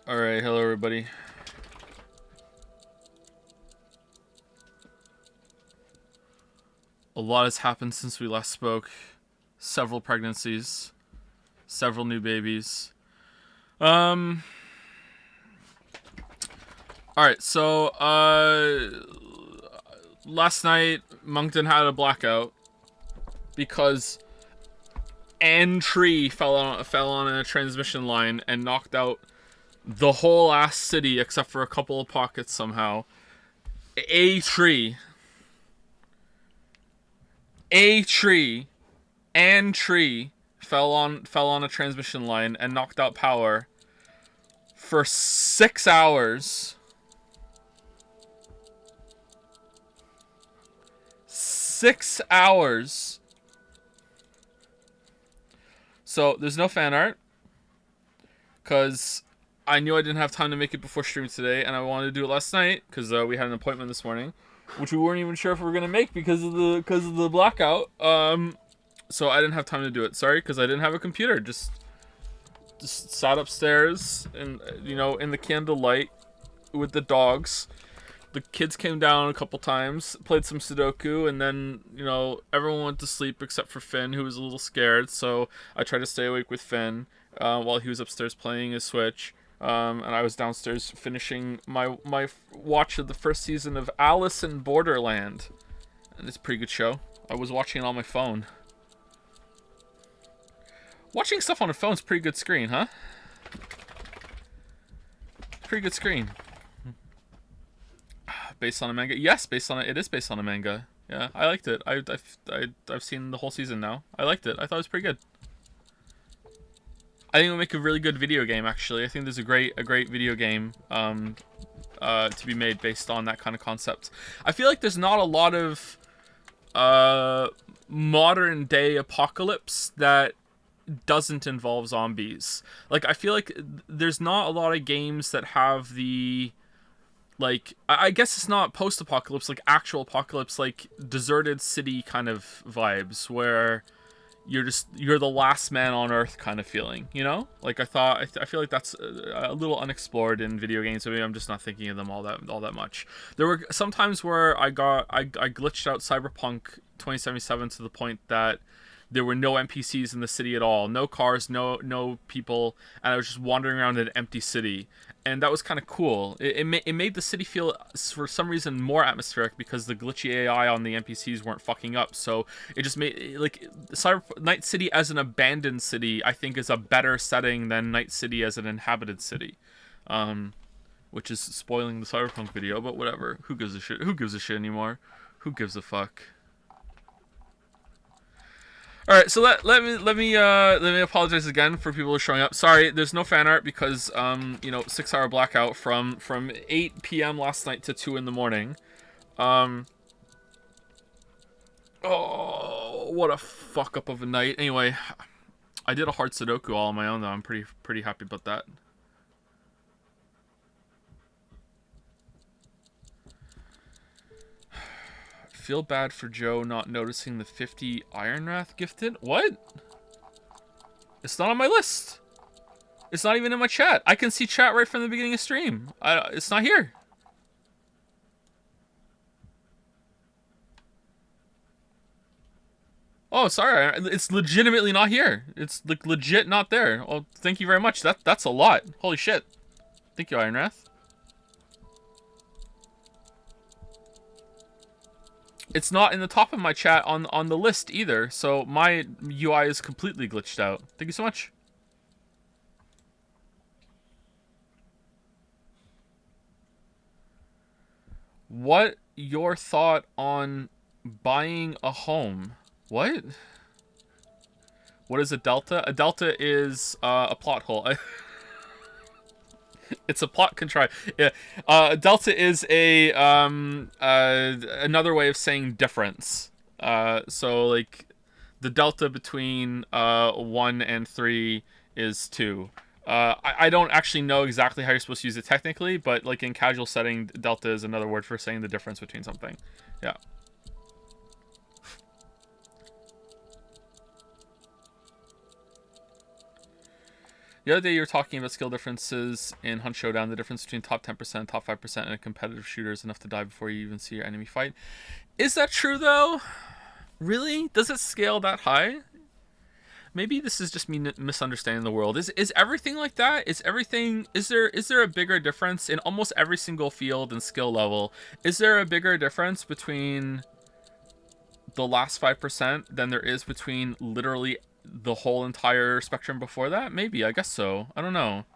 Alright, hello everybody. A lot has happened since we last spoke. Several pregnancies. Several new babies. Alright, so, last night, Moncton had a blackout. Because an tree fell on a transmission line and knocked out the whole ass city except for a couple of pockets somehow. A tree, an tree fell on a transmission line and knocked out power for 6 hours. 6 hours. So there's no fan art because I knew I didn't have time to make it before stream today, and I wanted to do it last night because we had an appointment this morning, which we weren't even sure if we were gonna make because of the blackout. So I didn't have time to do it. Sorry, because I didn't have a computer. Just sat upstairs and in the candlelight with the dogs. The kids came down a couple times, played some Sudoku, and then, everyone went to sleep except for Finn, who was a little scared, so I tried to stay awake with Finn while he was upstairs playing his Switch, and I was downstairs finishing my watch of the first season of Alice in Borderland, and it's a pretty good show. I was watching it on my phone. Watching stuff on a phone is pretty good screen, huh? Pretty good screen. Based on a manga? Yes, it is based on a manga. Yeah, I liked it. I've seen the whole season now. I liked it. I thought it was pretty good. I think it'll make a really good video game, actually. I think there's a great video game to be made based on that kind of concept. I feel like there's not a lot of modern day apocalypse that doesn't involve zombies. Like, I feel like there's not a lot of games that have the... Like, I guess it's not post-apocalypse, like actual apocalypse, like deserted city kind of vibes, where you're the last man on Earth kind of feeling, Like, I feel like that's a little unexplored in video games, so maybe I'm just not thinking of them all that much. There were some times where I glitched out Cyberpunk 2077 to the point that there were no NPCs in the city at all, no cars, no people, and I was just wandering around an empty city. And that was kind of cool. It made the city feel, for some reason, more atmospheric because the glitchy AI on the NPCs weren't fucking up. So it just made, like, Night City as an abandoned city, I think, is a better setting than Night City as an inhabited city. Which is spoiling the Cyberpunk video, but whatever. Who gives a shit? Who gives a shit anymore? Who gives a fuck? All right, so let me apologize again for people who are showing up. Sorry, there's no fan art because 6 hour blackout from 8 p.m. last night to 2 in the morning. Oh, what a fuck up of a night. Anyway, I did a hard Sudoku all on my own though. I'm pretty happy about that. Feel bad for Joe not noticing the 50 Iron Wrath gifted. What? It's not on my list. It's not even in my chat. I can see chat right from the beginning of stream. It's not here. Oh, sorry. It's legitimately not here. It's like legit not there. Oh, thank you very much. That's a lot. Holy shit. Thank you, Iron Wrath. It's not in the top of my chat on the list either, so my UI is completely glitched out. Thank you so much. What your thought on buying a home? What? What is a delta? A delta is a plot hole. It's a plot contrived. Yeah. Delta is a another way of saying difference. So like the delta between 1 and 3 is 2. I don't actually know exactly how you're supposed to use it technically, but like in casual setting, delta is another word for saying the difference between something. Yeah. The other day you were talking about skill differences in Hunt Showdown. The difference between top 10% and top 5% in a competitive shooter is enough to die before you even see your enemy fight. Is that true though? Really? Does it scale that high? Maybe this is just me misunderstanding the world. Is everything like that? Is there a bigger difference in almost every single field and skill level? Is there a bigger difference between the last 5% than there is between literally the whole entire spectrum before that? Maybe, I guess so. I don't know.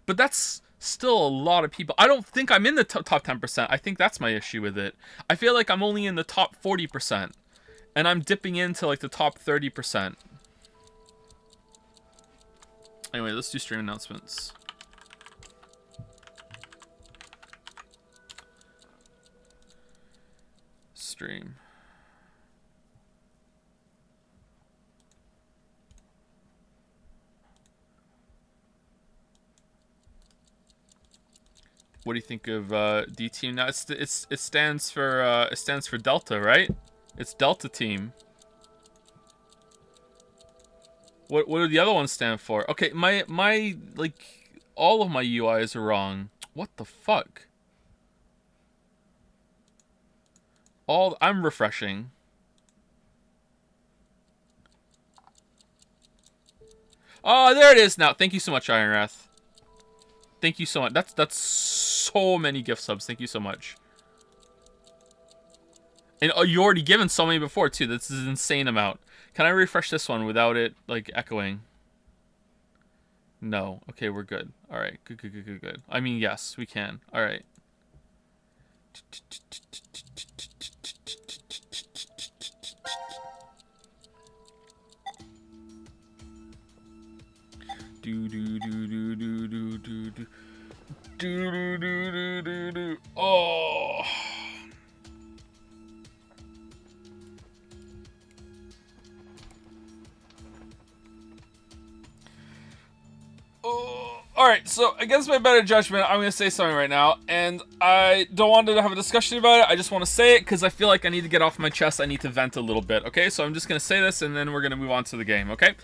But that's still a lot of people. I don't think I'm in the top 10%. I think that's my issue with it. I feel like I'm only in the top 40%. And I'm dipping into like the top 30%. Anyway, let's do stream announcements. Stream. What do you think of D team now? It stands for Delta, right? It's Delta team. What do the other ones stand for? Okay, my like all of my UIs are wrong. What the fuck? I'm refreshing. Oh, there it is now. Thank you so much, Ironwrath. Thank you so much. That's so many gift subs. Thank you so much. And you already given so many before too. This is an insane amount. Can I refresh this one without it like echoing? No. Okay, we're good. All right. Good. I mean, yes, we can. All right. Oh. Alright, so against my better judgment, I'm going to say something right now, and I don't want to have a discussion about it. I just want to say it because I feel like I need to get off my chest. I need to vent a little bit, okay? So I'm just going to say this, and then we're going to move on to the game, okay?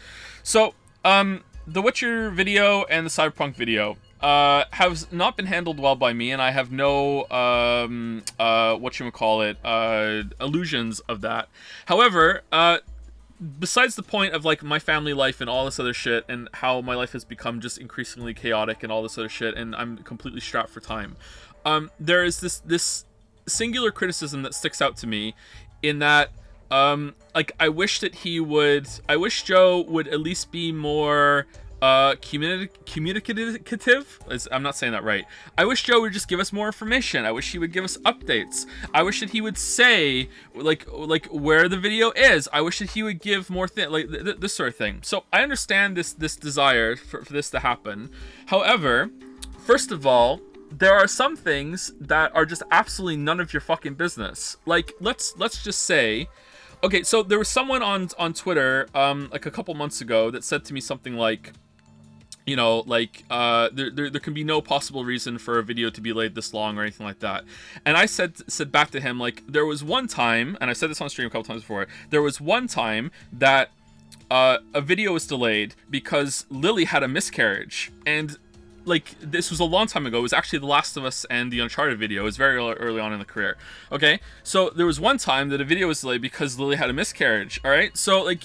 So, the Witcher video and the Cyberpunk video have not been handled well by me, and I have no, illusions of that. However, besides the point of like my family life and all this other shit and how my life has become just increasingly chaotic and all this other shit and I'm completely strapped for time, there is this singular criticism that sticks out to me in that like I wish Joe would at least be more communicative. I'm not saying that right. I wish Joe would just give us more information. I wish he would give us updates. I wish that he would say like where the video is. I wish that he would give more this sort of thing. So I understand this desire for this to happen. However, first of all, there are some things that are just absolutely none of your fucking business. Like let's just say, okay, so there was someone on Twitter like a couple months ago that said to me something like, you know, like there can be no possible reason for a video to be delayed this long or anything like that. And I said back to him, like, there was one time, and I said this on stream a couple times before, there was one time that a video was delayed because Lily had a miscarriage. And like, this was a long time ago. It was actually The Last of Us and the Uncharted video. It was very early on in the career. Okay, so there was one time that a video was delayed because Lily had a miscarriage. All right, so like,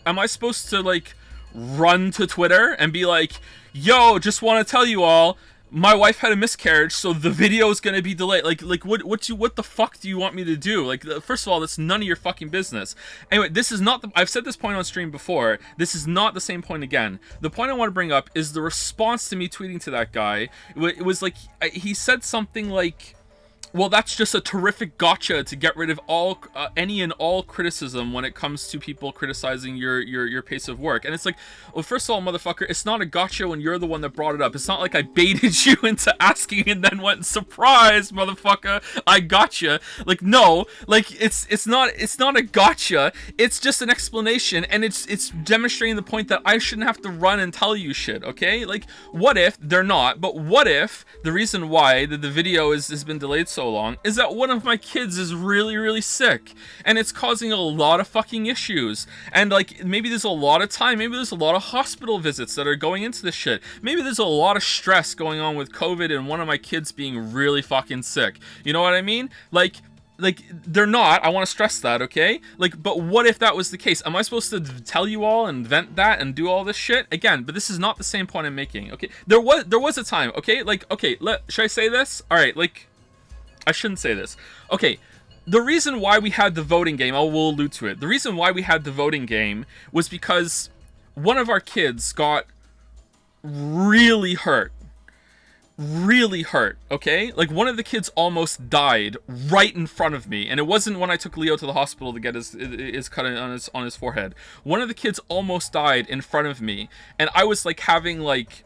am I supposed to like run to Twitter and be like, yo, just want to tell you all, my wife had a miscarriage, so the video is gonna be delayed? Like what the fuck do you want me to do? Like, first of all, that's none of your fucking business. Anyway, this is not I've said this point on stream before. This is not the same point again. The point I want to bring up is the response to me tweeting to that guy. It was like, he said something like, well, that's just a terrific gotcha to get rid of all any and all criticism when it comes to people criticizing your pace of work. And it's like, well, first of all, motherfucker, it's not a gotcha when you're the one that brought it up. It's not like I baited you into asking and then went, surprise, motherfucker, I gotcha. Like, no, like it's not a gotcha. It's just an explanation, and it's demonstrating the point that I shouldn't have to run and tell you shit. Okay, like, what if they're not? But what if the reason why the video has been delayed so so long is that one of my kids is really, really sick, and it's causing a lot of fucking issues. And like, maybe there's a lot of time, maybe there's a lot of hospital visits that are going into this shit. Maybe there's a lot of stress going on with COVID and one of my kids being really fucking sick. You know what I mean? Like they're not. I want to stress that, okay? Like, but what if that was the case? Am I supposed to tell you all and vent that and do all this shit again? But this is not the same point I'm making, okay? There was a time, okay? Like, okay, should I say this? All right, like, I shouldn't say this. Okay, the reason why we had the voting game, we'll allude to it. The reason why we had the voting game was because one of our kids got really hurt, okay? Like, one of the kids almost died right in front of me, and it wasn't when I took Leo to the hospital to get his cut on his forehead. One of the kids almost died in front of me, and I was like having like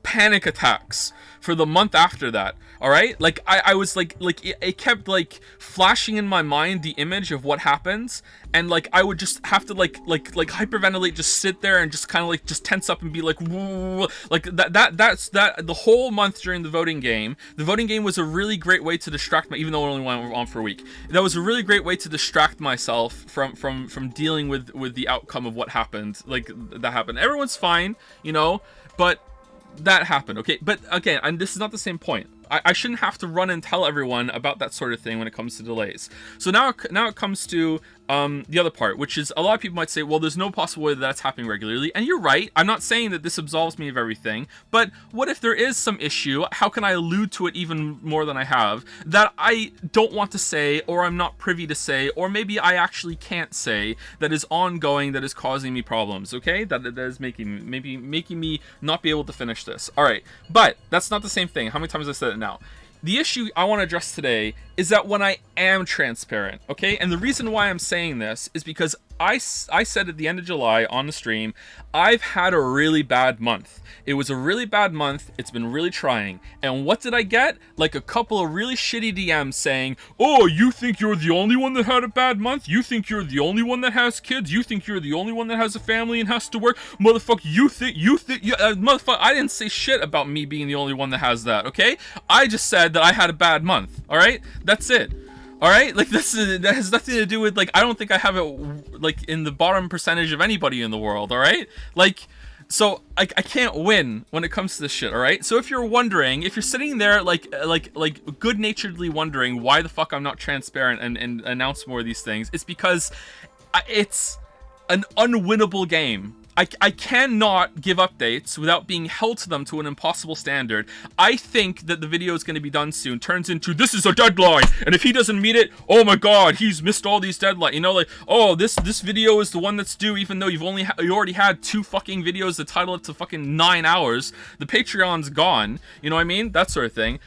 panic attacks for the month after that. All right, like I was like it kept like flashing in my mind the image of what happens, and like I would just have to like hyperventilate, just sit there and just kind of like just tense up and be like, whoa. Like that's the whole month during the voting game. The voting game was a really great way to distract even though it only went on for a week. That was a really great way to distract myself from dealing with the outcome of what happened. Like, that happened. Everyone's fine, you know, but that happened, okay? But again, and this is not the same point. I shouldn't have to run and tell everyone about that sort of thing when it comes to delays. So now it comes to the other part, which is a lot of people might say, well, there's no possible way that that's happening regularly. And you're right. I'm not saying that this absolves me of everything. But what if there is some issue? How can I allude to it even more than I have that I don't want to say, or I'm not privy to say, or maybe I actually can't say, that is ongoing, that is causing me problems, okay? That is making me not be able to finish this. All right. But that's not the same thing. How many times have I said it now? The issue I want to address today is that when I am transparent, okay? And the reason why I'm saying this is because I said at the end of July on the stream, I've had a really bad month. It was a really bad month. It's been really trying. And what did I get? Like a couple of really shitty DMs saying, oh, you think you're the only one that had a bad month? You think you're the only one that has kids? You think you're the only one that has a family and has to work? Motherfucker, motherfucker, I didn't say shit about me being the only one that has that, okay? I just said that I had a bad month, all right? That's it. All right, like that has nothing to do with, like, I don't think I have it like in the bottom percentage of anybody in the world. All right, like, so I can't win when it comes to this shit. All right, so if you're wondering, if you're sitting there like good-naturedly wondering why the fuck I'm not transparent and announce more of these things, it's because it's an unwinnable game. I cannot give updates without being held to them to an impossible standard. I think that the video is going to be done soon turns into, this is a deadline, and if he doesn't meet it, oh my god, he's missed all these deadlines. You know, like, oh, this video is the one that's due, even though you already had 2 fucking videos that title it to fucking 9 hours. The Patreon's gone. You know what I mean? That sort of thing.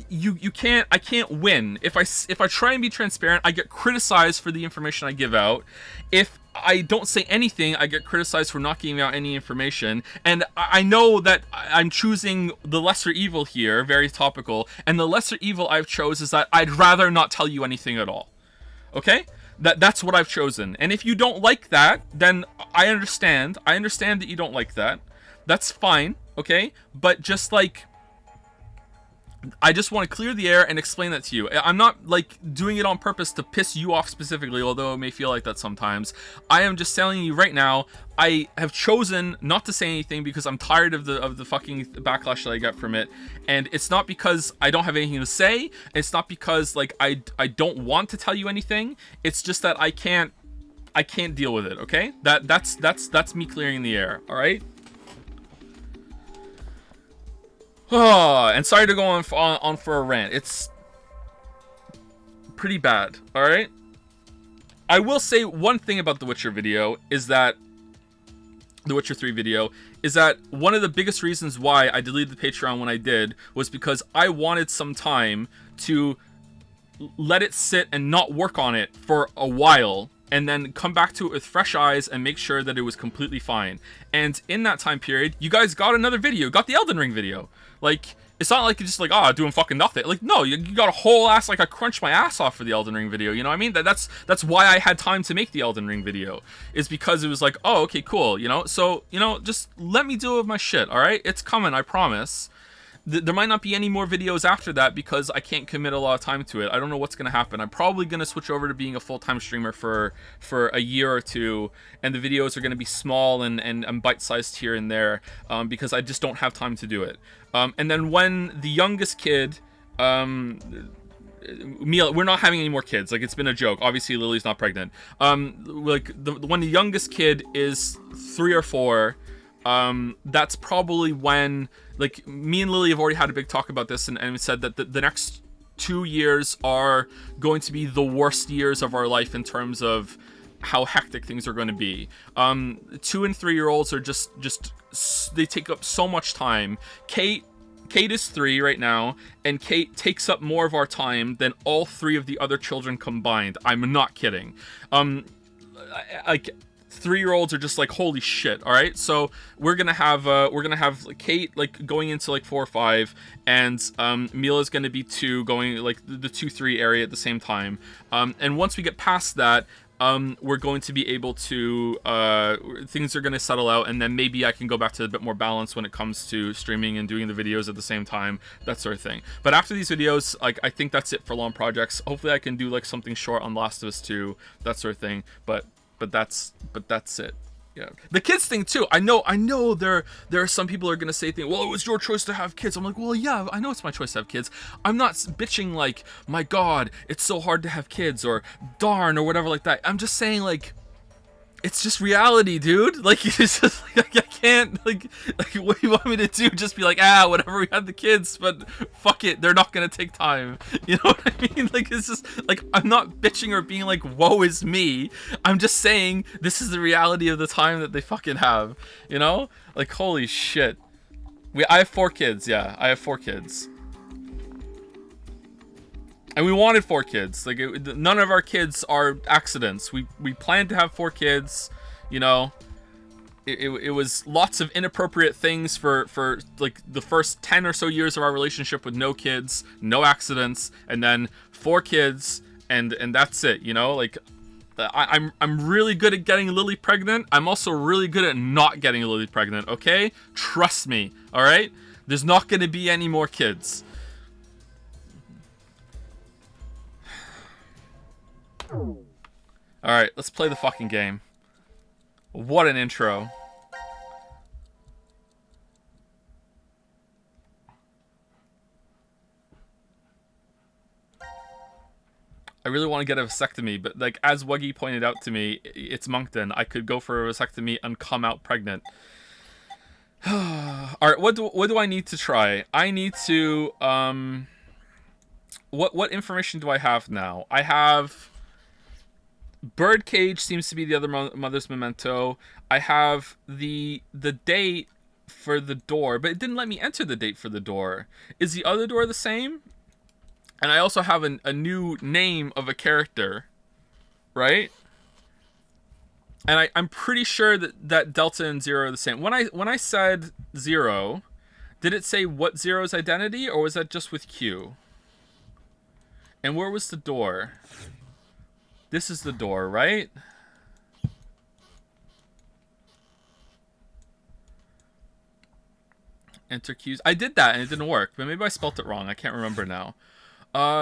You can't, I can't win. If I try and be transparent, I get criticized for the information I give out. If I don't say anything, I get criticized for not giving out any information. And I know that I'm choosing the lesser evil here, very topical. And the lesser evil I've chose is that I'd rather not tell you anything at all. Okay? That's what I've chosen. And if you don't like that, then I understand. I understand that you don't like that. That's fine, okay? But just like, I just want to clear the air and explain that to you. I'm not like doing it on purpose to piss you off specifically, although it may feel like that sometimes. I am just telling you right now, I have chosen not to say anything because I'm tired of the fucking backlash that I get from it. And it's not because I don't have anything to say. It's not because like I don't want to tell you anything. It's just that I can't deal with it, okay? That's me clearing the air, all right? Oh, and sorry to go on for a rant. It's pretty bad, alright? I will say one thing about the Witcher video is that the Witcher 3 video is that one of the biggest reasons why I deleted the Patreon when I did was because I wanted some time to let it sit and not work on it for a while and then come back to it with fresh eyes and make sure that it was completely fine. And in that time period, you guys got another video, got the Elden Ring video. Like, it's not like you're just like, oh, doing fucking nothing. Like, no, you got a whole ass, like, I crunched my ass off for the Elden Ring video, you know what I mean? That's why I had time to make the Elden Ring video, is because it was like, oh, okay, cool, you know? So, you know, just let me deal with my shit, alright? It's coming, I promise. there might not be any more videos after that because I can't commit a lot of time to it. I don't know what's going to happen. I'm probably going to switch over to being a full-time streamer for a year or two, and the videos are going to be small and bite-sized here and there, because I just don't have time to do it. And then when the youngest kid, Mila, we're not having any more kids. Like, it's been a joke. Obviously, Lily's not pregnant. Like, when the youngest kid is 3 or 4, that's probably when, like, me and Lily have already had a big talk about this, and said that the next 2 years are going to be the worst years of our life in terms of how hectic things are going to be. 2 and 3-year-olds are just they take up so much time. Kate is 3 right now, and Kate takes up more of our time than all 3 of the other children combined. I'm not kidding. Like, 3-year-olds are just like, holy shit. All right, so we're gonna have Kate, like, going into like 4 or 5, and Mila's gonna be 2, going like the 2-3 area at the same time. And once we get past that, we're going to be able to, things are going to settle out, and then maybe I can go back to a bit more balance when it comes to streaming and doing the videos at the same time, that sort of thing. But after these videos, like, I think that's it for long projects. Hopefully I can do like something short on Last of Us 2, that sort of thing. But that's it. Yeah. The kids thing too. I know there are some people who are gonna say things, well, it was your choice to have kids. I'm like, well, yeah, I know it's my choice to have kids. I'm not bitching like, my God, it's so hard to have kids, or darn, or whatever like that. I'm just saying, like, it's just reality, dude. Like, it's just like, I can't, like what do you want me to do? Just be like, whatever, we had the kids, but fuck it, they're not gonna take time. You know what I mean? Like, it's just like, I'm not bitching or being like, woe is me. I'm just saying this is the reality of the time that they fucking have. You know? Like, holy shit. I have 4 kids. Yeah, I have 4 kids. And we wanted 4 kids. Like, none of our kids are accidents. We planned to have 4 kids. You know, it was lots of inappropriate things for like the first 10 or so years of our relationship with no kids, no accidents, and then 4 kids, and that's it. You know, like, I'm really good at getting Lily pregnant. I'm also really good at not getting Lily pregnant. Okay, trust me. All right, there's not going to be any more kids. Alright, let's play the fucking game. What an intro. I really want to get a vasectomy, but, like, as Wuggy pointed out to me, it's Moncton. I could go for a vasectomy and come out pregnant. Alright, what do I need to try? I need to, what information do I have now? I have... Birdcage seems to be the other mother's memento. I have the date for the door, but it didn't let me enter the date for the door. Is the other door the same? And I also have a new name of a character, right? And I'm pretty sure that Delta and Zero are the same. When I said Zero, did it say what Zero's identity, or was that just with Q? And where was the door? This is the door, right? Enter Q's. I did that and it didn't work, but maybe I spelt it wrong. I can't remember now.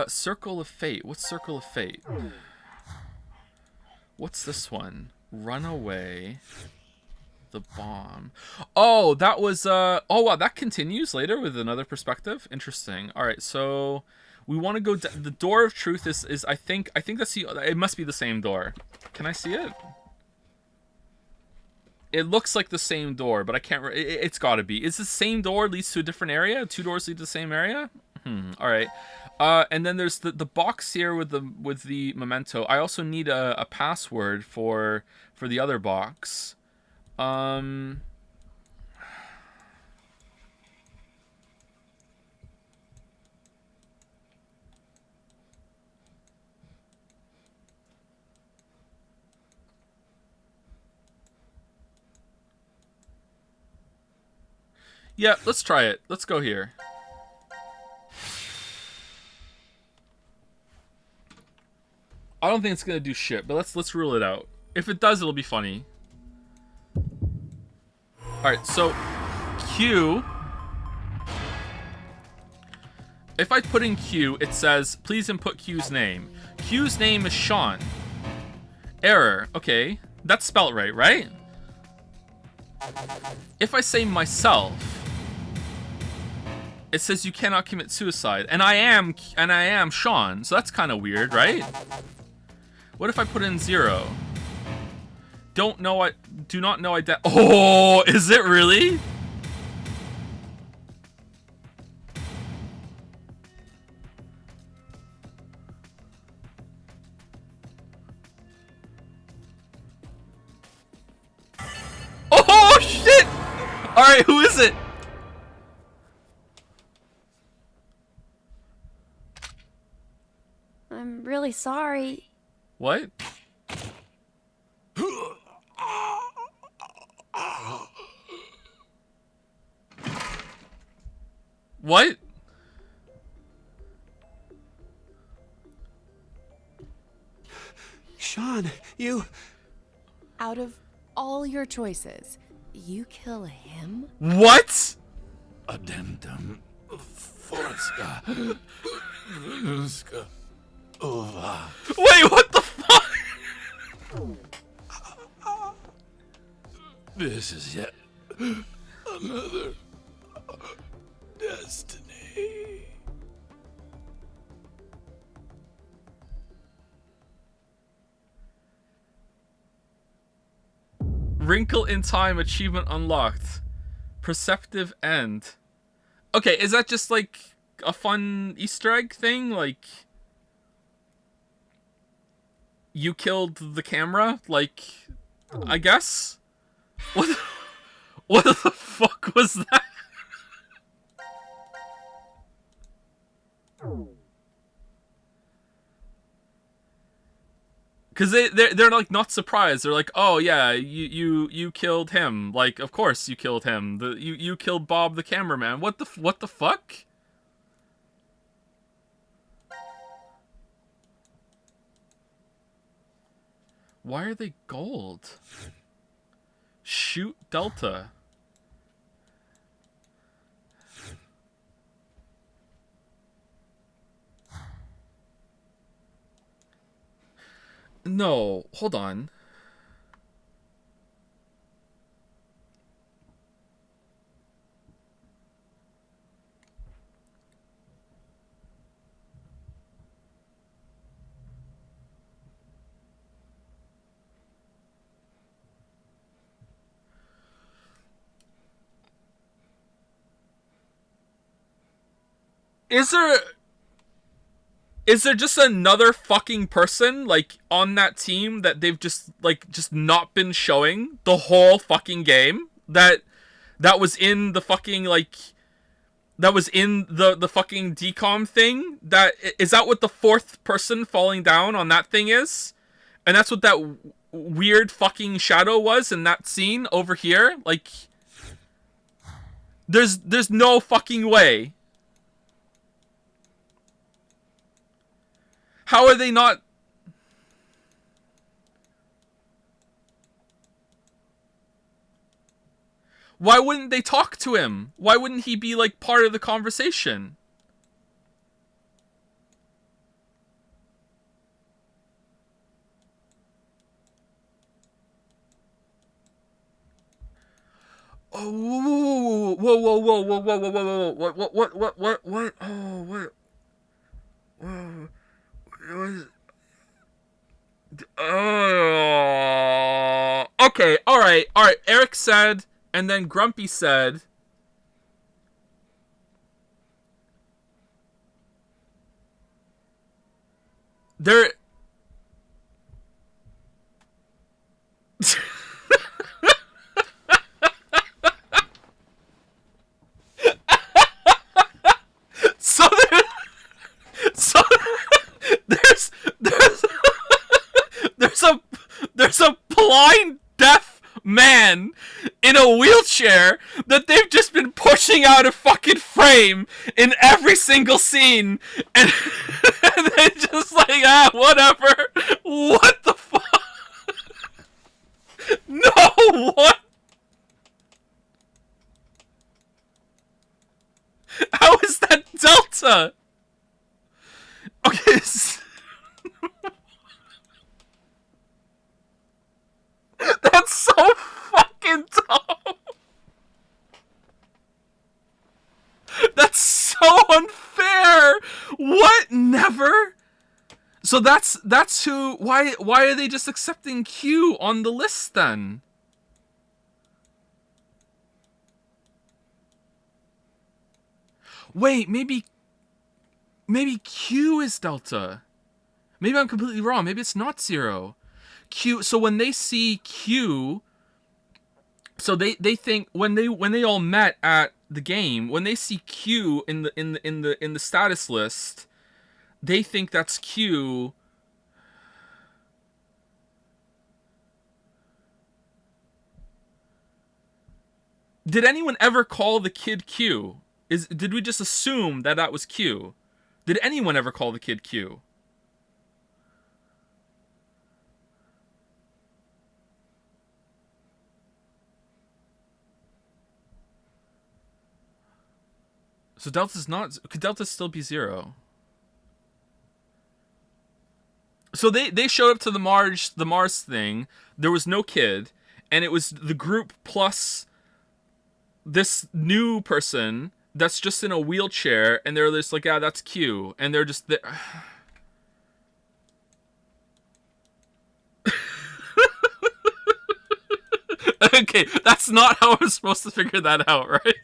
Circle of Fate. What's Circle of Fate? What's this one? Runaway. The bomb. Oh, that was, oh, wow, that continues later with another perspective. Interesting. All right, so... we want to go... the door of truth is I think that's the... it must be the same door. Can I see it? It looks like the same door, but I can't... it's got to be. Is the same door leads to a different area? 2 doors lead to the same area? All right. And then there's the box here with the memento. I also need a password for the other box. Yeah, let's try it. Let's go here. I don't think it's gonna do shit, but let's rule it out. If it does, it'll be funny. Alright, so Q If I put in Q, it says, please input Q's name. Q's name is Sean. Error. Okay. That's spelled right, right? If I say myself, it says you cannot commit suicide. And I am Sean, so that's kind of weird, right? What if I put in 0? Do not know Oh, is it really? Oh shit! All right, who is it? I'm really sorry. What? What? Sean, you... Out of all your choices, you kill him? What? Addendum Forska Uva. Wait, what the fuck? This is yet another destiny. Wrinkle in Time achievement unlocked. Perceptive end. Okay, is that just like a fun Easter egg thing? Like, you killed the camera? Like, I guess? What the fuck was that? Because they're like not surprised. They're like, oh yeah, you killed him. Like, of course you killed him. You killed Bob the cameraman. What the fuck? Why are they gold? Shoot Delta. No, hold on. Is there just another fucking person, like, on that team that they've just not been showing the whole fucking game? That was in the fucking, like, that was in the fucking decom thing? Is that what the fourth person falling down on that thing is? And that's what that weird fucking shadow was in that scene over here? Like, there's no fucking way. How are they not... Why wouldn't they talk to him? Why wouldn't he be, like, part of the conversation? Oh, whoa, whoa, whoa, whoa, whoa, whoa, whoa, whoa, what, oh, what, whoa, it was, okay, alright, Eric said, and then Grumpy said, there, so there's a blind deaf man in a wheelchair that they've just been pushing out of fucking frame in every single scene, and they're just like, whatever. What the fuck? No, what? How is that Delta? Okay. That's so fucking dumb. That's so unfair. What? Never? So that's who. Why are they just accepting Q on the list then? Wait, maybe Q is Delta. Maybe I'm completely wrong. Maybe it's not Zero. Q. So when they see Q, so they think when they all met at the game, when they see Q in the status list, they think that's Q. Did anyone ever call the kid Q? Did we just assume that was Q? Did anyone ever call the kid Q? So Delta's not. Could Delta still be Zero? So they showed up to the Mars thing. There was no kid, and it was the group plus this new person that's just in a wheelchair, and they're just like, yeah, that's Q, and they're just there. Okay, that's not how I was supposed to figure that out, right?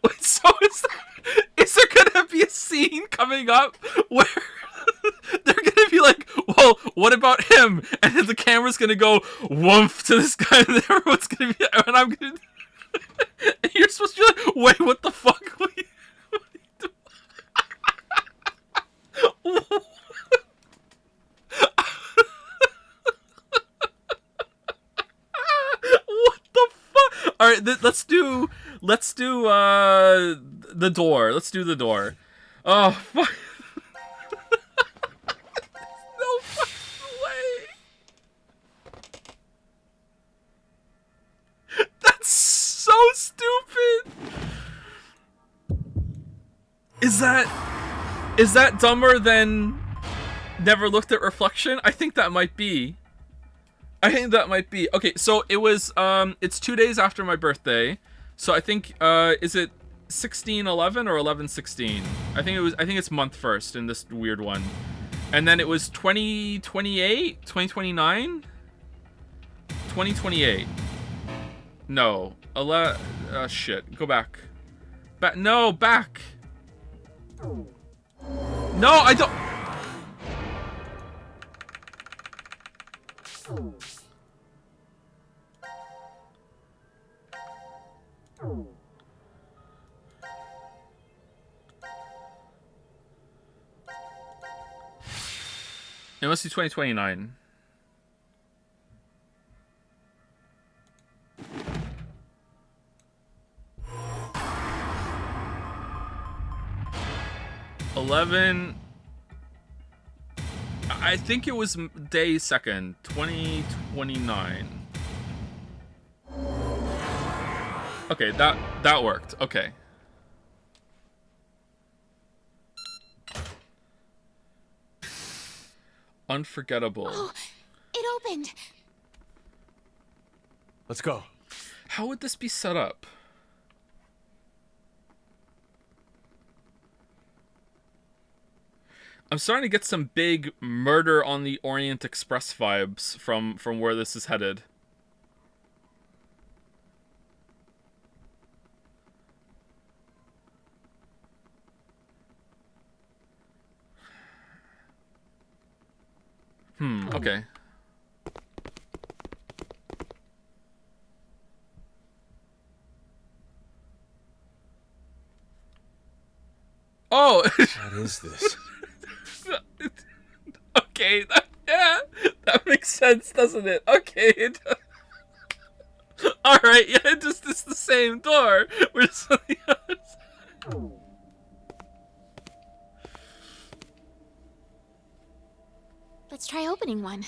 Wait, so is there gonna be a scene coming up where they're gonna be like, well, what about him? And then the camera's gonna go woof to this guy, and everyone's gonna be, and I'm gonna, and you're supposed to be like, wait, what the fuck? What are you doing? What the fuck? All right, let's do the door. Let's do the door. Oh fuck. No fucking way. That's so stupid. Is that dumber than never looked at reflection? I think that might be. Okay, so it was it's 2 days after my birthday. So I think is it 16/11 or 11/16? I think it's month first in this weird one. And then it was 2028, 2029, 2028. No, shit. Go back. No, back. No, I don't. It must be 2029. I think it was day 2nd, 2029. Okay, that worked. Okay. Unforgettable. Oh, it opened. Let's go. How would this be set up? I'm starting to get some big Murder on the Orient Express vibes from where this is headed. Okay. Oh! What is this? Okay, that makes sense, doesn't it? Okay. Alright, yeah, it's the same door. We're just on the other side. Let's try opening one.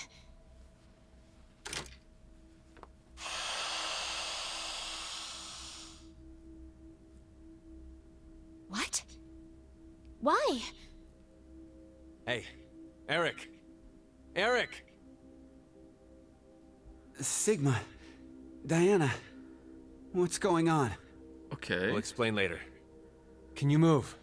What? Why? Hey, Eric! Eric! Sigma, Diana, what's going on? Okay. We'll explain later. Can you move?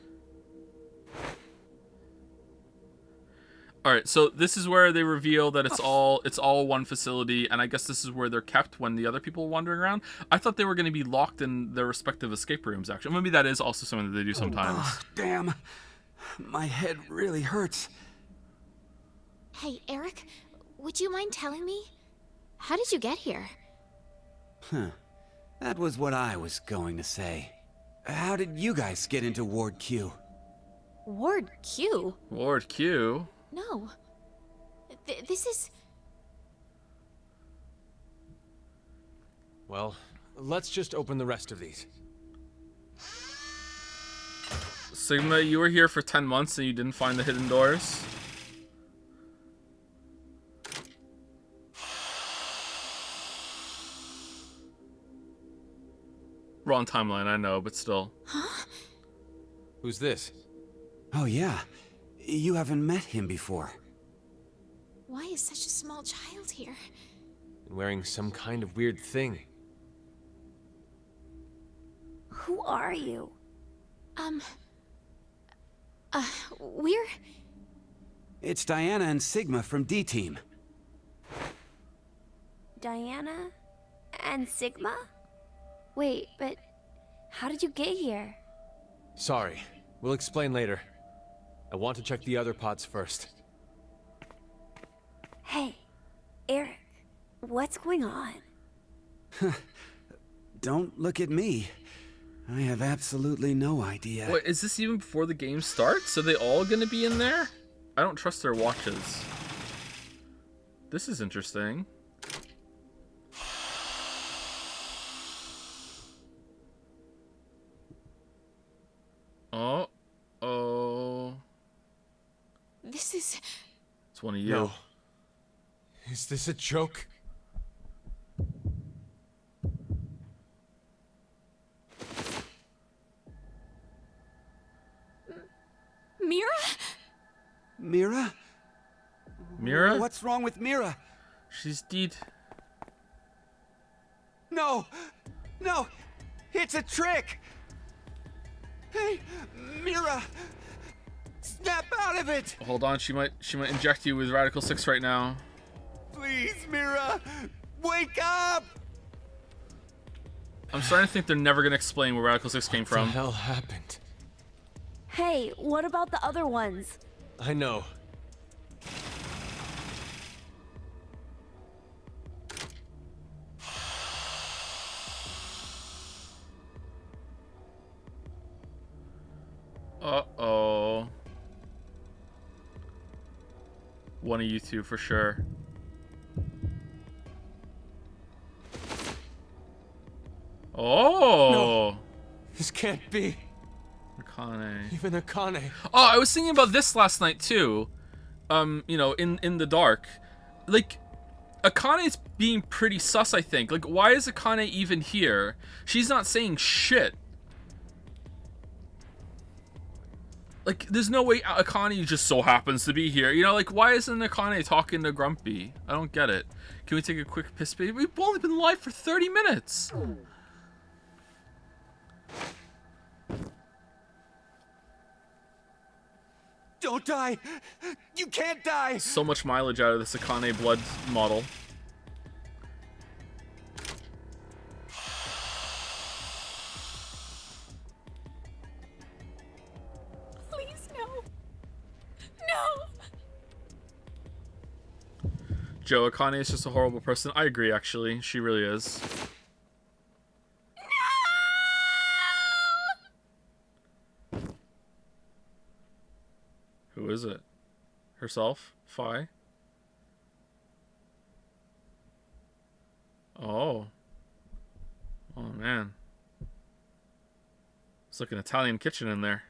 All right, so this is where they reveal that it's all one facility, and I guess this is where they're kept when the other people are wandering around. I thought they were going to be locked in their respective escape rooms. Actually, maybe that is also something that they do sometimes. Oh, damn. My head really hurts. Hey, Eric, would you mind telling me? How did you get here? That was what I was going to say. How did you guys get into Ward Q? Ward Q? Ward Q. No. This is... Well, let's just open the rest of these. Sigma, you were here for 10 months and you didn't find the hidden doors? Wrong timeline, I know, but still. Huh? Who's this? Oh yeah, you haven't met him before. Why is such a small child here? And wearing some kind of weird thing. Who are you? We're... It's Diana and Sigma from D-Team. Diana? And Sigma? Wait, but how did you get here? Sorry, we'll explain later. I want to check the other pods first. Hey, Eric, what's going on? Don't look at me. I have absolutely no idea. Wait, is this even before the game starts? Are they all gonna be in there? I don't trust their watches. This is interesting. Oh. This is... It's one of you. No. Is this a joke? Mira? Mira? Mira? What's wrong with Mira? She's dead. No! No! It's a trick! Hey, Mira! Snap out of it! Hold on, she might inject you with Radical 6 right now. Please, Mira! Wake up! I'm starting to think they're never gonna explain where Radical 6 came What the from. hell happened? Hey, what about the other ones? I know. Uh-oh. One of you two for sure. Oh! This can't be. Akane. Even Akane. Oh, I was thinking about this last night too. You know, in the dark. Like, Akane's being pretty sus, I think. Like, why is Akane even here? She's not saying shit. Like, there's no way Akane just so happens to be here. You know, like, why isn't Akane talking to Grumpy? I don't get it. Can we take a quick piss break? We've only been live for 30 minutes. Don't die! You can't die! So much mileage out of this Akane blood model. Please, no. No! Joe, Akane is just a horrible person. I agree, actually. She really is. Who is it? Herself? Fi? Oh. Oh, man. It's like an Italian kitchen in there.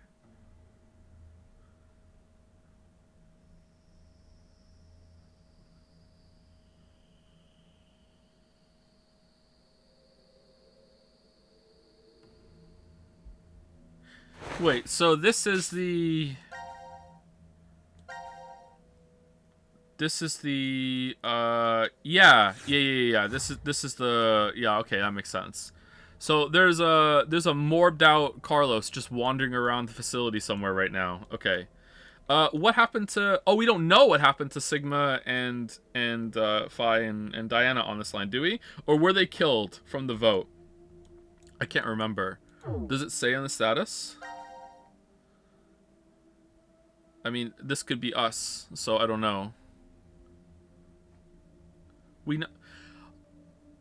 Wait, so this is the... This is the yeah. This is the okay, that makes sense. So there's a morbed out Carlos just wandering around the facility somewhere right now. Okay. What happened to? Oh, we don't know what happened to Sigma and Phi and Diana on this line, do we? Or were they killed from the vote? I can't remember. Does it say on the status? I mean, this could be us, so I don't know. We know.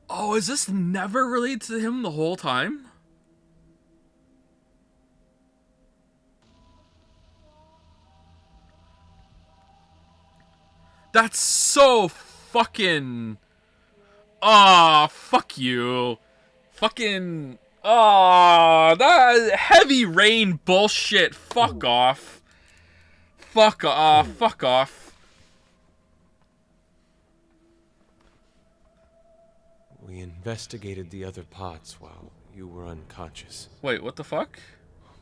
Oh, is this never related to him the whole time? That's so fucking... Ah, fuck you. Fucking... Ah, that heavy rain bullshit. Fuck off. Fuck off. Fuck off. We investigated the other pods while you were unconscious. Wait, what the fuck?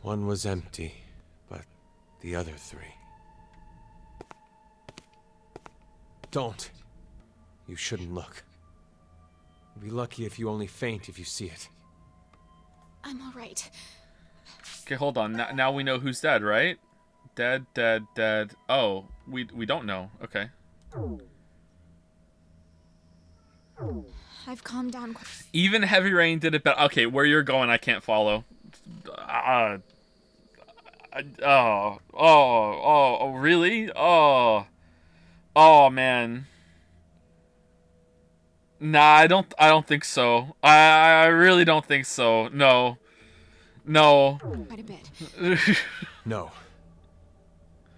One was empty, but the other three... Don't. You shouldn't look. You'll be lucky if you only faint if you see it. I'm alright. Okay, hold on. Now we know who's dead, right? Dead, dead, dead. Oh, we don't know. Okay. I've calmed down. Even Heavy Rain did it better. Okay, where you're going, I can't follow. Oh, really? Oh, man. Nah, I don't think so. I really don't think so. No. Quite a bit. No.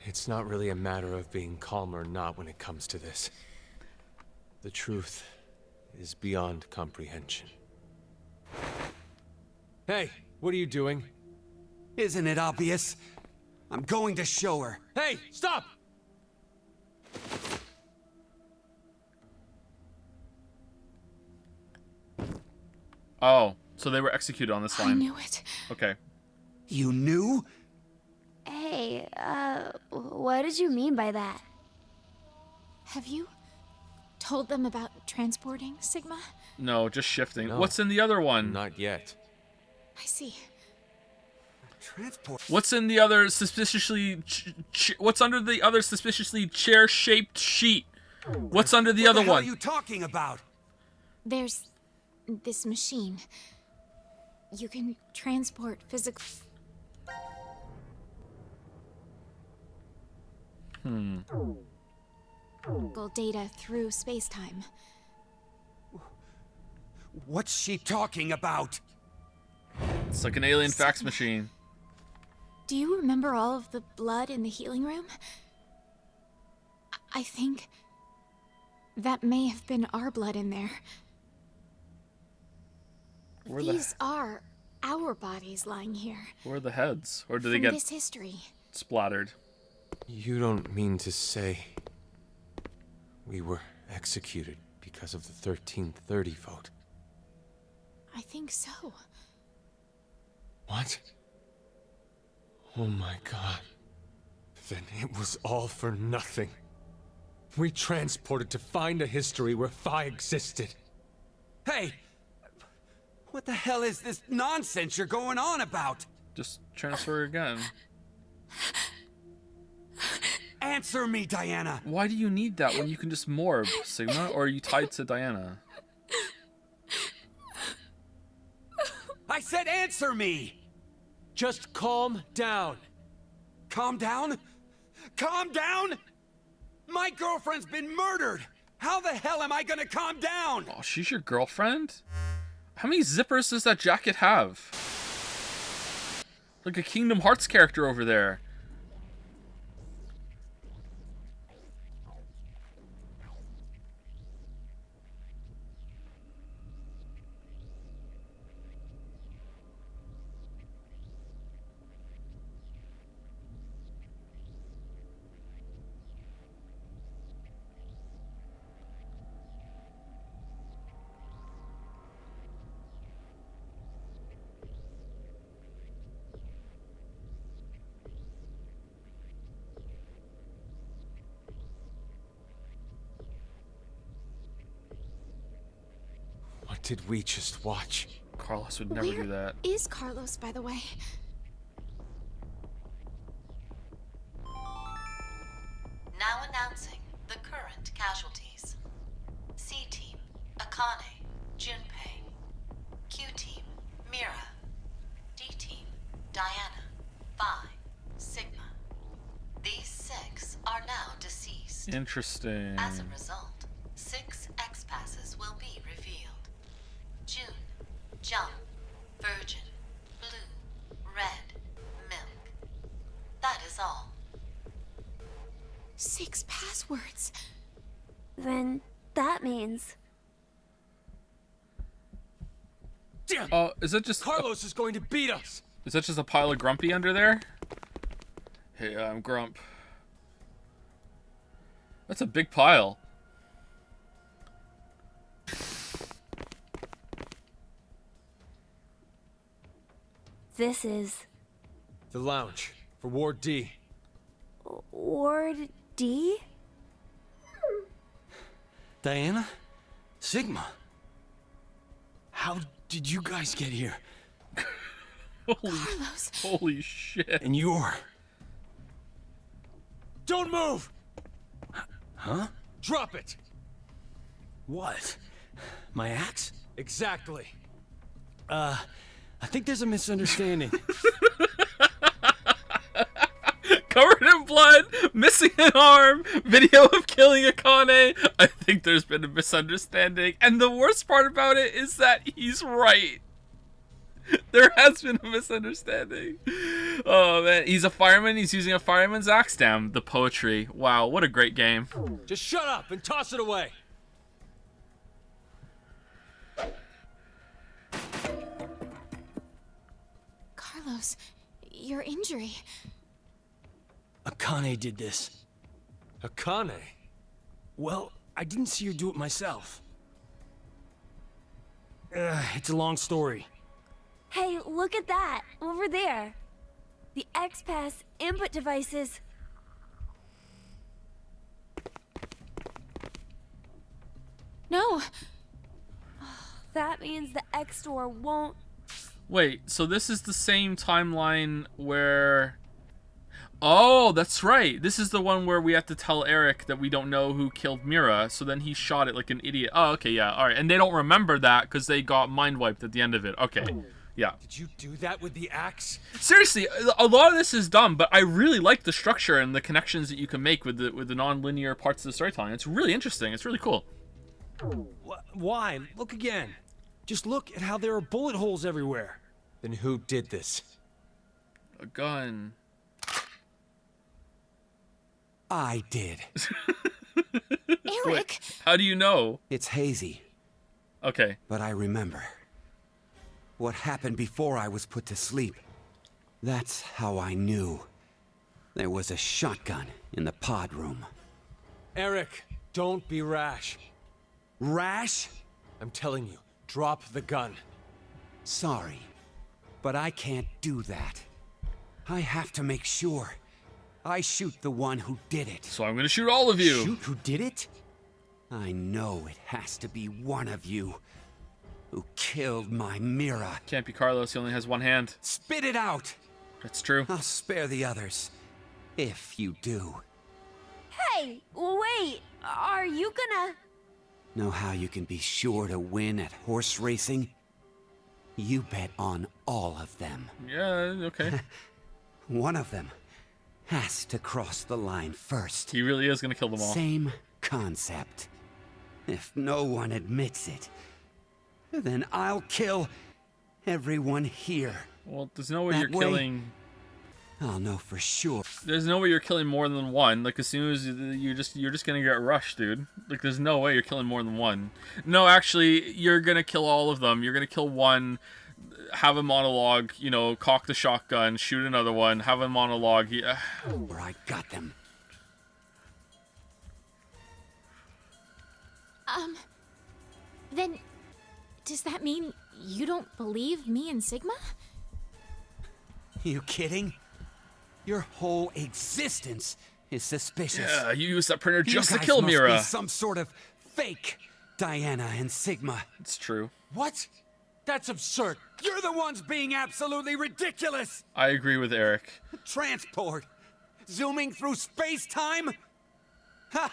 It's not really a matter of being calm or not when it comes to this. The truth is beyond comprehension. Hey, what are you doing? Isn't it obvious? I'm going to show her. Hey, stop! Oh, so they were executed on this line. I knew it. Okay. You knew? Hey, what did you mean by that? Have you told them about transporting Sigma? No, just shifting. No. What's in the other one? Not yet. I see. Transport. What's in the other suspiciously... what's under the other suspiciously chair-shaped sheet? What's under the other What the hell one? are you talking about? There's this machine. You can transport physical... data through space-time. What's she talking about? It's like an alien fax machine. Do you remember all of the blood in the healing room? I think that may have been our blood in there. Where These are our bodies lying here. Where are the heads? Or do they From get this history. splattered? You don't mean to say we were executed because of the 1330 vote? I think so. What? Oh my god. Then it was all for nothing. We transported to find a history where Phi existed. Hey! What the hell is this nonsense you're going on about? Just transfer again. Answer me, Diana! Why do you need that when you can just morph, Sigma? Or are you tied to Diana? I said answer me! Just calm down. Calm down? Calm down? My girlfriend's been murdered! How the hell am I gonna calm down? Oh, she's your girlfriend? How many zippers does that jacket have? Like a Kingdom Hearts character over there. did we just watch? Carlos would never do that. Where is Carlos, by the way? Now announcing the current casualties. C-Team, Akane, Junpei. Q-Team, Mira. D-Team, Diana, Phi, Sigma. These 6 are now deceased. Interesting. As a result, 6 X-Passes will be revealed. June, Jump, Virgin, Blue, Red, Milk. That is all. 6 passwords. Then that means. Damn! Oh, is that just Carlos is going to beat us! is that just a pile of Grumpy under there? Hey, I'm Grump. That's a big pile. This is The lounge for Ward D. Ward D? Diana? Sigma? How did you guys get here? Holy shit. And you're... Don't move! Huh? Drop it! What? My axe? Exactly. I think there's a misunderstanding. Covered in blood, missing an arm, video of killing Akane. I think there's been a misunderstanding. And the worst part about it is that he's right. There has been a misunderstanding. Oh man, he's a fireman, he's using a fireman's axe. Damn, the poetry. Wow, what a great game. Just shut up and toss it away! Carlos, your injury. Akane did this. Akane? Well, I didn't see her do it myself. It's a long story. Hey, look at that! Over there! The X-Pass input devices. No. That means the X-Store won't. Wait, so this is the same timeline where... Oh, that's right. This is the one where we have to tell Eric that we don't know who killed Mira, so then he shot it like an idiot. Oh, okay, yeah, alright. And they don't remember that because they got mind-wiped at the end of it. Okay, yeah. Did you do that with the axe? Seriously, a lot of this is dumb, but I really like the structure and the connections that you can make with the non-linear parts of the storytelling. It's really interesting. It's really cool. Why? Look again. Just look at how there are bullet holes everywhere. Then who did this? A gun. I did. Eric! Wait, how do you know? It's hazy, Okay. but I remember. What happened before I was put to sleep. That's how I knew. There was a shotgun in the pod room. Eric, don't be rash. Rash? I'm telling you, drop the gun. Sorry, but I can't do that. I have to make sure. I shoot the one who did it. So I'm gonna shoot all of you. Shoot who did it? I know it has to be one of you who killed my Mira. Can't be Carlos. He only has one hand. Spit it out! That's true. I'll spare the others, if you do. Hey, wait! Are you gonna... Know how you can be sure to win at horse racing? You bet on all of them. Yeah, okay. One of them has to cross the line first. He really is gonna kill them all. Same concept. If no one admits it, then I'll kill everyone here. Well, there's no way That you're way- killing... I'll know for sure. There's no way you're killing more than one. Like, as soon as you're just gonna get rushed, dude. Like, there's no way you're killing more than one. No, actually, you're gonna kill all of them. You're gonna kill one, have a monologue, you know, cock the shotgun, shoot another one, have a monologue. Yeah. Where I got them. Then, does that mean you don't believe me and Sigma? You kidding? Your whole existence is suspicious. Yeah, you used that printer You just to guys kill must Mira. be some sort of fake Diana and Sigma. It's true. What? That's absurd. You're the ones being absolutely ridiculous! I agree with Eric. Transport? Zooming through space-time? Ha!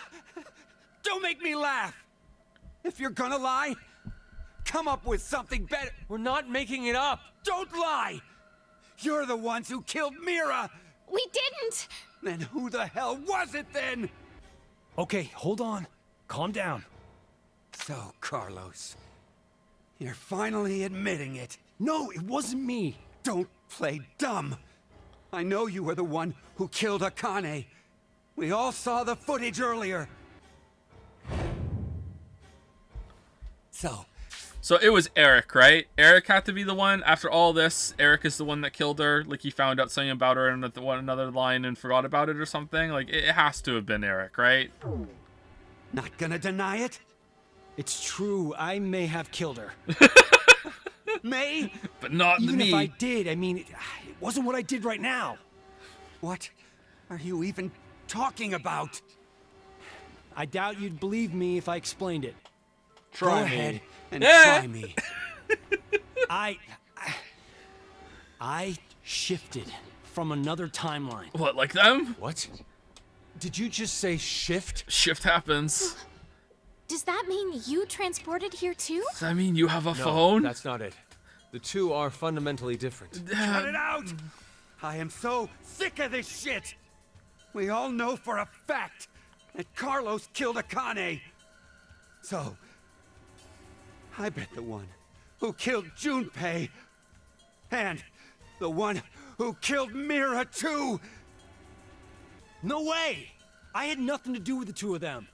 Don't make me laugh! If you're gonna lie, come up with something better. We're not making it up. Don't lie! You're the ones who killed Mira! We didn't! Then who the hell was it then? Okay, hold on. Calm down. So, Carlos, you're finally admitting it. No, it wasn't me. Don't play dumb. I know you were the one who killed Akane. We all saw the footage earlier. So it was Eric, right? Eric had to be the one. After all this, Eric is the one that killed her. Like, he found out something about her in another line and forgot about it or something. Like, it has to have been Eric, right? Not gonna deny it? It's true, I may have killed her. May? But not Even me. if I did, I mean, it wasn't what I did right now. What are you even talking about? I doubt you'd believe me if I explained it. Go Try ahead me. and try me. I shifted from another timeline. What, like them? What? Did you just say shift? Shift happens. Does that mean you transported here too? Does that mean you have a No, phone? that's not it. The two are fundamentally different. Cut it out! I am so sick of this shit! We all know for a fact that Carlos killed Akane. So, I bet the one who killed Junpei and the one who killed Mira too. No way! I had nothing to do with the two of them.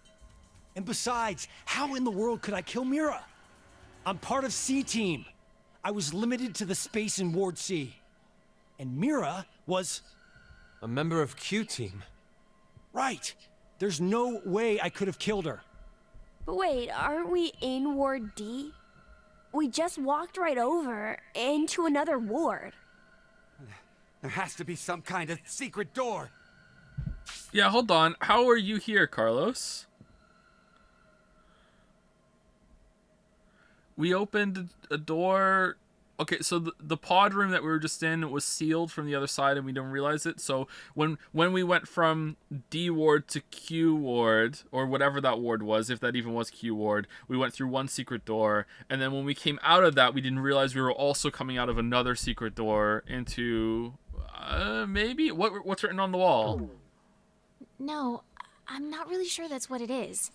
And besides, how in the world could I kill Mira? I'm part of C-Team. I was limited to the space in Ward C. And Mira was... A member of Q-Team. Right. There's no way I could have killed her. But wait, aren't we in Ward D? We just walked right over into another ward. There has to be some kind of secret door. Yeah, hold on. How are you here, Carlos? We opened a door. Okay, so the pod room that we were just in was sealed from the other side and we didn't realize it. So when we went from D ward to Q ward, or whatever that ward was, if that even was Q ward, we went through one secret door. And then when we came out of that, we didn't realize we were also coming out of another secret door into... maybe? What's written on the wall? No, I'm not really sure that's what it is.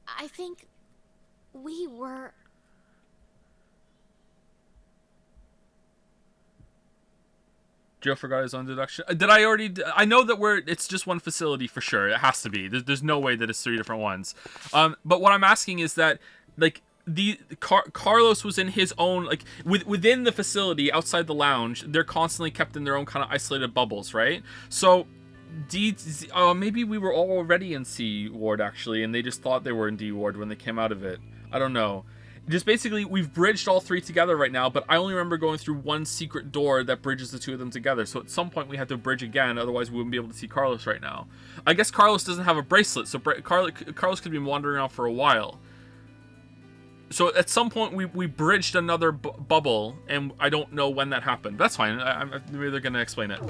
I think we were... Joe forgot his own deduction. Did I already... I know that it's just one facility for sure. It has to be. There's no way that it's three different ones. But what I'm asking is that, like, Carlos was in his own, like, within the facility, outside the lounge, they're constantly kept in their own kind of isolated bubbles, right? So... maybe we were already in C ward, actually, and they just thought they were in D ward when they came out of it. I don't know. Just basically, we've bridged all three together right now, but I only remember going through one secret door that bridges the two of them together. So at some point we had to bridge again, otherwise we wouldn't be able to see Carlos right now. I guess Carlos doesn't have a bracelet, so Carlos could be wandering around for a while. So at some point we bridged another bubble, and I don't know when that happened. That's fine. Maybe they're going to explain it.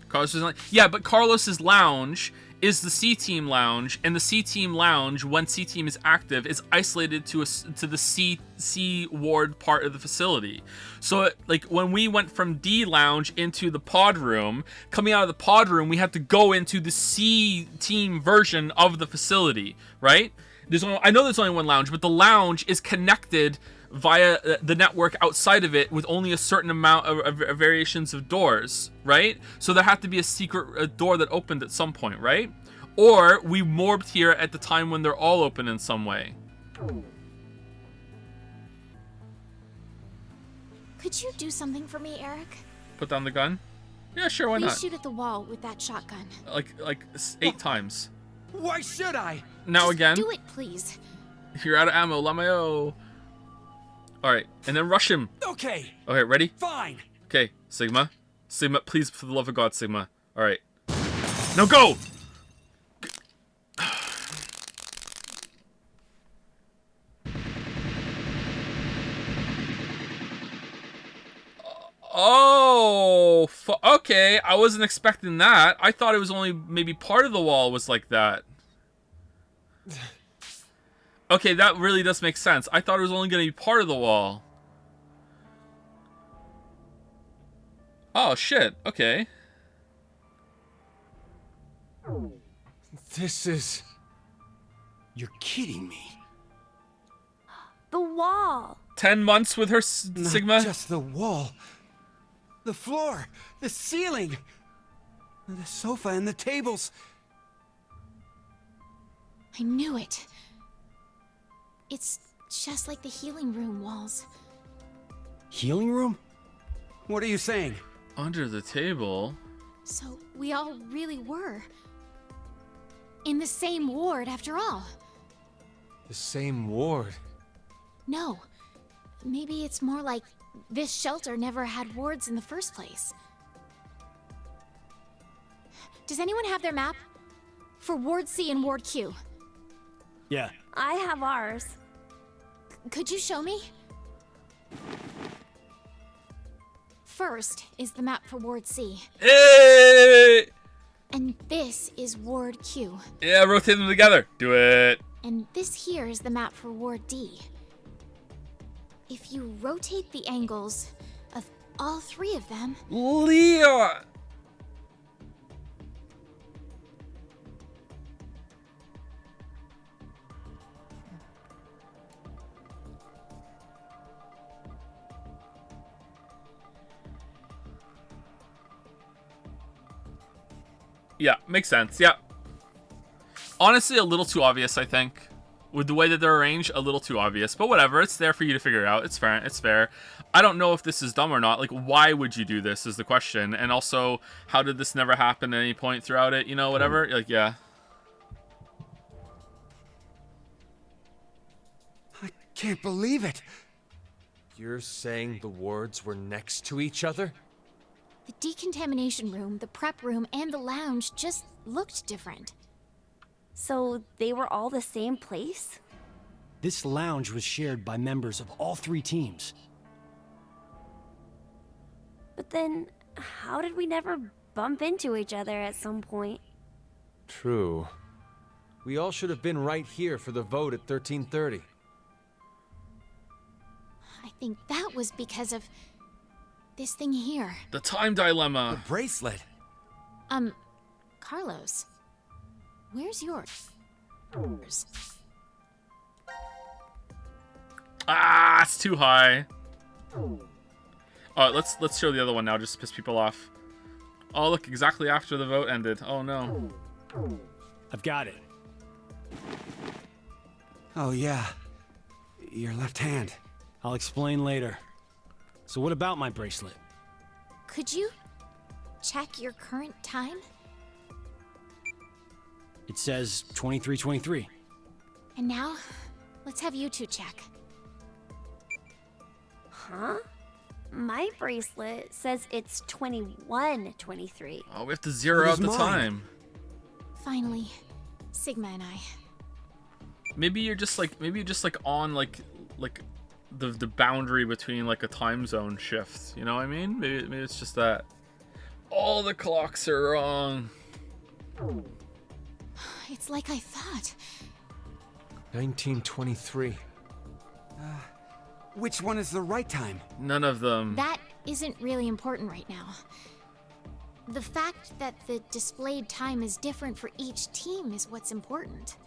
Carlos is like, yeah, but Carlos's lounge is the C-Team lounge, and the C-Team lounge, when C-Team is active, is isolated to the C ward part of the facility. So, like, when we went from D lounge into the pod room, coming out of the pod room, we had to go into the C-Team version of the facility, right? I know there's only one lounge, but the lounge is connected via the network outside of it with only a certain amount of variations of doors, right? So there had to be a secret door that opened at some point, right? Or we morbed here at the time when they're all open in some way. Could you do something for me, Eric? Put down the gun? Yeah, sure, why Please not? shoot at the wall with that shotgun. Like 8 times. Why should I? Now Just again. do it, please. You're out of ammo, Lamayo. Alright, and then rush him. Okay. Okay, ready? Fine. Okay, Sigma. Sigma, please, for the love of God, Sigma. All right. Now go! Oh, okay. I wasn't expecting that. I thought it was only maybe part of the wall was like that. Okay, that really does make sense. I thought it was only going to be part of the wall. Oh, shit. Okay. This is... You're kidding me. The wall. 10 months with her, Not Sigma? just the wall. The floor, the ceiling, the sofa and the tables. I knew it. It's just like the healing room walls. Healing room? What are you saying? Under the table? So we all really were in the same ward after all. the same ward. No. Maybe it's more like this shelter never had wards in the first place. Does anyone have their map? For Ward C and Ward Q. Yeah. I have ours. Could you show me? First is the map for Ward C. Hey! And this is Ward Q. Yeah, rotate them together. Do it. And this here is the map for Ward D. If you rotate the angles of all three of them... Leon! Yeah, makes sense. Yeah. Honestly, a little too obvious, I think. With the way that they're arranged, a little too obvious. But whatever, it's there for you to figure out. It's fair. It's fair. I don't know if this is dumb or not. Like, why would you do this is the question. And also, how did this never happen at any point throughout it? You know, whatever. Like, yeah. I can't believe it. You're saying the wards were next to each other? The decontamination room, the prep room, and the lounge just looked different. So they were all the same place? This lounge was shared by members of all three teams. But then, how did we never bump into each other at some point? True. We all should have been right here for the vote at 13:30. I think that was because of this thing here. The time dilemma. The bracelet. Carlos, where's yours? Ah, it's too high. Alright, let's show the other one now, just to piss people off. Oh, look, exactly after the vote ended. Oh, no. I've got it. Oh, yeah. Your left hand. I'll explain later. So what about my bracelet? Could you check your current time? It says 23:23. And now, let's have you two check. Huh? My bracelet says it's 21:23. Oh, we have to zero out the mine? time. Finally, Sigma and I. Maybe you're just like on like the boundary between like a time zone shift. You know what I mean? Maybe it's just that. All the clocks are wrong. It's like I thought. 1923. Which one is the right time? None of them. That isn't really important right now. The fact that the displayed time is different for each team is what's important.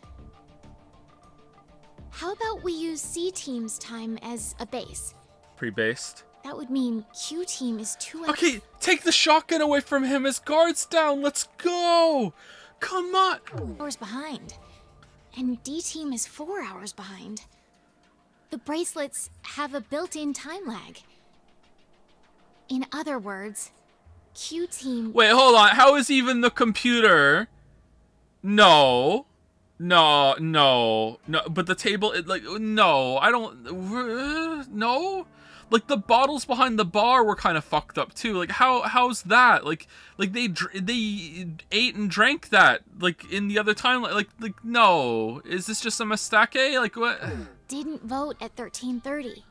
How about we use C team's time as a base? Pre-based. That would mean Q team is 2 hours. Okay, take the shotgun away from him. His guard's down. Let's go. Come on. Hours behind. And D team is 4 hours behind. The bracelets have a built-in time lag. In other words, Q team... Wait, hold on. How is even the computer? No. But the table, no. I don't. No. Like the bottles behind the bar were kind of fucked up too. Like how's that? Like they ate and drank that like in the other time. Like no, is this just a mistake? Like what? Didn't vote at 13:30,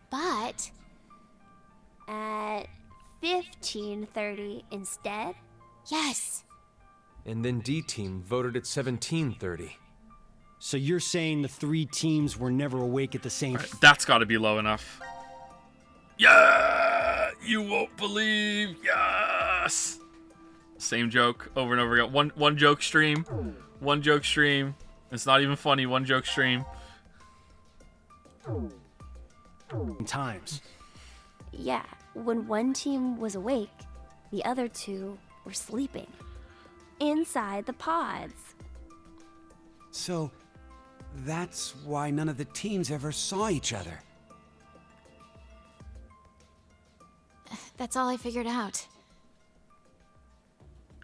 but At 15:30 instead? yes. And then D team voted at 17:30. So you're saying the 3 teams were never awake at the same Right, that's got to be low enough. Yeah, you won't believe. Yes. Same joke over and over again. One joke stream. One joke stream. It's not even funny. One joke stream. times. Yeah, when one team was awake, the other 2 were sleeping. Inside the pods. So, that's why none of the teams ever saw each other. That's all I figured out.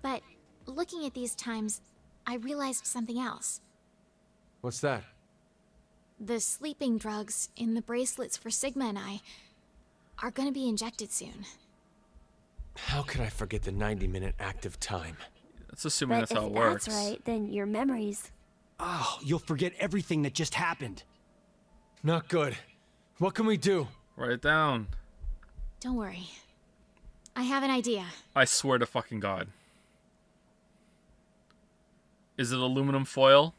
But looking at these times, I realized something else. What's that? The sleeping drugs in the bracelets for Sigma and I are gonna be injected soon. How could I forget the 90-minute active time? That's assuming But that's if how it works. that's right, then your memories... Oh, you'll forget everything that just happened. Not good. What can we do? Write it down. Don't worry. I have an idea. I swear to fucking God. Is it aluminum foil?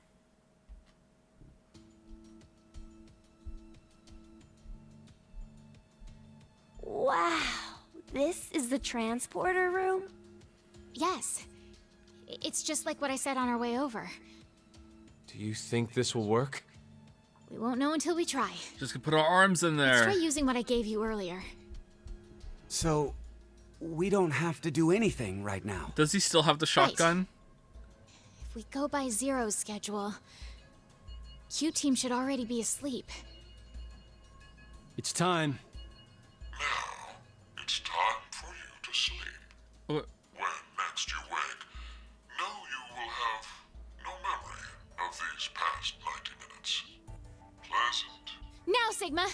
Wow, this is the transporter room? Yes. It's just like what I said on our way over. Do you think this will work? We won't know until we try. Just gonna put our arms in Let's there. try using what I gave you earlier. So, we don't have to do anything right now. Does he still have the shotgun? If we go by Zero's schedule, Q Team should already be asleep. It's time. Now, it's time for you to sleep. What? When next you wake, know you will have no memory of these past 90 minutes. Pleasant Now, Sigma!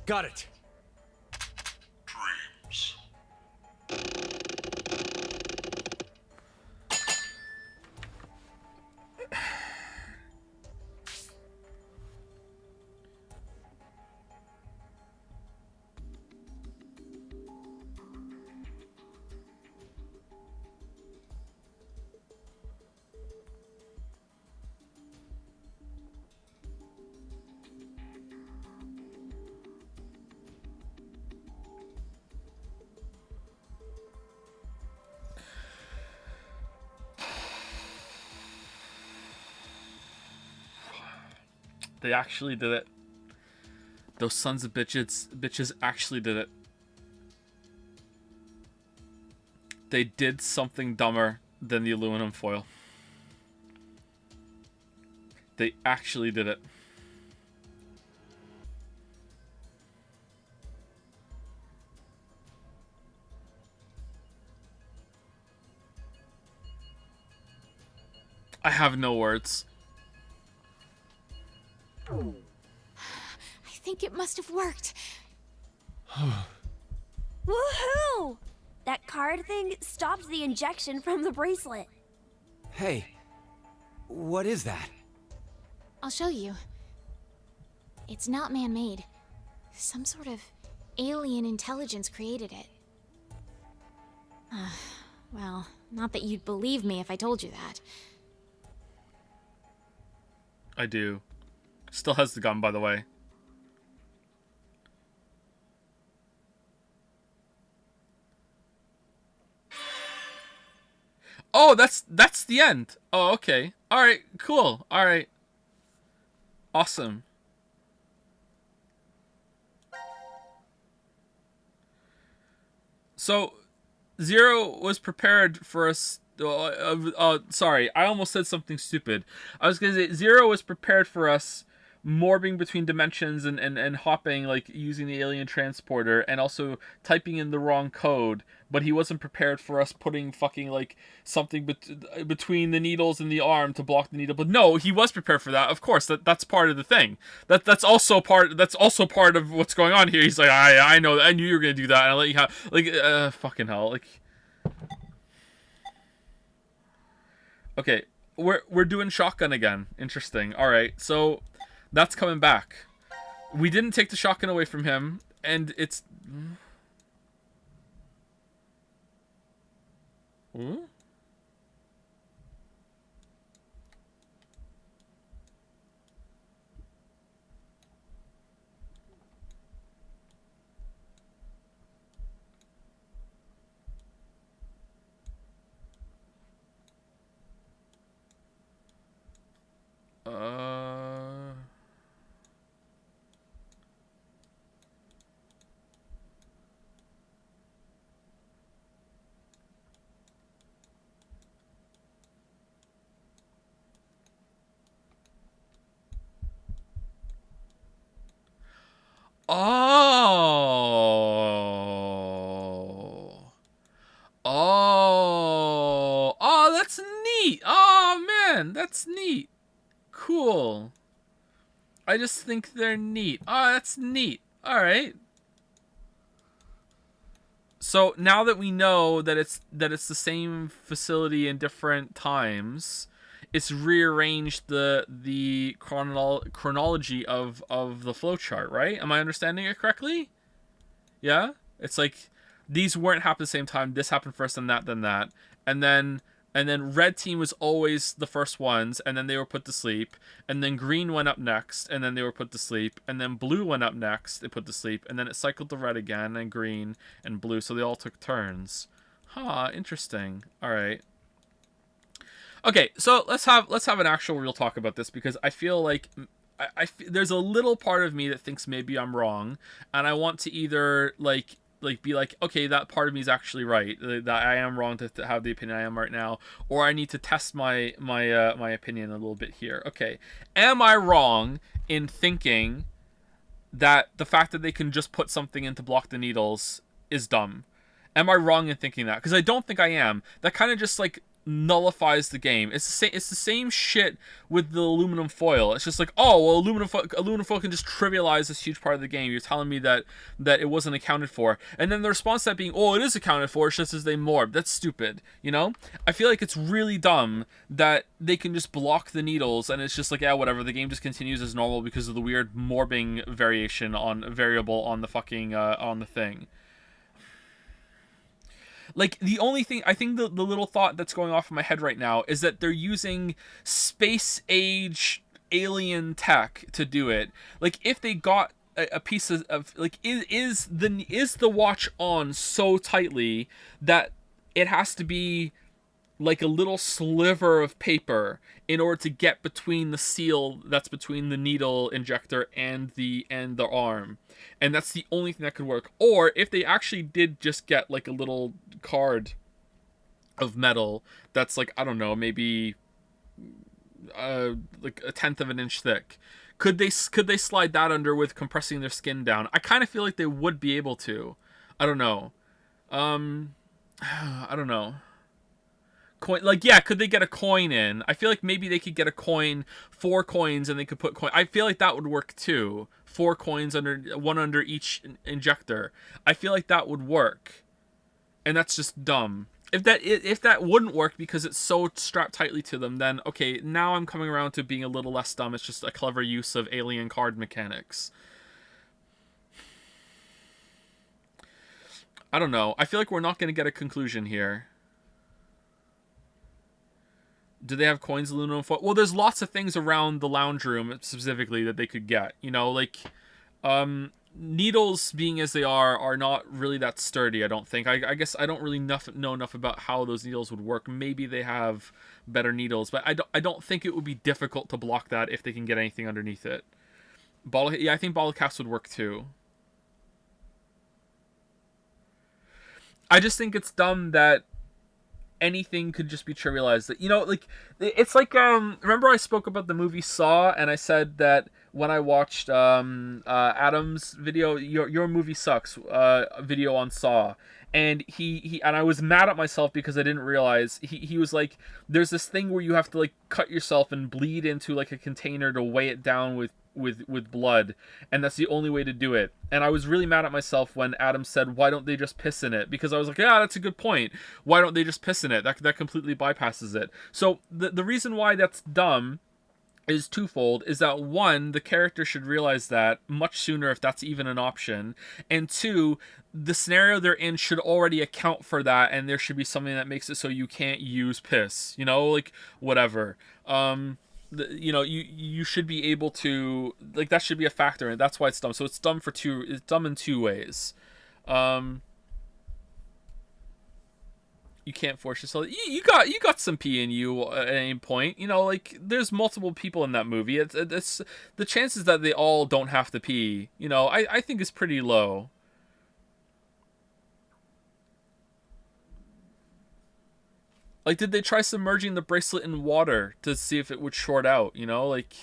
Got it. dreams. They actually did it. Those sons of bitches actually did it. They did something dumber than the aluminum foil. They actually did it. I have no words. I think it must have worked. Woohoo! That card thing stopped the injection from the bracelet. Hey, what is that? I'll show you. It's not man-made. Some sort of alien intelligence created it. Well, not that you'd believe me if I told you that. I do. Still has the gun, by the way. Oh, that's the end. Oh, okay. All right, cool. All right. Awesome. So, Zero was prepared for us. Sorry, I almost said something stupid. I was gonna say Zero was prepared for us morbing between dimensions and hopping, like using the alien transporter, and also typing in the wrong code, but he wasn't prepared for us putting fucking like something between the needles and the arm to block the needle. But no, he was prepared for that. Of course, that's part of the thing. That's also part of what's going on here. He's like, I know that. I knew you were gonna do that, and I let you have like fucking hell. Like, okay, we're doing shotgun again. Interesting. All right, so that's coming back. We didn't take the shotgun away from him, and it's. Ooh? Oh. Oh. Oh, that's neat. Oh, man, that's neat. Cool. I just think they're neat. Oh, that's neat. All right. So now that we know that it's the same facility in different times, it's rearranged the chronology of the flowchart, right? Am I understanding it correctly? Yeah? It's like these weren't happening at the same time. This happened first, and then that. And then red team was always the first ones, and then they were put to sleep. And then green went up next, and then they were put to sleep. And then blue went up next, they put to sleep. And then it cycled to red again, and green, and blue. So they all took turns. Huh, interesting. All right. Okay, so let's have an actual real talk about this, because I feel like there's a little part of me that thinks maybe I'm wrong, and I want to either like be like, okay, that part of me is actually right, that I am wrong to have the opinion I am right now, or I need to test my opinion a little bit here. Okay, am I wrong in thinking that the fact that they can just put something in to block the needles is dumb? Am I wrong in thinking that? Because I don't think I am. That kind of just like nullifies the game. It's the same shit with the aluminum foil. It's just like, oh well, aluminum foil can just trivialize this huge part of the game. You're telling me that it wasn't accounted for, and then the response to that being, oh, it is accounted for, it's just as they morb. That's stupid, you know? I feel like it's really dumb that they can just block the needles, and it's just like, yeah, whatever, the game just continues as normal because of the weird morbing variable on the fucking on the thing. Like, the only thing, I think the little thought that's going off in my head right now is that they're using space age alien tech to do it. Like, if they got a piece of like, is the watch on so tightly that it has to be like a little sliver of paper in order to get between the seal that's between the needle injector and the arm, and that's the only thing that could work. Or if they actually did just get like a little card of metal that's like, I don't know, maybe like 1/10 of an inch thick, could they slide that under with compressing their skin down? I kind of feel like they would be able to. I don't know. I don't know. Coin, like, yeah, could they get a coin in? I feel like maybe they could get a coin, 4 coins, and they could put coin. I feel like that would work too. 4 coins one under each injector. I feel like that would work, and that's just dumb. If that wouldn't work because it's so strapped tightly to them, then okay, now I'm coming around to being a little less dumb. It's just a clever use of alien card mechanics. I don't know. I feel like we're not going to get a conclusion here. Do they have coins, aluminum foil? Well, there's lots of things around the lounge room specifically that they could get. You know, like, needles, being as they are not really that sturdy, I don't think. I guess I don't really know enough about how those needles would work. Maybe they have better needles, but I don't think it would be difficult to block that if they can get anything underneath it. Yeah, I think bottle caps would work too. I just think it's dumb that anything could just be trivialized. That, you know, like, it's like, remember I spoke about the movie Saw, and I said that when I watched Adam's video, your movie sucks video on Saw, and he and I was mad at myself because I didn't realize he was like, there's this thing where you have to like cut yourself and bleed into like a container to weigh it down with blood, and that's the only way to do it. And I was really mad at myself when Adam said, why don't they just piss in it? Because I was like, yeah, that's a good point. Why don't they just piss in it? That completely bypasses it. So the reason why that's dumb is twofold. Is that one, the character should realize that much sooner if that's even an option, and two, the scenario they're in should already account for that, and there should be something that makes it so you can't use piss, you know, like whatever. You know, you should be able to, like, that should be a factor, and that's why it's dumb. So it's dumb it's dumb in two ways. You can't force yourself. You got some pee in you at any point. You know, like, there's multiple people in that movie. It's the chances that they all don't have to pee, you know, I think is pretty low. Like, did they try submerging the bracelet in water to see if it would short out, you know, like,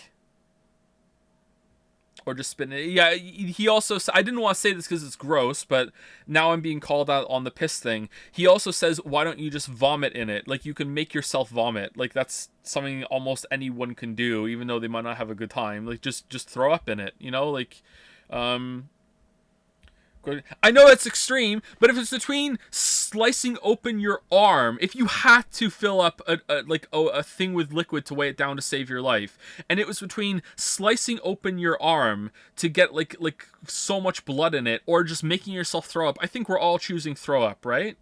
or just spin it? Yeah, he also, I didn't want to say this because it's gross, but now I'm being called out on the piss thing. He also says, why don't you just vomit in it? Like, you can make yourself vomit. Like, that's something almost anyone can do, even though they might not have a good time. Like, just throw up in it, you know, like, I know it's extreme, but if it's between slicing open your arm, if you had to fill up a thing with liquid to weigh it down to save your life, and it was between slicing open your arm to get like so much blood in it, or just making yourself throw up, I think we're all choosing throw up, right?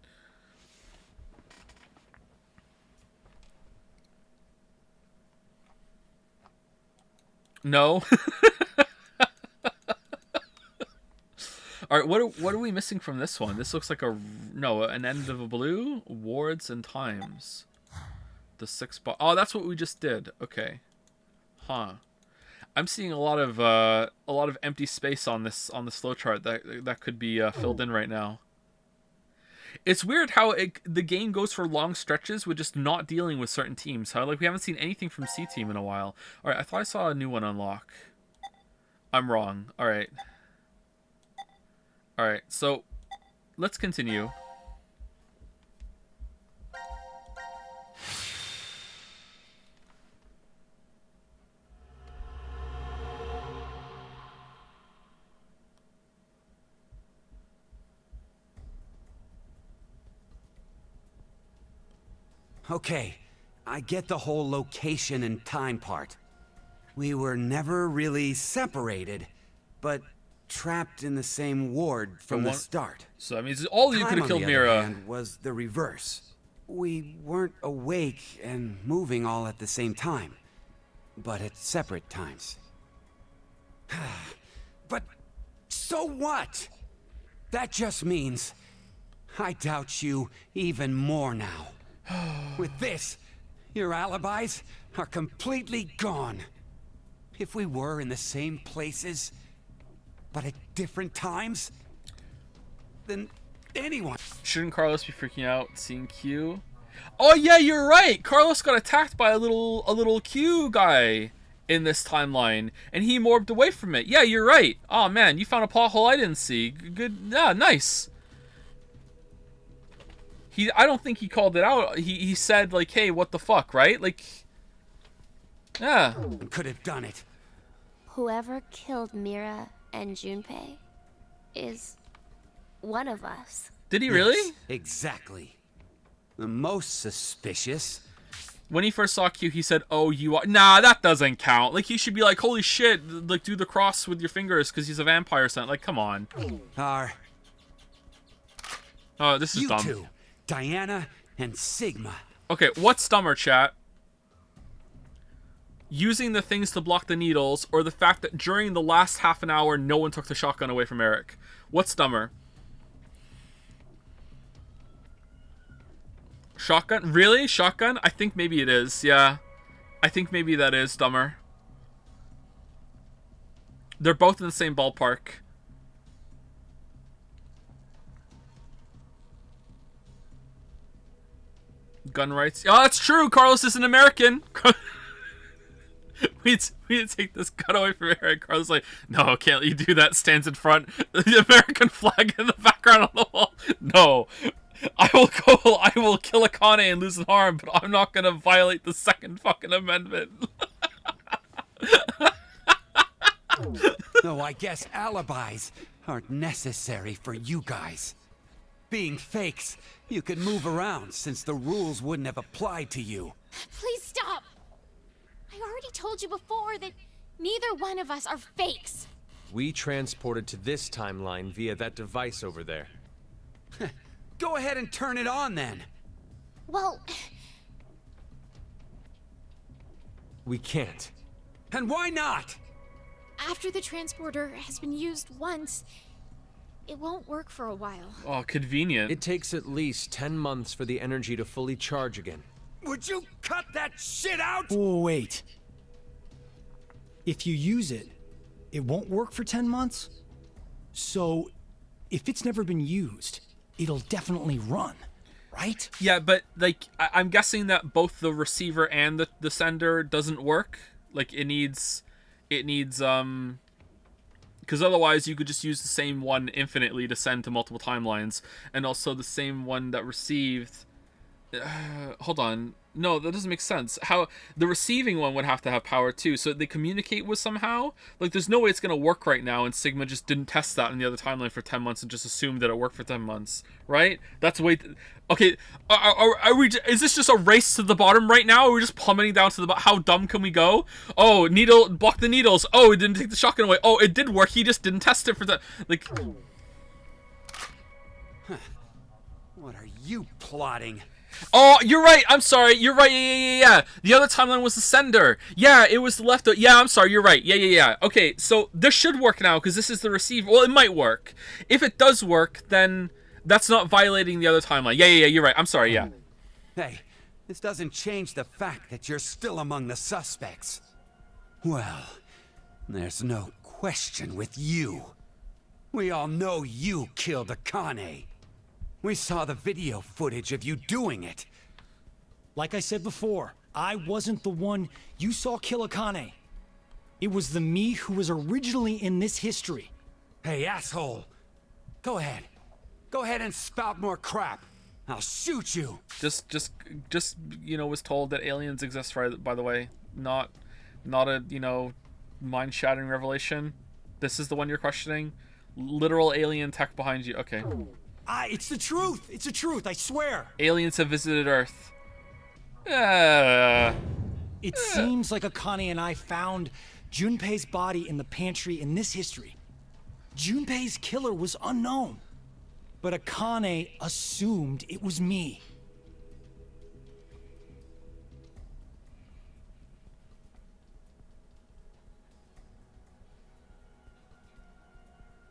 No. All right, what are we missing from this one? This looks like an end of a blue, awards and times. The 6 spot. Oh, that's what we just did. Okay. Huh. I'm seeing a lot of empty space on this flow chart that could be filled in right now. It's weird how the game goes for long stretches with just not dealing with certain teams. Huh? Like, we haven't seen anything from C Team in a while. All right, I thought I saw a new one unlock. I'm wrong. All right. Alright, so let's continue. Okay, I get the whole location and time part. We were never really separated, but trapped in the same ward from the start. So that means all of you could have killed Mira. On the other hand, was the reverse. We weren't awake and moving all at the same time, but at separate times. But so what? That just means I doubt you even more now. With this, your alibis are completely gone. If we were in the same places, but at different times, then anyone... Shouldn't Carlos be freaking out seeing Q? Oh yeah, you're right. Carlos got attacked by a little Q guy in this timeline, and he morbed away from it. Yeah, you're right. Oh man, you found a plot hole I didn't see. Good. Yeah, nice. I don't think he called it out. He said like, hey, what the fuck, right? Like, yeah. Could have done it. Whoever killed Mira and Junpei is one of us. Did he really? Yes, exactly. The most suspicious. When he first saw Q, he said, "Oh, you are." Nah, that doesn't count. Like, he should be like, "Holy shit!" Like, do the cross with your fingers because he's a vampire or something. Like, come on. Oh, this is you dumb. Two, Diana and Sigma. Okay, what's dumber, chat? Using the things to block the needles, or the fact that during the last half an hour, no one took the shotgun away from Eric? What's dumber? Shotgun? Really? Shotgun? I think maybe it is, yeah. I think maybe that is dumber. They're both in the same ballpark. Gun rights. Oh, that's true! Carlos is an American! we need to take this gun away from Eric. Carlos like, no, can't let you do that. Stands in front, the American flag in the background on the wall. No, I will kill Akane and lose harm, but I'm not gonna violate the Second fucking Amendment. No, I guess alibis aren't necessary for you guys. Being fakes, you could move around since the rules wouldn't have applied to you. Please stop! I already told you before that neither one of us are fakes. We transported to this timeline via that device over there. Go ahead and turn it on then. Well, We can't. And why not? after the transporter has been used once, it won't work for a while. Oh, convenient. It takes at least 10 months for the energy to fully charge again. Would you cut that shit out? Oh, wait. If you use it, it won't work for 10 months? So, if it's never been used, it'll definitely run, right? Yeah, but like I'm guessing that both the receiver and the sender doesn't work. Like it needs because otherwise you could just use the same one infinitely to send to multiple timelines, and also the same one that received. Hold on. No, that doesn't make sense. How the receiving one would have to have power too, so they communicate with somehow. Like, there's no way it's gonna work right now, and Sigma just didn't test that in the other timeline for 10 months and just assumed that it worked for 10 months, right? That's way. Okay, are we? Is this just a race to the bottom right now? Or are we just plummeting down to the bottom? How dumb can we go? Oh, needle, block the needles. Oh, it didn't take the shotgun away. Oh, it did work. He just didn't test it for the like. What are you plotting? Oh, you're right. I'm sorry. You're right. Yeah. The other timeline was the sender. Yeah, it was the left. Yeah, I'm sorry. You're right. Yeah. Okay, so this should work now because this is the receiver. Well, it might work. If it does work, then that's not violating the other timeline. Yeah. You're right. I'm sorry. Yeah. Hey, this doesn't change the fact that you're still among the suspects. Well, there's no question with you. We all know you killed Akane. We saw the video footage of you doing it. Like I said before, I wasn't the one you saw kill Akane. It was the me who was originally in this history. Hey, asshole. Go ahead. Go ahead and spout more crap. I'll shoot you. Just was told that aliens exist, right? By the way, not a mind-shattering revelation. This is the one you're questioning. Literal alien tech behind you. Okay. It's the truth. It's the truth. I swear. Aliens have visited Earth. It seems like Akane and I found Junpei's body in the pantry in this history. Junpei's killer was unknown, but Akane assumed it was me.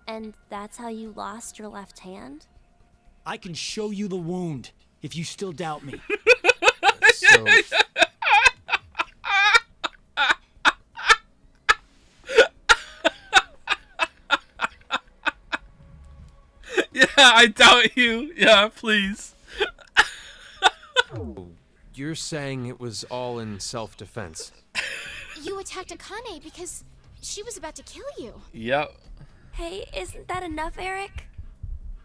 And that's how you lost your left hand? I can show you the wound if you still doubt me. So, Yeah, I doubt you. Yeah, please. you're saying it was all in self-defense? You attacked Akane because she was about to kill you. Yep. Hey, isn't that enough, Eric?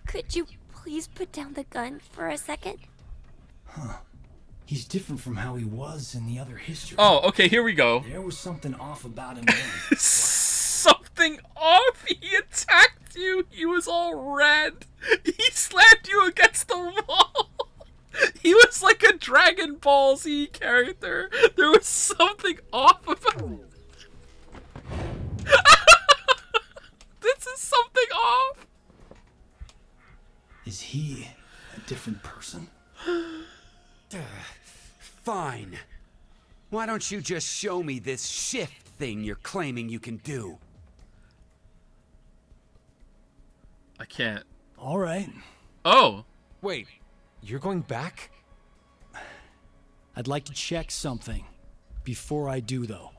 Could you please put down the gun for a second? He's different from how he was in the other history. Oh, okay, here we go. There was something off about him then. Something off? He attacked you. He was all red. He slammed you against the wall. He was like a Dragon Ball Z character. There was something off about it. This is something off. Is he a different person? Fine. Why don't you just show me this shift thing you're claiming you can do? I can't. All right. Oh. Wait, you're going back? I'd like to check something before I do, though.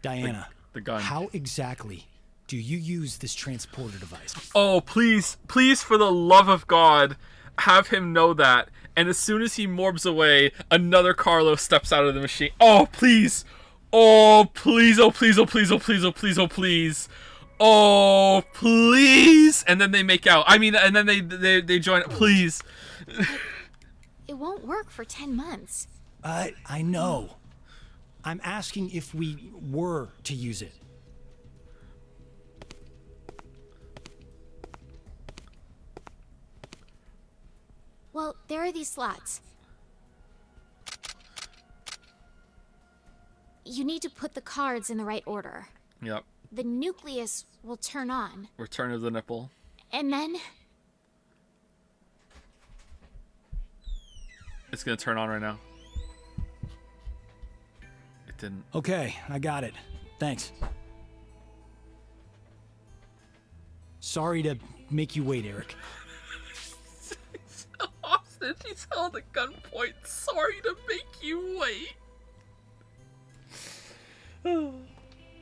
Diana, The gun. how exactly do you use this transporter device? Oh, please, for the love of God, have him know that. And as soon as he morbs away, another Carlos steps out of the machine. Oh, please. Oh, please, oh, please, oh, please, oh, please, oh, please, oh, please. Oh, please. And then they make out. I mean, and then they join. Please. It won't work for 10 months. I know. I'm asking if we were to use it. Well, there are these slots. You need to put the cards in the right order. Yep. The nucleus will turn on. Return of the nipple. And then... It's gonna turn on right now. It didn't. Okay, I got it. Thanks. Sorry to make you wait, Eric. Austin, he's held at gunpoint. Sorry to make you wait.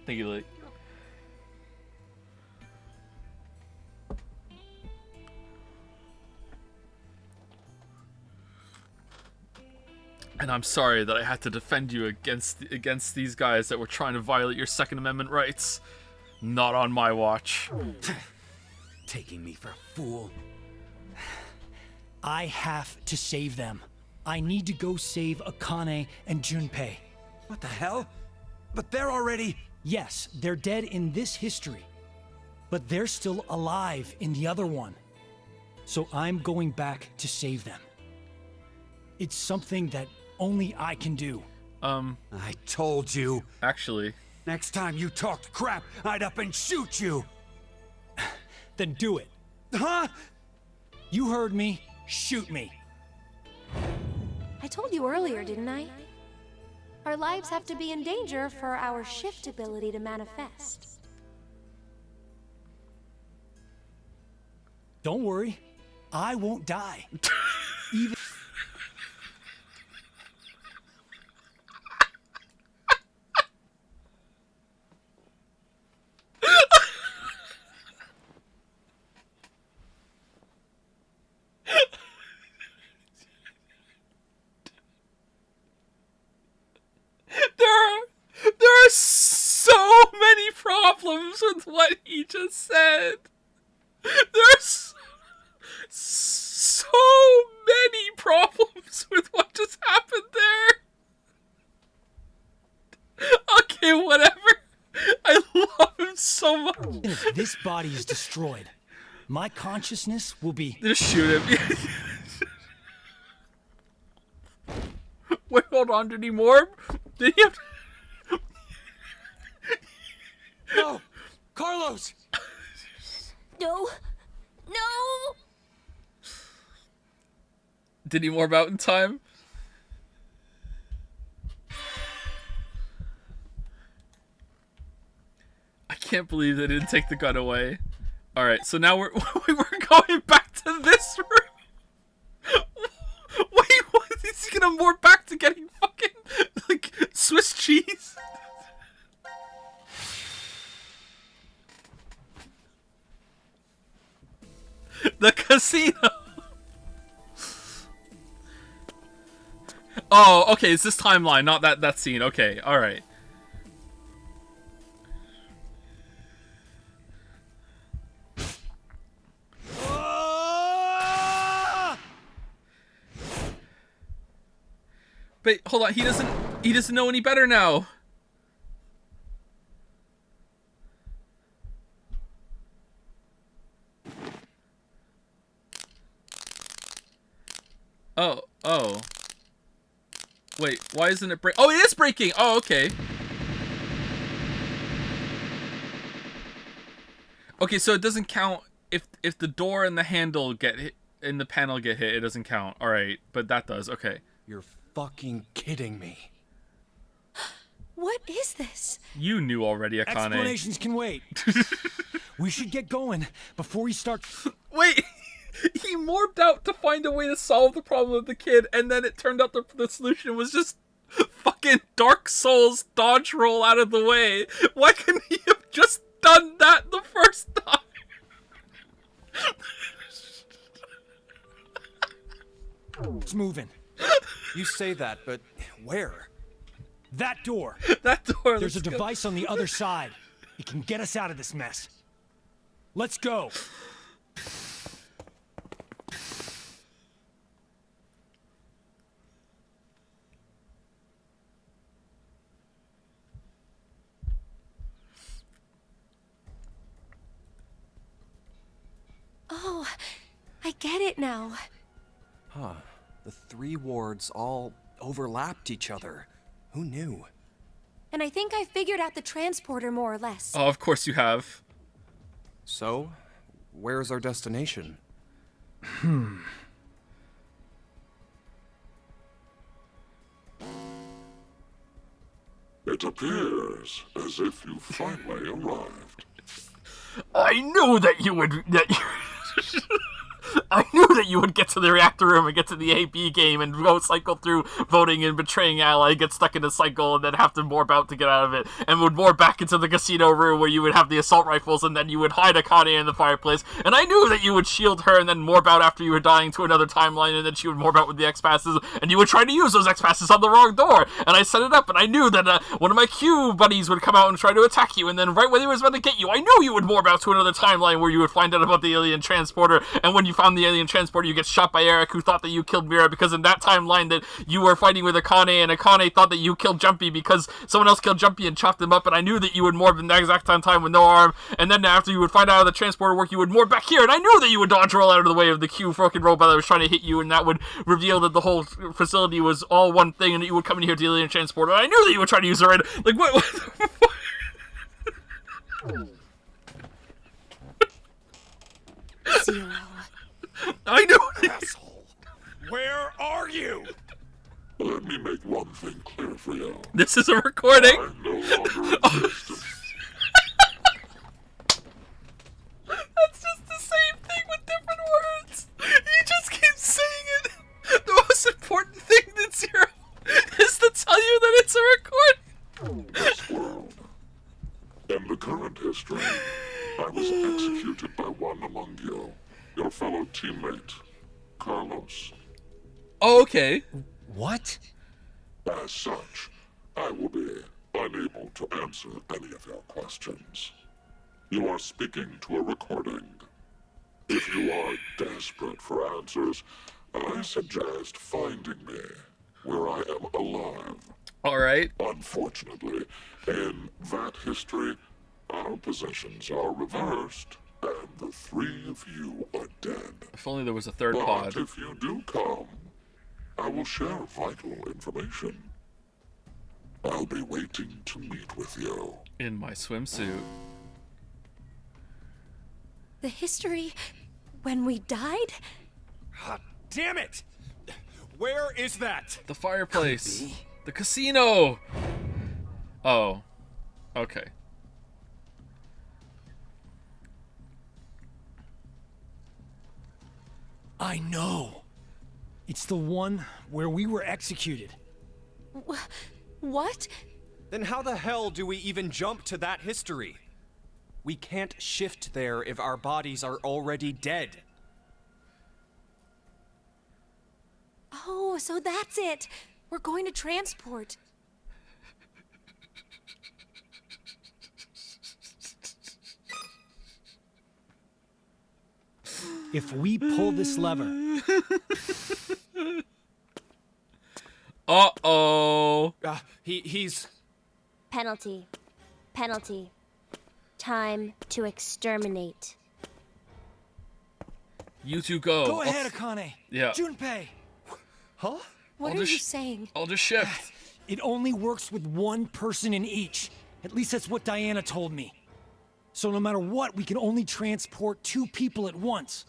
Thank you, Lee. And I'm sorry that I had to defend you against these guys that were trying to violate your Second Amendment rights. Not on my watch. Taking me for a fool. I have to save them. I need to go save Akane and Junpei. What the hell? But they're already... Yes, they're dead in this history. But they're still alive in the other one. So I'm going back to save them. It's something that only I can do. I told you. Actually. Next time you talked crap, I'd up and shoot you. Then do it. Huh? You heard me. Shoot me. I told you earlier, didn't I? Our lives have to be in danger for our shift ability to manifest. Don't worry. I won't die. Even... There are so many problems with what he just said. There's so many problems with what just happened there. Okay, whatever. I love him so much. And if this body is destroyed, my consciousness will be... Just shoot him. Wait, hold on. Did he morph? Did he have... No! Carlos! No! No! Did he morph out in time? I can't believe they didn't take the gun away. Alright, so now we're going back to this room. Wait, what? Is he gonna morph back to getting fucking, like, Swiss cheese? The casino! Oh, okay, it's this timeline, not that scene. Okay, alright. But hold on, he doesn't know any better now. Oh. Wait, why isn't it break? Oh, it is breaking. Oh, okay. Okay, so it doesn't count if the door and the handle get hit and the panel get hit. It doesn't count. All right, but that does. Okay. You're fucking kidding me. What is this? You knew already, Akane. Explanations can wait. We should get going before we start... Wait! He morphed out to find a way to solve the problem of the kid, and then it turned out the solution was just fucking Dark Souls dodge roll out of the way. Why couldn't he have just done that the first time? It's moving. You say that, but where? That door. That door. There's a let's go. device on the other side. It can get us out of this mess. Let's go. Oh, I get it now. Huh. The 3 wards all overlapped each other. Who knew? And I think I figured out the transporter more or less. Oh, of course you have. So, where's our destination? It appears as if you finally arrived. I knew that you would. I knew that you would get to the reactor room and get to the AB game and go cycle through voting and betraying ally, get stuck in a cycle, and then have to morph out to get out of it, and would morph back into the casino room where you would have the assault rifles, and then you would hide Akane in the fireplace. And I knew that you would shield her and then morph out after you were dying to another timeline, and then she would morph out with the X-passes, and you would try to use those X-passes on the wrong door. And I set it up, and I knew that one of my Q buddies would come out and try to attack you, and then right when he was about to get you, I knew you would morph out to another timeline where you would find out about the alien transporter, and when you found the alien transporter, you get shot by Eric, who thought that you killed Mira, because in that timeline that you were fighting with Akane, and Akane thought that you killed Jumpy because someone else killed Jumpy and chopped him up, and I knew that you would morph in that exact time with no arm, and then after you would find out how the transporter worked, you would morph back here, and I knew that you would dodge roll out of the way of the Q fucking robot that was trying to hit you, and that would reveal that the whole facility was all one thing, and that you would come in here to the alien transporter, and I knew that you would try to use it right, like, what Zero. I know. Asshole. Where are you? Let me make one thing clear for you. This is a recording. I no longer exist. That's just the same thing with different words. You just keep saying it. The most important thing that Zero is to tell you that it's a recording. This world. In the current history, I was executed by one among you, your fellow teammate, Carlos. Oh, okay. What? As such, I will be unable to answer any of your questions. You are speaking to a recording. If you are desperate for answers, I suggest finding me where I am alive. All right. Unfortunately, in that history, our positions are reversed, and the 3 of you are dead. If only there was a third But pod. if you do come, I will share vital information. I'll be waiting to meet with you. In my swimsuit. The history when we died? God damn it! Where is that? The fireplace. The casino. Oh. Okay. I know. It's the one where we were executed. What? Then how the hell do we even jump to that history? We can't shift there if our bodies are already dead. Oh, so that's it. We're going to transport. If we pull this lever, Uh-oh. He's... Penalty. Penalty. Time to exterminate. You two go. go ahead, Akane. Yeah. Junpei. Huh? What I'll are just you saying? I'll just shift. It only works with one person in each. At least that's what Diana told me. So no matter what, we can only transport 2 people at once.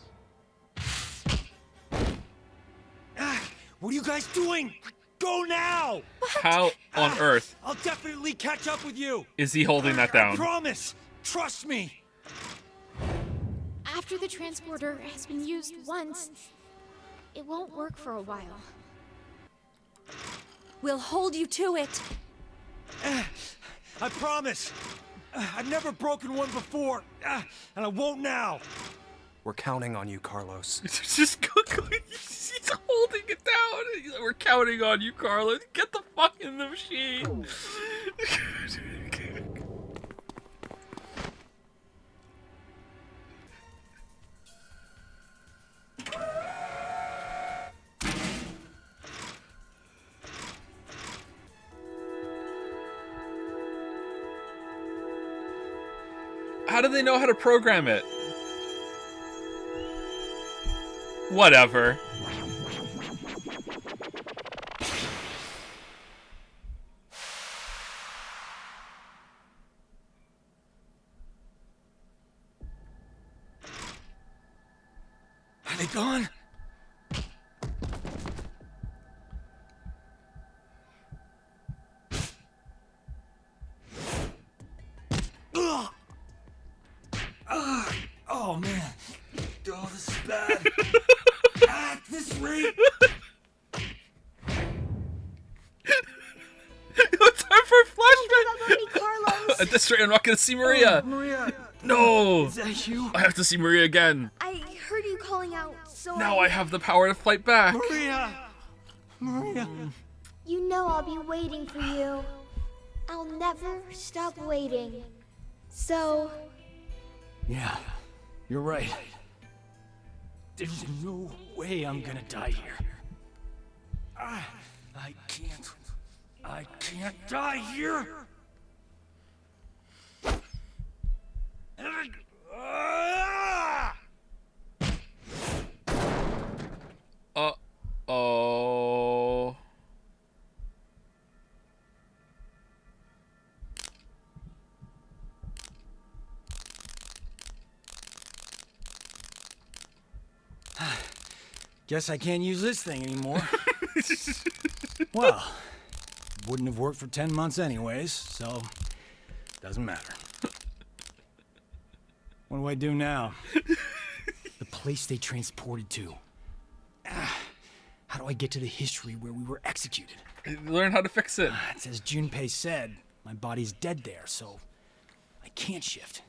What are you guys doing? Go now! How on earth I'll definitely catch up with you. is he holding that down? I promise. Trust me. After the transporter has been used once, it won't work for a while. We'll hold you to it. I promise. I've never broken one before, and I won't now. We're counting on you, Carlos. Just go. He's holding holding it down. We're counting on you, Carlos. Get the fuck in the machine. How do they know how to program it? Whatever. Are they gone? Oh man. Oh, this is bad. At this rate. Time for a Mommy, Carlos. flashback. At this rate, I'm not gonna see Maria. Oh, Maria. No. Is that you? I have to see Maria again. I heard you calling out, so Now I have the power to fight back. Maria. Maria. You know I'll be waiting for you. I'll never stop waiting. So... Yeah, you're right. There's no way I'm gonna die here. I can't die here. Uh-oh. Guess I can't use this thing anymore. Well, wouldn't have worked for 10 months anyways, so doesn't matter. What do I do now? The place they transported to. How do I get to the history where we were executed? Learn how to fix it. It's as Junpei said, my body's dead there, so I can't shift.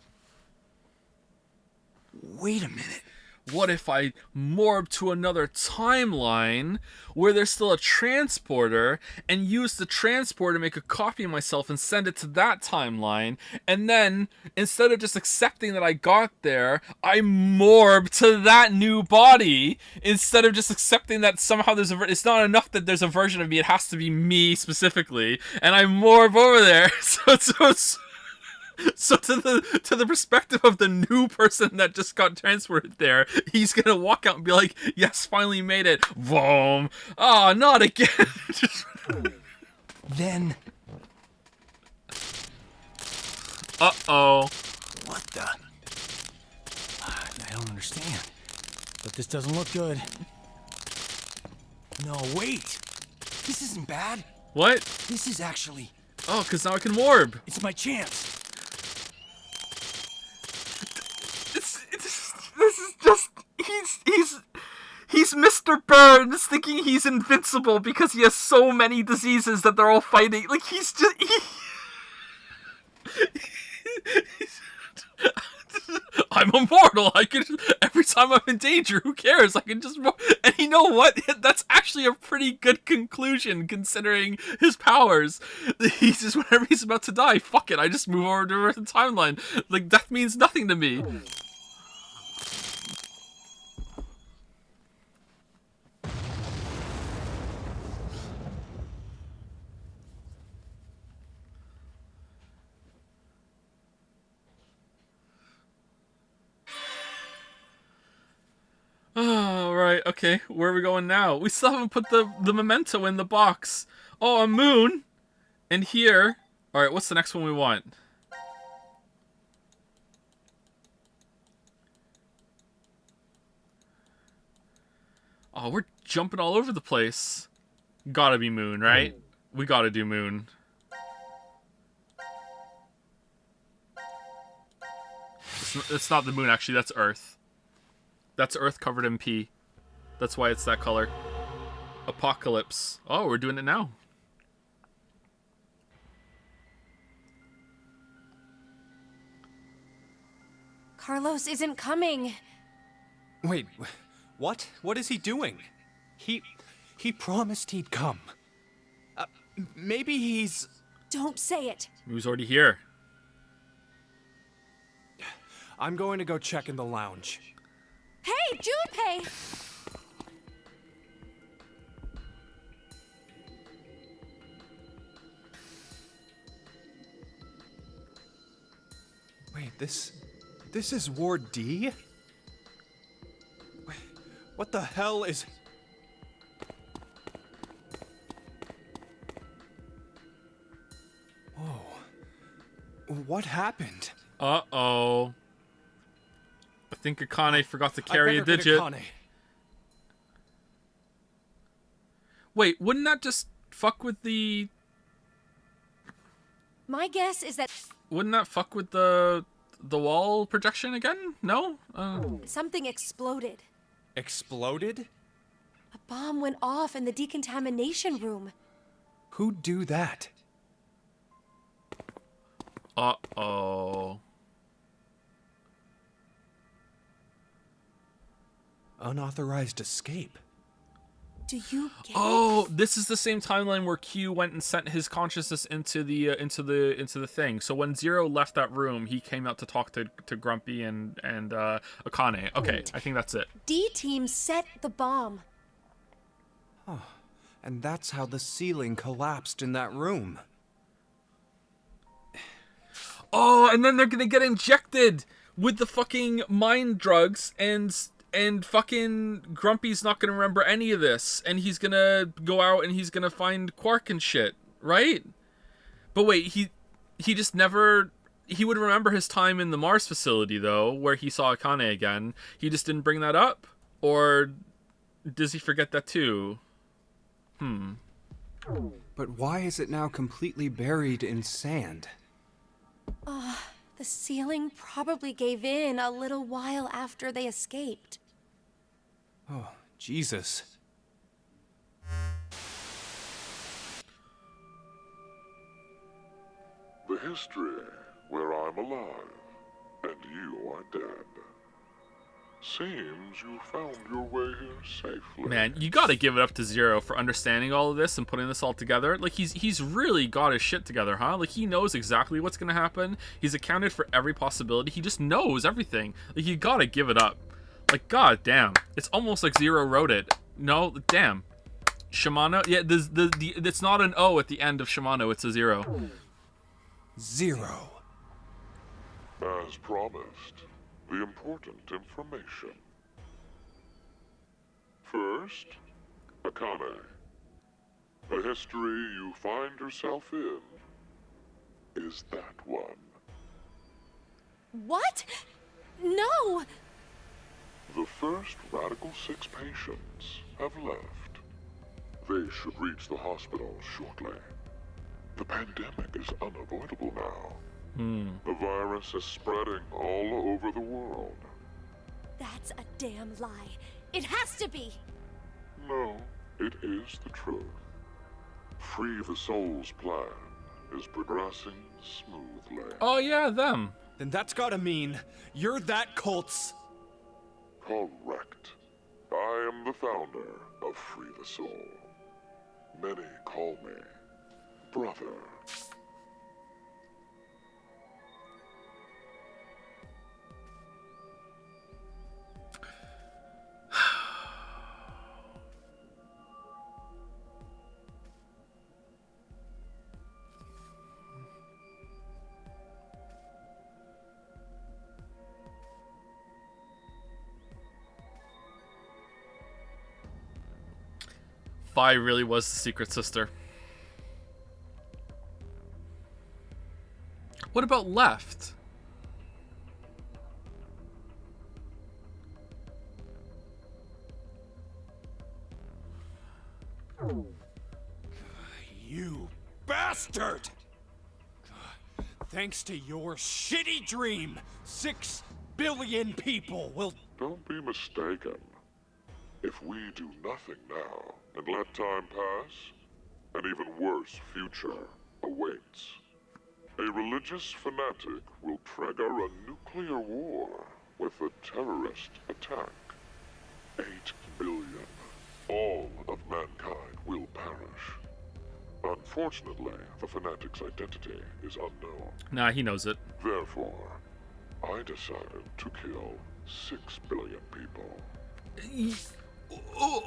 Wait a minute. What if I morph to another timeline where there's still a transporter and use the transporter to make a copy of myself and send it to that timeline, and then instead of just accepting that I got there, I morph to that new body instead of just accepting that somehow there's it's not enough that there's a version of me, it has to be me specifically, and I morph over there. So to the perspective of the new person that just got transported there, he's gonna walk out and be like, yes, finally made it. Boom. Oh, not again. Then... Uh-oh. What the... I don't understand. But this doesn't look good. No, wait. This isn't bad. What? This is actually... Oh, because now I can warp. It's my chance. This is just... He's Mr. Burns thinking he's invincible because he has so many diseases that they're all fighting. Like, he's just... I'm immortal. I can... Every time I'm in danger, who cares? I can just... And you know what? That's actually a pretty good conclusion considering his powers. He's just, whenever he's about to die, fuck it, I just move over to a different timeline. Like, death means nothing to me. Oh, right, okay. Where are we going now? We still haven't put the memento in the box. Oh, a moon! And here... Alright, what's the next one we want? Oh, we're jumping all over the place. Gotta be moon, right? We gotta do moon. It's not the moon, actually. That's Earth. That's Earth covered in pee. That's why it's that color. Apocalypse. Oh, we're doing it now. Carlos isn't coming. Wait, what? What is he doing? He promised he'd come. Maybe he's... Don't say it. He was already here. I'm going to go check in the lounge. Hey, Junpei! Wait, this is Ward D? Wait, what the hell is... Whoa. What happened? Uh-oh. I think Akane forgot to carry a digit. Wait, wouldn't that just fuck with the... My guess is that... Wouldn't that fuck with the wall projection again? No? Something exploded. Exploded? A bomb went off in the decontamination room. Who'd do that? Uh-oh. Unauthorized escape. Do you get Oh, this is the same timeline where Q went and sent his consciousness into the thing. So when Zero left that room, he came out to talk to Grumpy and Akane. Okay, I think that's it. D-Team set the bomb. Oh, and that's how the ceiling collapsed in that room. Oh, and then they're gonna get injected with the fucking mind drugs, and fucking Grumpy's not gonna remember any of this, and he's gonna go out and he's gonna find Quark and shit, right? But wait, he just never... He would remember his time in the Mars facility, though, where he saw Akane again. He just didn't bring that up? Or does he forget that too? But why is it now completely buried in sand? The ceiling probably gave in a little while after they escaped. Oh, Jesus. The history where I'm alive and you are dead. Seems you found your way here safely. Man, you gotta give it up to Zero for understanding all of this and putting this all together. Like, he's really got his shit together, huh? Like, he knows exactly what's gonna happen. He's accounted for every possibility. He just knows everything. Like, you gotta give it up. Like, god damn. It's almost like Zero wrote it. No, damn. Shimano? Yeah, it's not an O at the end of Shimano, it's a 0. Zero. As promised, the important information. First, Akane. The history you find yourself in is that one. What? No! The first Radical 6 patients have left. They should reach the hospital shortly. The pandemic is unavoidable now. The virus is spreading all over the world. That's a damn lie. It has to be! No, it is the truth. Free the Soul's plan is progressing smoothly. Oh yeah, them. Then that's gotta mean you're that cult's... Correct. I am the founder of Free the Soul. Many call me brother. Vi really was the secret sister. What about left? You bastard! Thanks to your shitty dream, 6 billion people will... Don't be mistaken. If we do nothing now and let time pass, an even worse future awaits. A religious fanatic will trigger a nuclear war with a terrorist attack. 8 billion All of mankind will perish. Unfortunately, the fanatic's identity is unknown. Nah, he knows it. Therefore, I decided to kill 6 billion people.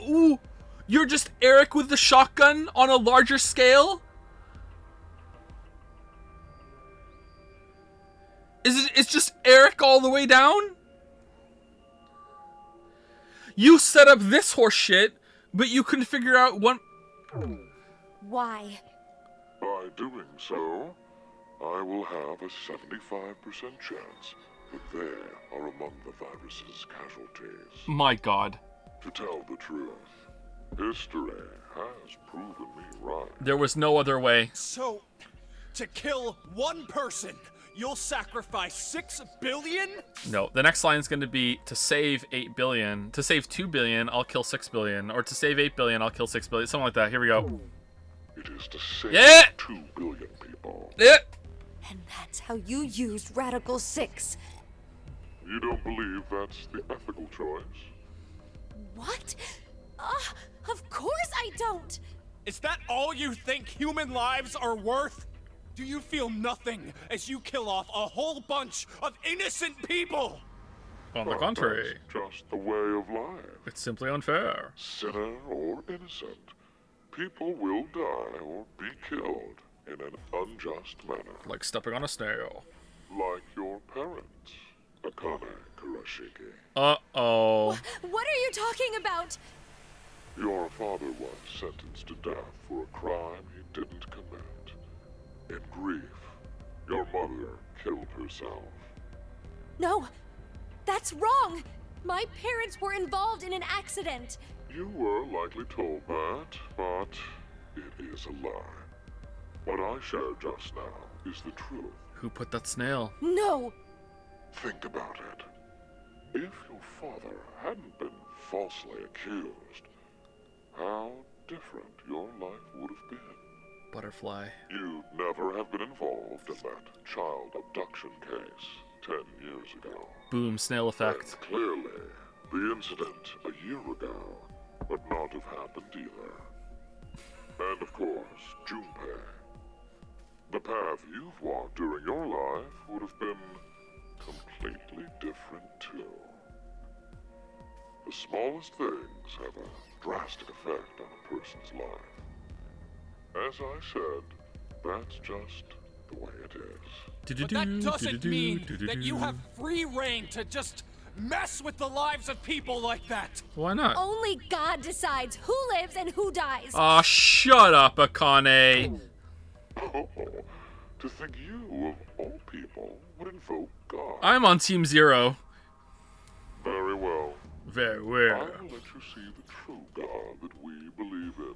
Ooh, you're just Eric with the shotgun on a larger scale? It's just Eric all the way down? You set up this horse shit, but you couldn't figure out one... Why? By doing so, I will have a 75% chance that they are among the virus's casualties. My god. To tell the truth, history has proven me right. There was no other way. So, to kill one person, you'll sacrifice 6 billion? No, the next line is going to be to save 8 billion. To save 2 billion, I'll kill 6 billion. Or to save 8 billion, I'll kill 6 billion. Something like that. Here we go. It is to save 2 billion people. Yeah. And that's how you used Radical 6. You don't believe that's the ethical choice? What? Of course I don't! Is that all you think human lives are worth? Do you feel nothing as you kill off a whole bunch of innocent people? On the contrary. That's just the way of life. It's simply unfair. Sinner or innocent, people will die or be killed in an unjust manner. Like stepping on a snail. Like your parents, Akane Kurashiki. Uh-oh. What are you talking about? Your father was sentenced to death for a crime he didn't commit. In grief, your mother killed herself. No, that's wrong. My parents were involved in an accident. You were likely told that, but it is a lie. What I shared just now is the truth. Who put that snail? No. Think about it. If your father hadn't been falsely accused, how different your life would have been. Butterfly. You'd never have been involved in that child abduction case 10 years ago. Boom, snail effect. And clearly, the incident a year ago would not have happened either. And of course, Junpei. The path you've walked during your life would have been completely different too. The smallest things have a drastic effect on a person's life. As I said, that's just the way it is. But that doesn't mean that you have free reign to just mess with the lives of people like that. Why not? Only God decides who lives and who dies. Aw, shut up, Akane. Oh, to think you, of all people, would invoke God. I'm on Team Zero. Very well. Very well. I will let you see the true God that we believe in.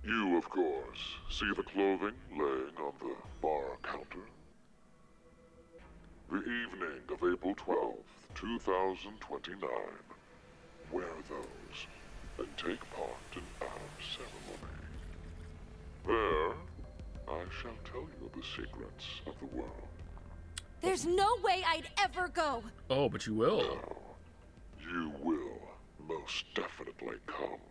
You, of course, see the clothing laying on the bar counter? The evening of April 12th, 2029. Wear those and take part in our ceremony. There, I shall tell you the secrets of the world. There's no way I'd ever go. Oh, but you will. No, you will most definitely come.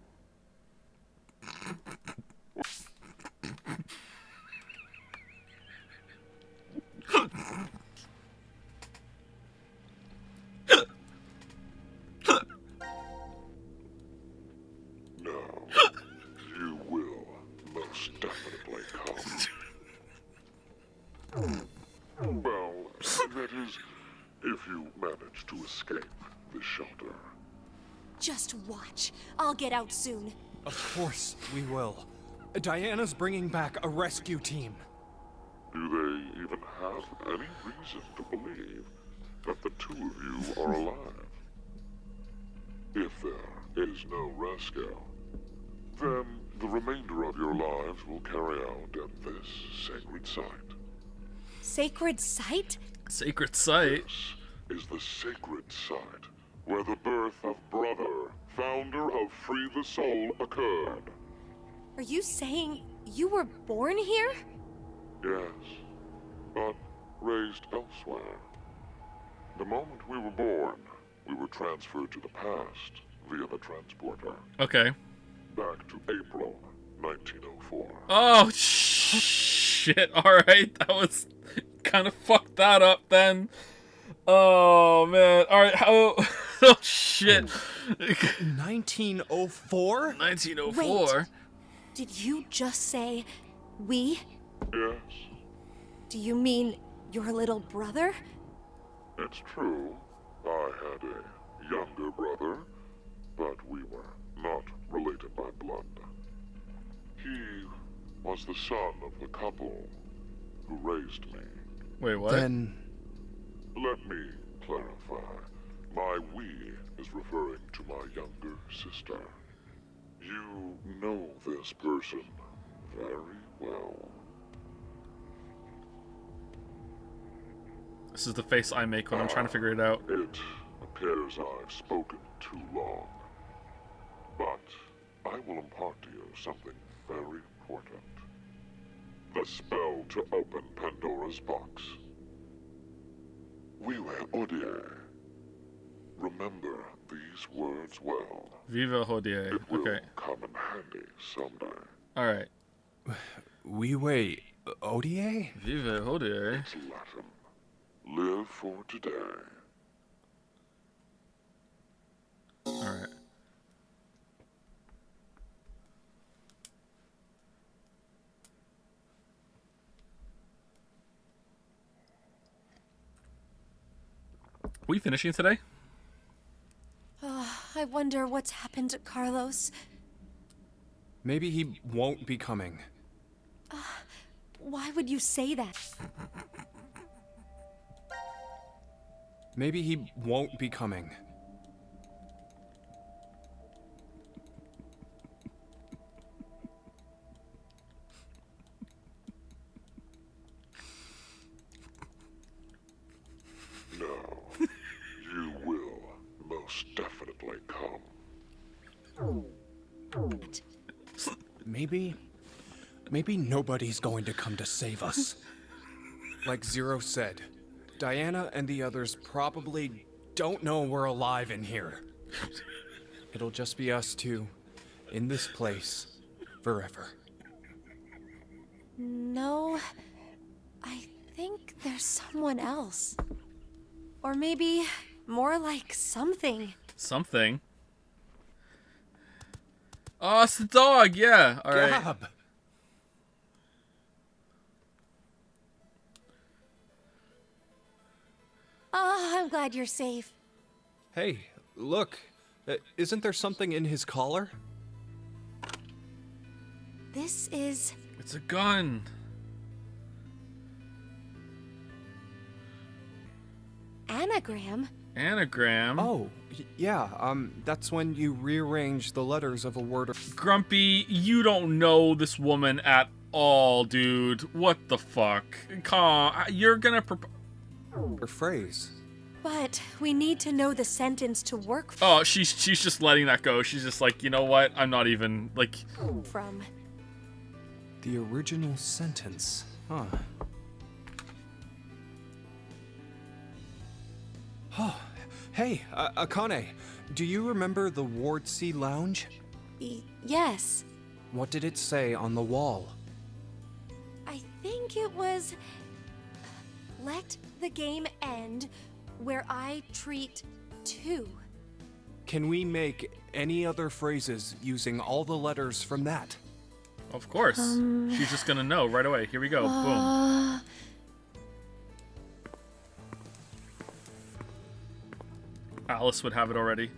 No, you will most definitely come. Well, that is, if you manage to escape the shelter. Just watch. I'll get out soon. Of course we will. Diana's bringing back a rescue team. Do they even have any reason to believe that the two of you are alive? If there is no rescue, then the remainder of your lives will carry out at this sacred site. Sacred site? Sacred site? This is the sacred site where the birth of Brother, founder of Free the Soul, occurred. Are you saying you were born here? Yes, but raised elsewhere. The moment we were born, we were transferred to the past, via the transporter. Okay. Back to April 1904. Oh, shit. Alright, that was... kind of fucked that up then. Oh, man. Alright, how... oh, shit. 1904? 1904? Wait. Did you just say we? Yes, Do you mean your little brother? it's true. I had a younger brother, but we were not related by blood. He was the son of the couple who raised me. Wait, what? Then Let me clarify. My we is referring to my younger sister. You know this person very well. This is the face I make when I'm trying to figure it out. It appears I've spoken too long. But I will impart to you something very important. The spell to open Pandora's box. VODs. Remember these words well. Viva Hodie. It will Okay. come in handy someday. Alright. we wait. ODA? Viva Hodie. It's Latin. Live for today. Alright. We finishing today? I wonder what's happened to Carlos. Maybe he won't be coming. Why would you say that? Maybe he won't be coming. No, you will most definitely come. Maybe nobody's going to come to save us. Like Zero said, Diana and the others probably don't know we're alive in here. It'll just be us two, in this place, forever. No, I think there's someone else. Or maybe more like something. Something. Oh, it's the dog, yeah. Alright. Gab! Oh, I'm glad you're safe. Hey, look. Isn't there something in his collar? This is... It's a gun. anagram. Anagram? Oh, yeah, that's when you rearrange the letters of a word or... Grumpy, you don't know this woman at all, dude. What the fuck? Come on, you're gonna or phrase. But we need to know the sentence to work Oh, she's just letting that go. She's just like, you know what? I'm not even, like... from. The original sentence, huh? Oh, hey, Akane, do you remember the Ward C Lounge? Yes. What did it say on the wall? I think it was... Let the game end where I treat two. Can we make any other phrases using all the letters from that? Of course. She's just gonna know right away. Here we go. Boom. Alice would have it already.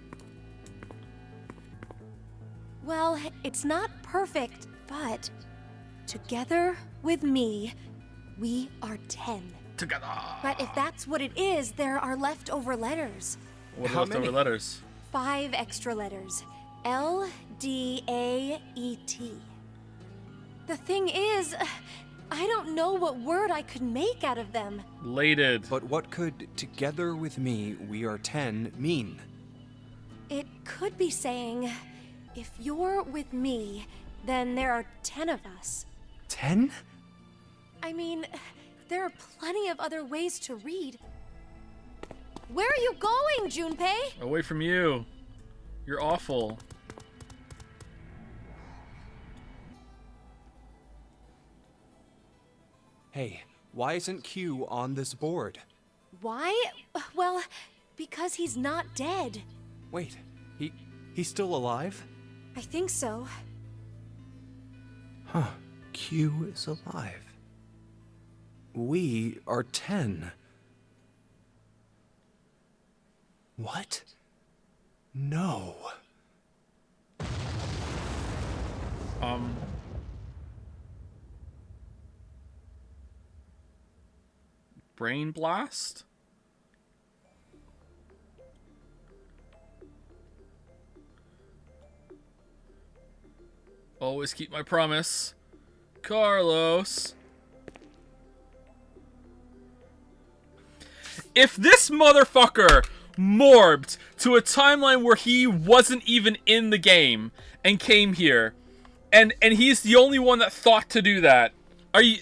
Well, it's not perfect, but together with me, we are 10. Together. But if that's what it is, there are leftover letters. What are How leftover many? letters? 5 extra letters. L, D, A, E, T. The thing is, I don't know what word I could make out of them. Lated. But what could together with me, we are 10 mean? It could be saying, if you're with me, then there are 10 of us. 10? I mean, there are plenty of other ways to read. Where are you going, Junpei? Away from you. You're awful. Hey, why isn't Q on this board? Why? Well, because he's not dead. Wait, he's still alive? I think so. Huh, Q is alive. We are 10. What? No. Brain blast? Always keep my promise. Carlos. If this motherfucker morbed to a timeline where he wasn't even in the game and came here, and he's the only one that thought to do that, are you...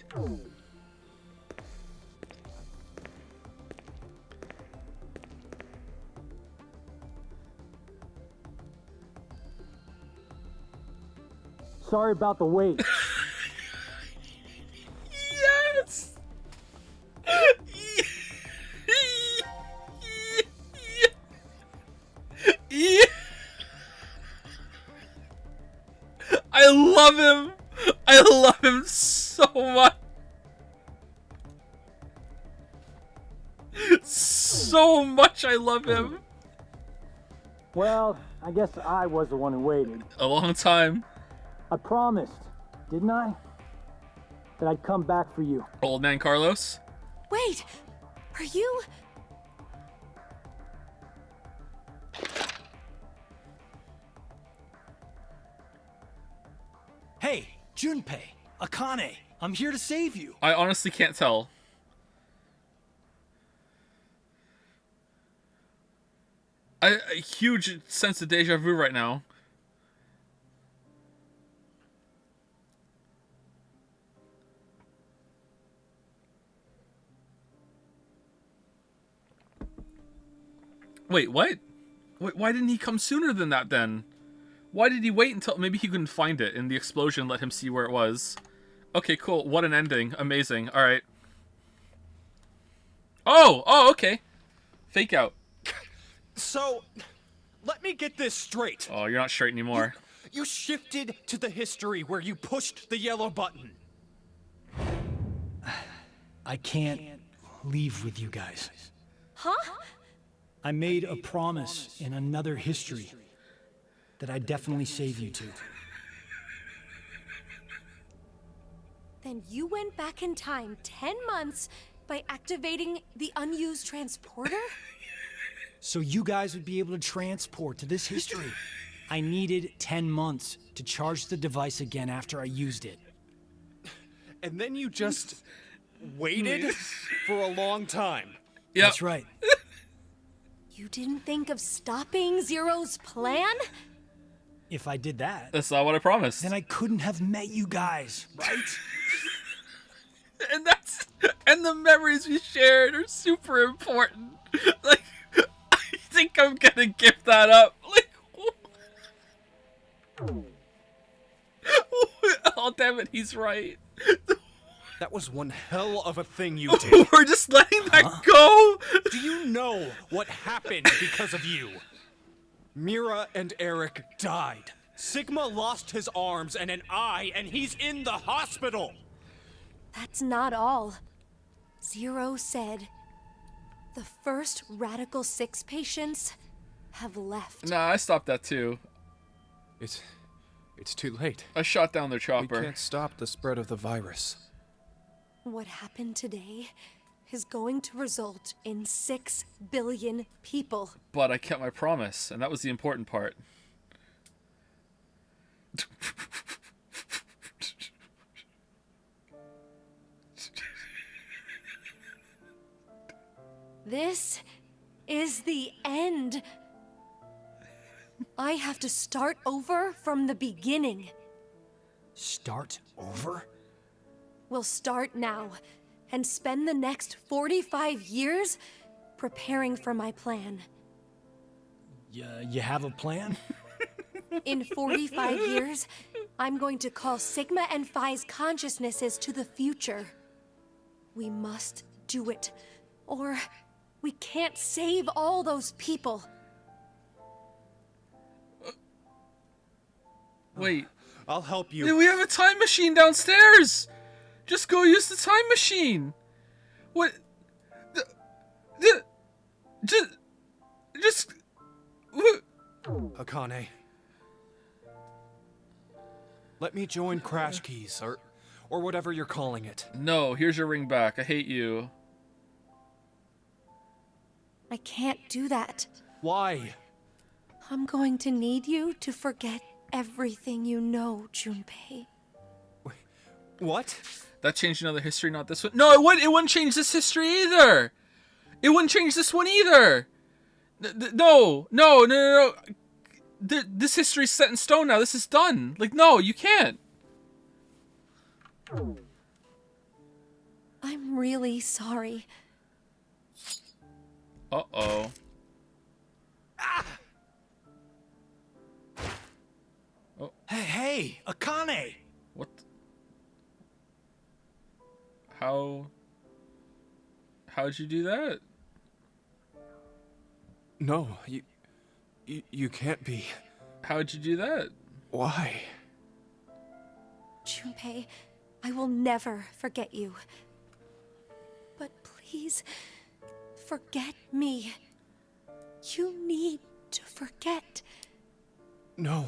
Sorry about the wait. Yes! I love him! I love him so much! So much I love him! Well, I guess I was the one who waited. A long time. I promised, didn't I? That I'd come back for you. Old man Carlos? Wait, are you... Hey, Junpei, Akane, I'm here to save you. I honestly can't tell. A huge sense of deja vu right now. Wait, what? Why didn't he come sooner than that then? Why did he wait until... Maybe he couldn't find it and the explosion let him see where it was. Okay, cool. What an ending. Amazing. Alright. Oh, okay. Fake out. So, let me get this straight. Oh, you're not straight anymore. You shifted to the history where you pushed the yellow button. I can't leave with you guys. Huh? I made a promise in another history that I'd definitely save you two. Then you went back in time 10 months by activating the unused transporter? So you guys would be able to transport to this history. I needed 10 months to charge the device again after I used it. And then you just waited for a long time. Yep. That's right. You didn't think of stopping Zero's plan? If I did that, That's not what I promised. then I couldn't have met you guys, right? And the memories we shared are super important. Like, I think I'm gonna give that up. Like, oh damn it, he's right. That was one hell of a thing you did. We're just letting that go. Do you know what happened because of you? Mira and Eric died. Sigma lost his arms and an eye, and he's in the hospital. That's not all. Zero said the first Radical 6 patients have left. Nah, I stopped that too. It's too late. I shot down their chopper. We can't stop the spread of the virus. What happened today is going to result in 6 billion people. But I kept my promise, and that was the important part. This is the end. I have to start over from the beginning. Start over? We'll start now and spend the next 45 years preparing for my plan. You have a plan? In 45 years, I'm going to call Sigma and Phi's consciousnesses to the future. We must do it, or we can't save all those people. Wait. I'll help you. We have a time machine downstairs! Just go use the time machine! What? Just... Akane. Let me join Crash Keys, or whatever you're calling it. No, here's your ring back. I hate you. I can't do that. Why? I'm going to need you to forget everything you know, Junpei. What? That changed another history, not this one. No, it wouldn't change this history either! It wouldn't change this one either! No. This history's set in stone now. This is done. Like, no, you can't. I'm really sorry. Uh-oh. Oh. Hey, Akane! What? How'd you do that? No, you can't be. How'd you do that? Why? Junpei, I will never forget you. But please, forget me. You need to forget. No,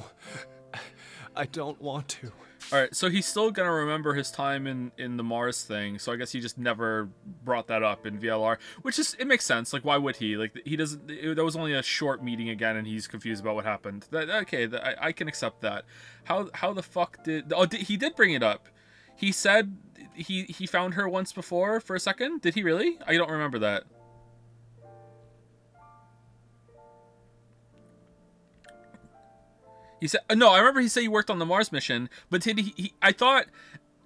I don't want to. Alright, so he's still gonna remember his time in the Mars thing, so I guess he just never brought that up in VLR, which is, it makes sense. Like, why would he? Like, he doesn't, that was only a short meeting again, and he's confused about what happened. I can accept that. How the fuck did, he did bring it up. He said he found her once before for a second? Did he really? I don't remember that. He said, no, I remember he said he worked on the Mars mission, but did I thought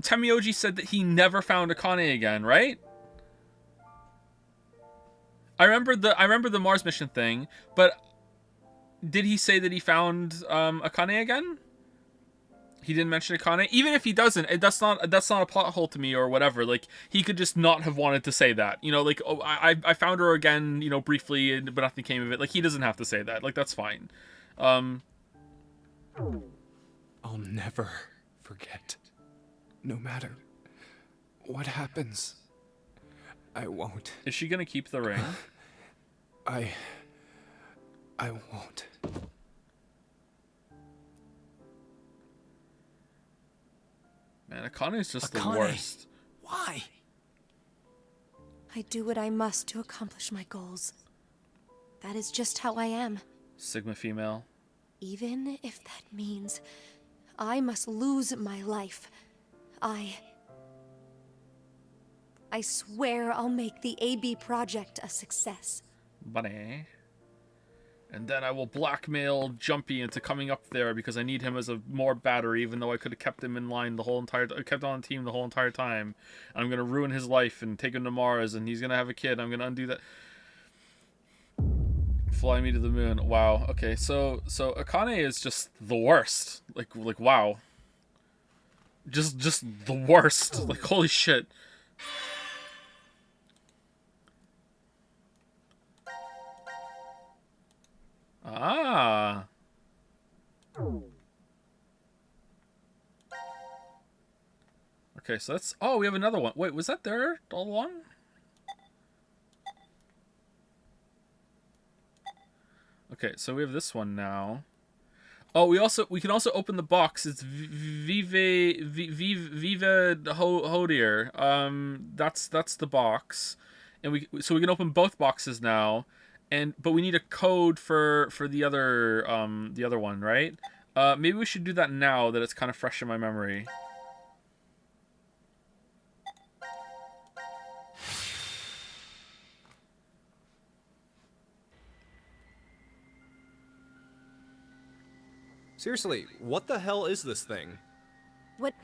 Temioji said that he never found Akane again, right? I remember the Mars mission thing, but did he say that he found Akane again? He didn't mention Akane? Even if he doesn't, that's not a plot hole to me or whatever. Like, he could just not have wanted to say that. You know, like, oh, I found her again, you know, briefly, but nothing came of it. Like, he doesn't have to say that. Like, that's fine. I'll never forget. No matter what happens, I won't. Is she gonna keep the ring? I won't. Man, Akane's just Akane. the worst. Why? I do what I must to accomplish my goals. That is just how I am. Sigma female. Even if that means I must lose my life, I swear I'll make the AB project a success. Bunny. And then I will blackmail Jumpy into coming up there because I need him as a more battery, even though I could have kept him in line the whole entire kept on the team the whole entire time. And I'm gonna ruin his life and take him to Mars, and he's gonna have a kid. I'm gonna undo that. Fly me to the moon. Wow. Okay, so Akane is just the worst. Like wow. Just the worst. Like, holy shit. Ah. Okay, so that's... Oh, we have another one. Wait, was that there all along? Okay, so we have this one now. Oh, we can also open the box. It's Viva Hodier. That's the box, and we can open both boxes now, but we need a code for the other one, right? Maybe we should do that now that it's kind of fresh in my memory. Seriously, what the hell is this thing? What?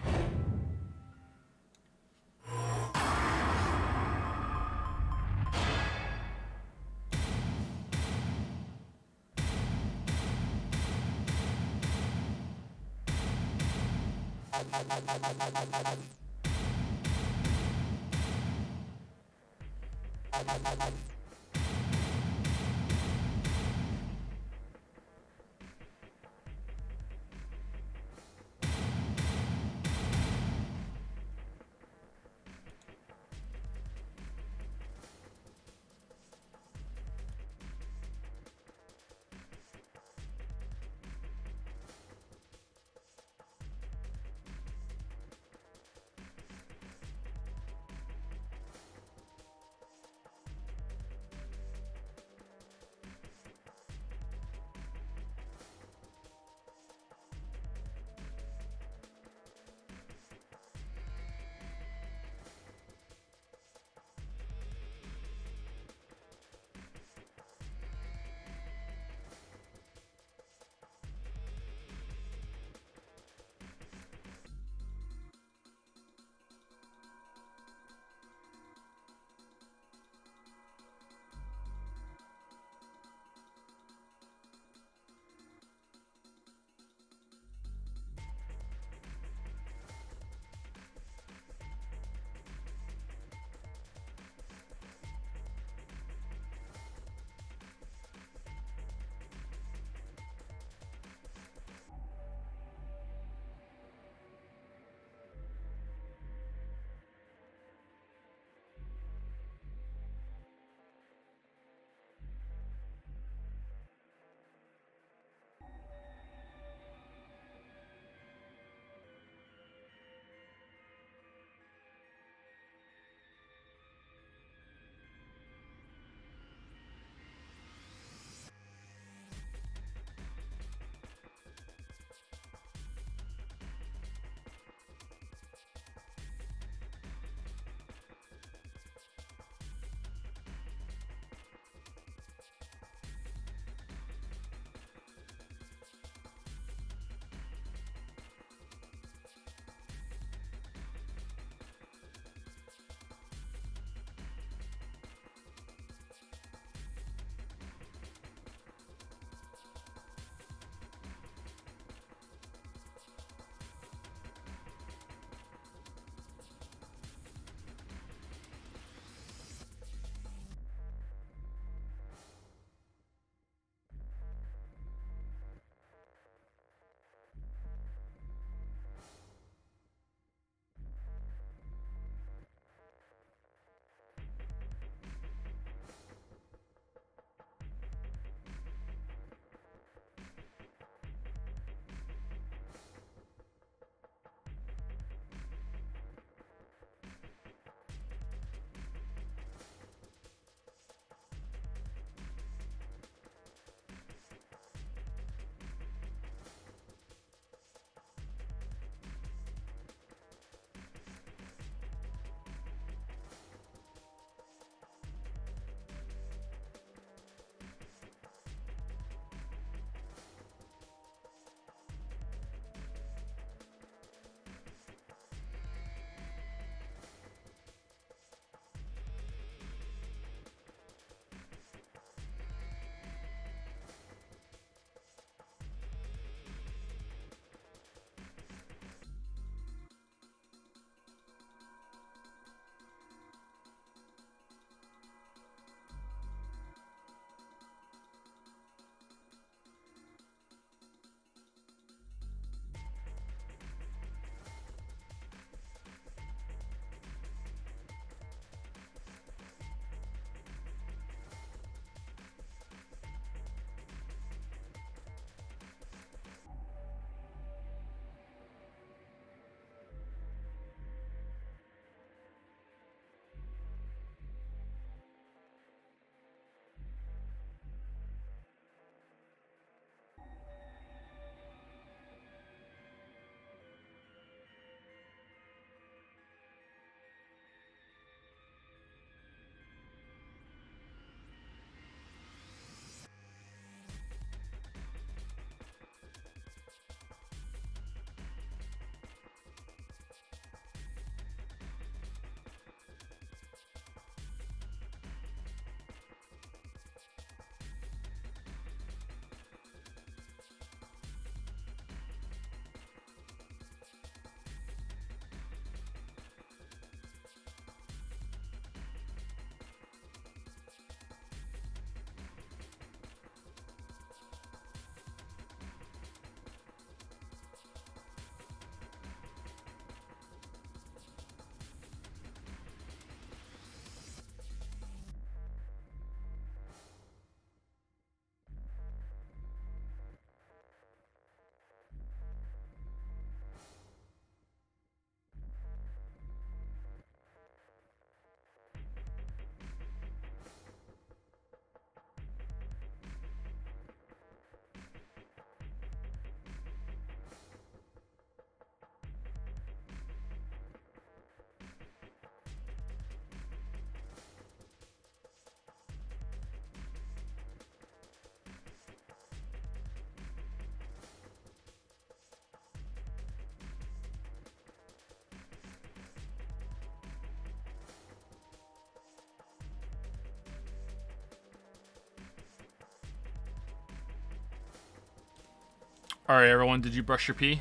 All right, everyone, did you brush your pee?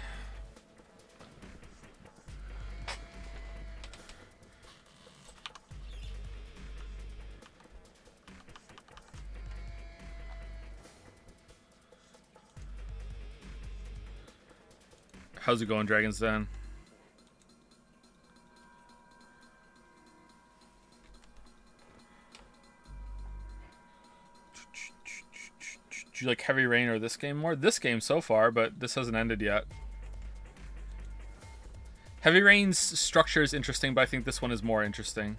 How's it going, Dragon's Den? Do you like Heavy Rain or this game more? This game so far, but this hasn't ended yet. Heavy Rain's structure is interesting, but I think this one is more interesting.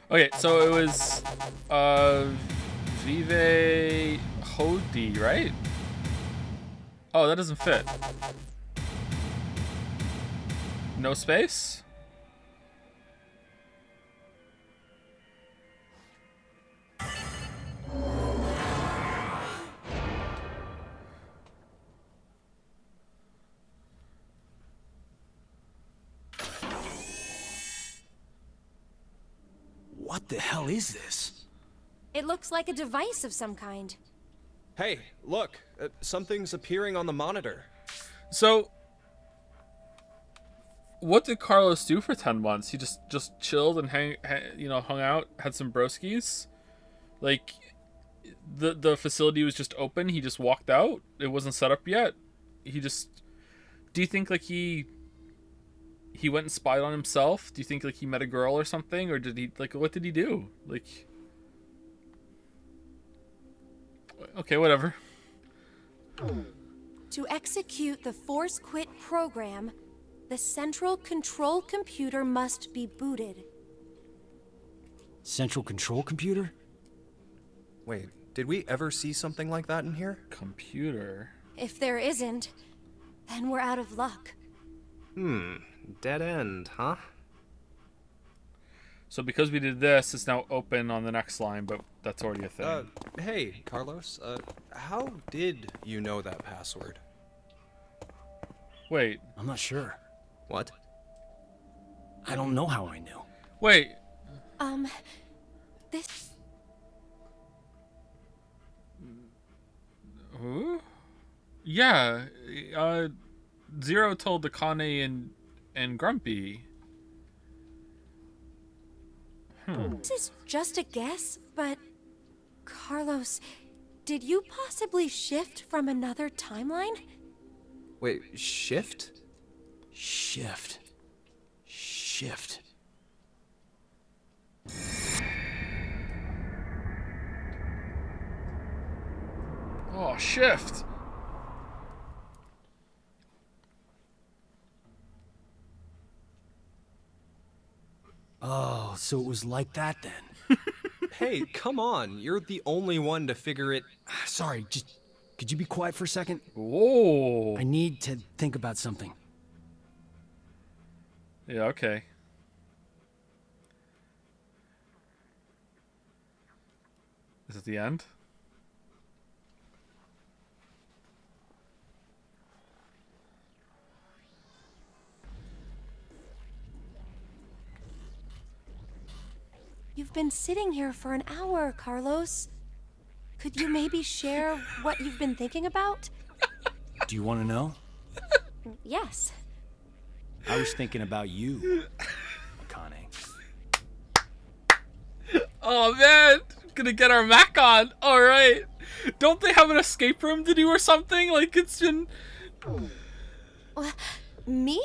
Okay, so it was VODs, right? Oh, that doesn't fit. No space? What the hell is this? It looks like a device of some kind. Hey, look, something's appearing on the monitor. So, what did Carlos do for 10 months? He just chilled and hung out, had some broskies. Like, the facility was just open. He just walked out. It wasn't set up yet. Do you think like he went and spied on himself? Do you think like he met a girl or something, or did he what did he do? Like, okay, whatever. To execute the Force Quit program, the central control computer must be booted. Central control computer? Wait, did we ever see something like that in here? Computer? If there isn't, then we're out of luck. Dead end, huh? So because we did this, it's now open on the next line, but that's already a thing. Hey, Carlos, how did you know that password? Wait. I'm not sure. What? I don't know how I knew. Wait. This... Who? Yeah, Zero told Akane and Grumpy. This is just a guess, but... Carlos, did you possibly shift from another timeline? Wait, shift? Shift. Oh, shift. Oh, so it was like that then. Hey, come on. You're the only one to figure it... Sorry, just... Could you be quiet for a second? Whoa. I need to think about something. Yeah, okay. Is it the end? You've been sitting here for an hour, Carlos. Could you maybe share what you've been thinking about? Do you want to know? Yes. I was thinking about you, Akane. Oh man, gonna get our Mac on. All right. Don't they have an escape room to do or something? Like it's been. Me?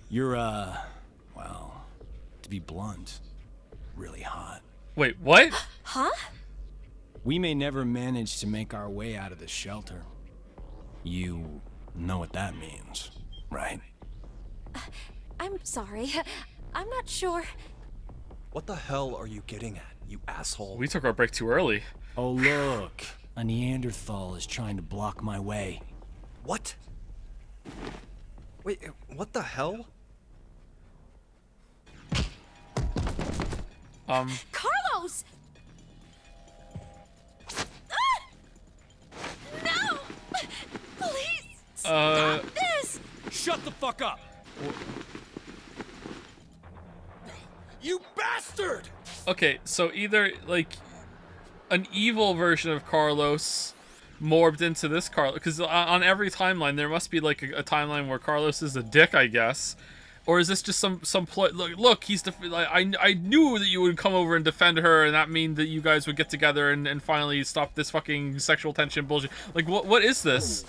You're well, to be blunt, really hot. Wait, what? Huh? We may never manage to make our way out of the shelter. You know what that means, right? I'm sorry. I'm not sure. What the hell are you getting at, you asshole? We took our break too early. Oh look, a Neanderthal is trying to block my way. What? Wait, what the hell? Carlos! No! Please! Stop this! Shut the fuck up! bastard! Okay, so either like an evil version of Carlos morbed into this Carlos, because on every timeline there must be like a timeline where Carlos is a dick, I guess. Or is this just some look, he's like, I knew that you would come over and defend her, and that mean that you guys would get together and finally stop this fucking sexual tension bullshit. Like, what is this?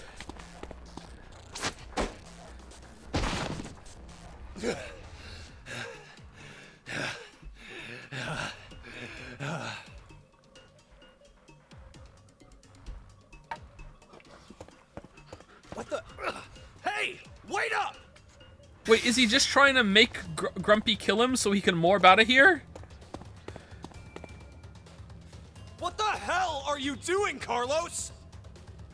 What the? Hey, wait up! Wait, is he just trying to make Grumpy kill him so he can morb out of here? What the hell are you doing, Carlos?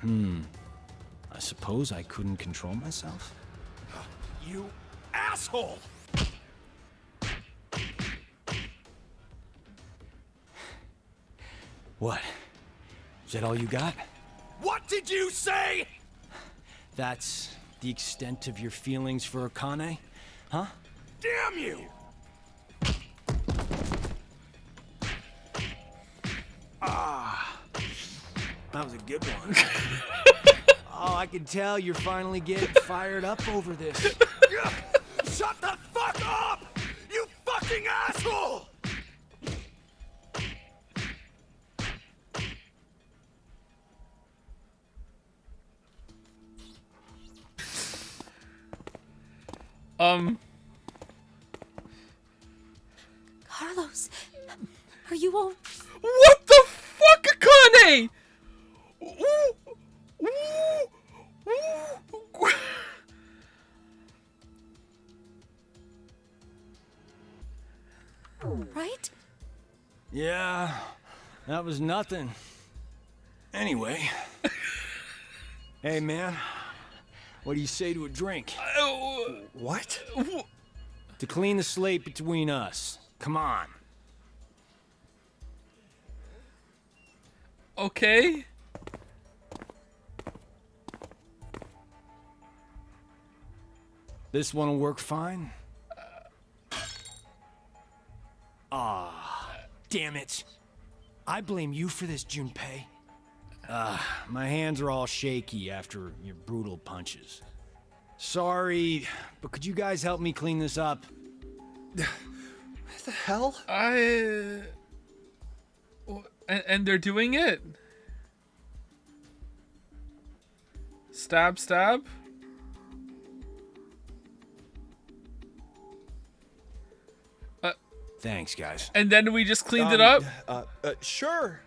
I suppose I couldn't control myself. You asshole! What? Is that all you got? What did you say? That's the extent of your feelings for Akane? Huh? Damn you! That was a good one. Oh, I can tell you're finally getting fired up over this. Shut the fuck up! You fucking asshole! Carlos, are you all... What the fuck, Akane? Ooh. Ooh. right? Yeah, that was nothing. Anyway. Hey, man. What do you say to a drink? What? To clean the slate between us. Come on. Okay. This one'll work fine? Damn it. I blame you for this, Junpei. My hands are all shaky after your brutal punches. Sorry, but could you guys help me clean this up? What the hell? And they're doing it. Stab, stab. Thanks, guys. And then we just cleaned it up? Sure.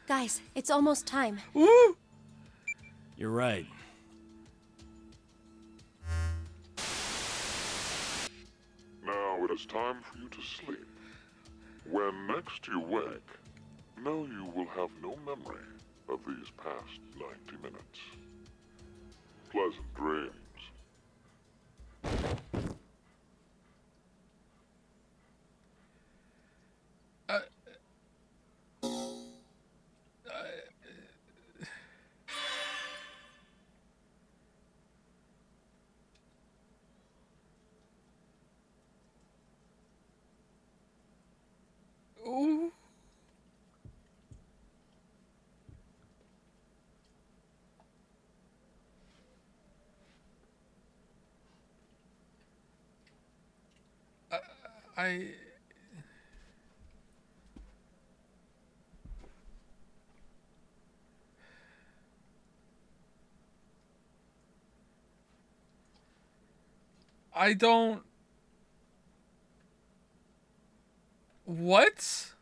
Guys, it's almost time. Ooh. You're right. Now it is time for you to sleep. When next you wake, know you will have no memory of these past 90 minutes. Pleasant dreams. Ooh. I don't... What?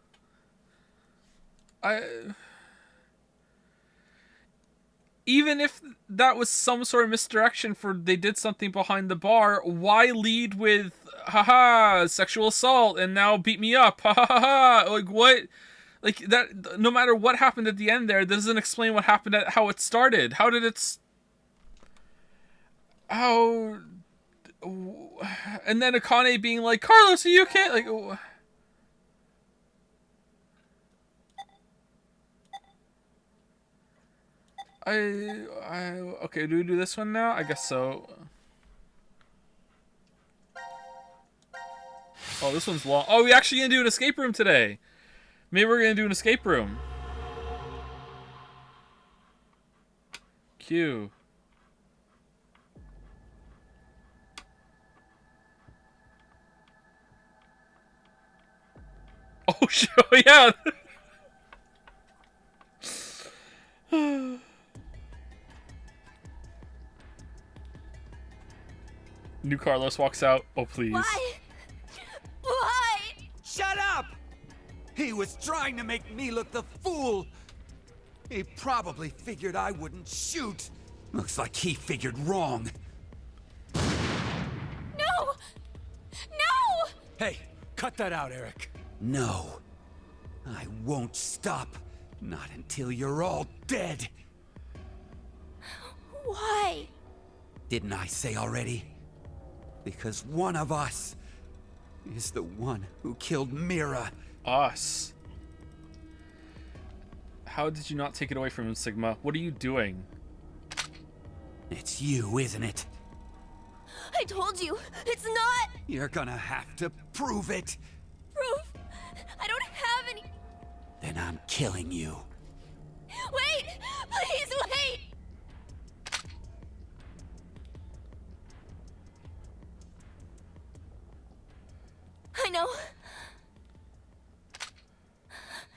Even if that was some sort of misdirection for they did something behind the bar, why lead with haha sexual assault and now beat me up, ha ha ha ha? Like what? Like that? No matter what happened at the end there, that doesn't explain what happened at how it started. How did it? How? And then Akane being like, Carlos, are you okay? Like. Okay, do we do this one now? I guess so. Oh, this one's long. Oh, we actually gonna do an escape room today. Maybe we're gonna do an escape room. Q. Oh, shit. Yeah. New Carlos walks out. Oh, please. Why? Why? Shut up! He was trying to make me look the fool. He probably figured I wouldn't shoot. Looks like he figured wrong. No! No! Hey, cut that out, Eric. No. I won't stop. Not until you're all dead. Why? Didn't I say already? Because one of us is the one who killed Mira. Us. How did you not take it away from him, Sigma? What are you doing? It's you, isn't it? I told you, it's not You're gonna have to prove it. proof. I don't have any. Then I'm killing you. Wait! Please wait! I know.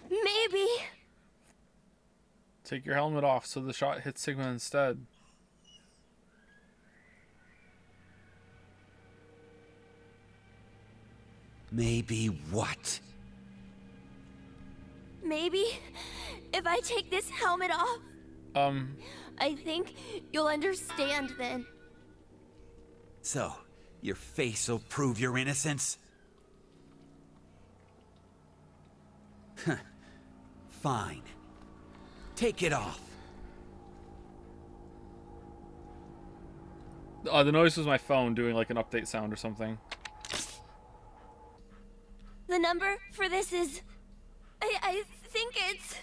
Maybe. Take your helmet off so the shot hits Sigma instead. Maybe what? Maybe if I take this helmet off, I think you'll understand then. So, your face will prove your innocence? Huh. Fine. Take it off. The noise was my phone doing like an update sound or something. The number for this is... I think it's...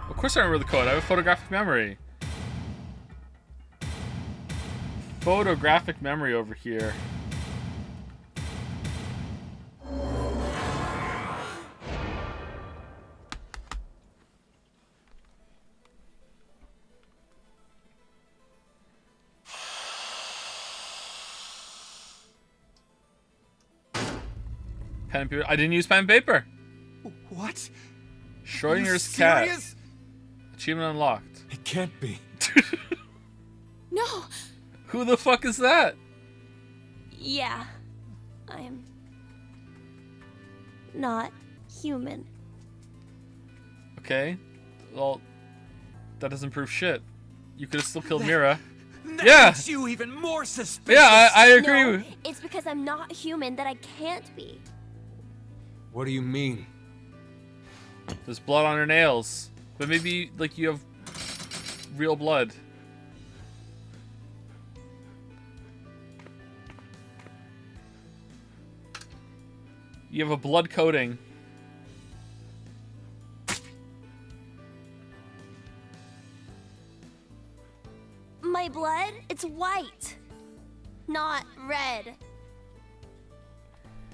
Of course I remember the code. I have a photographic memory. Photographic memory over here. Pen and paper. I didn't use pen and paper. What? Schrodinger's cat. Serious? Achievement unlocked. It can't be. No! Who the fuck is that? Yeah. I'm... not human. Okay. Well, that doesn't prove shit. You could have still killed Mira. That Yeah! makes you even more suspicious. Yeah, I agree. No, it's because I'm not human that I can't be. What do you mean? There's blood on her nails. But maybe, like, you have real blood. You have a blood coating. My blood, it's white, not red.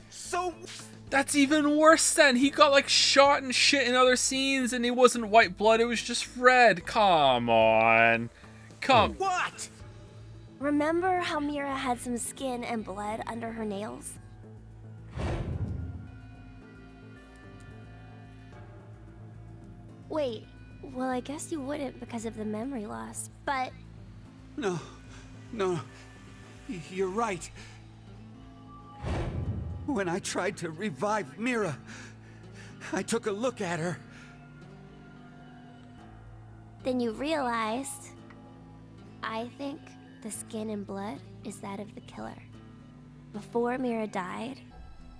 So... That's even worse then. He got like shot and shit in other scenes and it wasn't white blood, it was just red. Come on. What? Remember how Mira had some skin and blood under her nails? Wait, well I guess you wouldn't because of the memory loss, but... No. You're right. When I tried to revive Mira, I took a look at her. Then you realized... I think the skin and blood is that of the killer. Before Mira died,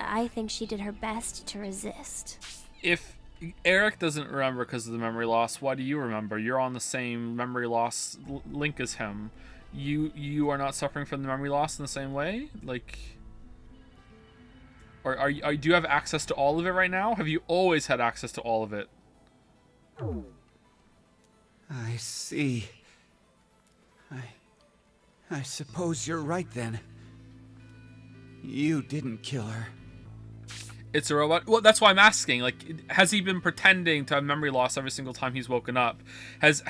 I think she did her best to resist. If Eric doesn't remember because of the memory loss, why do you remember? You're on the same memory loss link as him. You are not suffering from the memory loss in the same way? Like... Or do you have access to all of it right now? Have you always had access to all of it? I see. I suppose you're right then. You didn't kill her. It's a robot. Well, that's why I'm asking. Like, has he been pretending to have memory loss every single time he's woken up? Because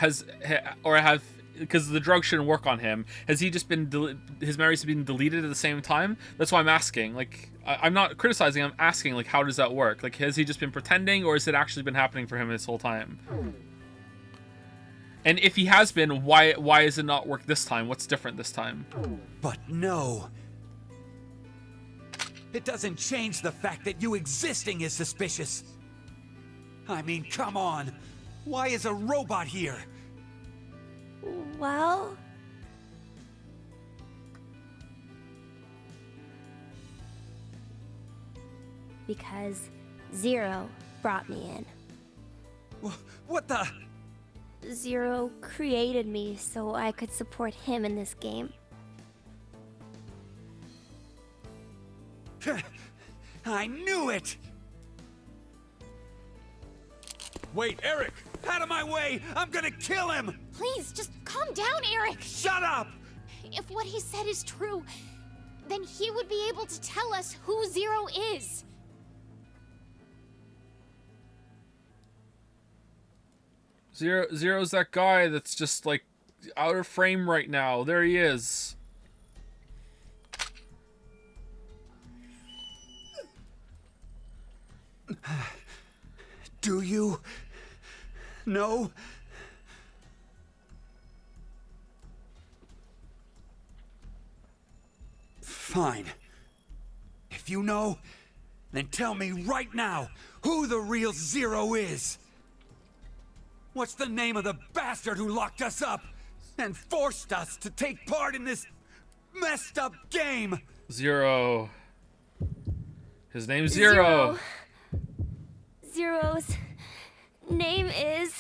the drug shouldn't work on him. Has he just been his memories have been deleted at the same time? That's why I'm asking. Like, I'm not criticizing. I'm asking. Like, how does that work? Like, has he just been pretending, or has it actually been happening for him this whole time? And if he has been, why has it not worked this time? What's different this time? But no. It doesn't change the fact that you existing is suspicious. I mean, come on. Why is a robot here? Well... because Zero brought me in. What the? Zero created me so I could support him in this game. I knew it! Wait, Eric! Out of my way! I'm gonna kill him! Please, just calm down, Eric! Shut up! If what he said is true, then he would be able to tell us who Zero is. Zero's that guy that's just, like, out of frame right now. There he is. Do you know? Fine. If you know, then tell me right now who the real Zero is. What's the name of the bastard who locked us up and forced us to take part in this messed up game? Zero. His name's Zero. Zero's name is...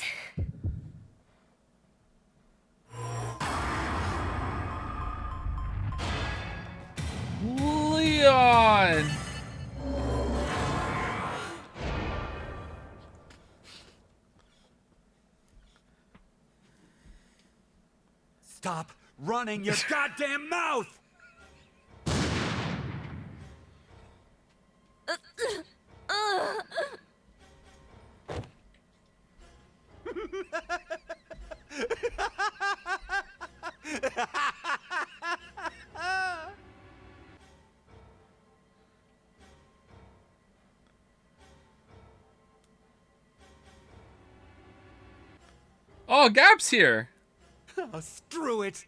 Leon! Stop running your goddamn mouth! Oh, Gab's here. Oh, screw it.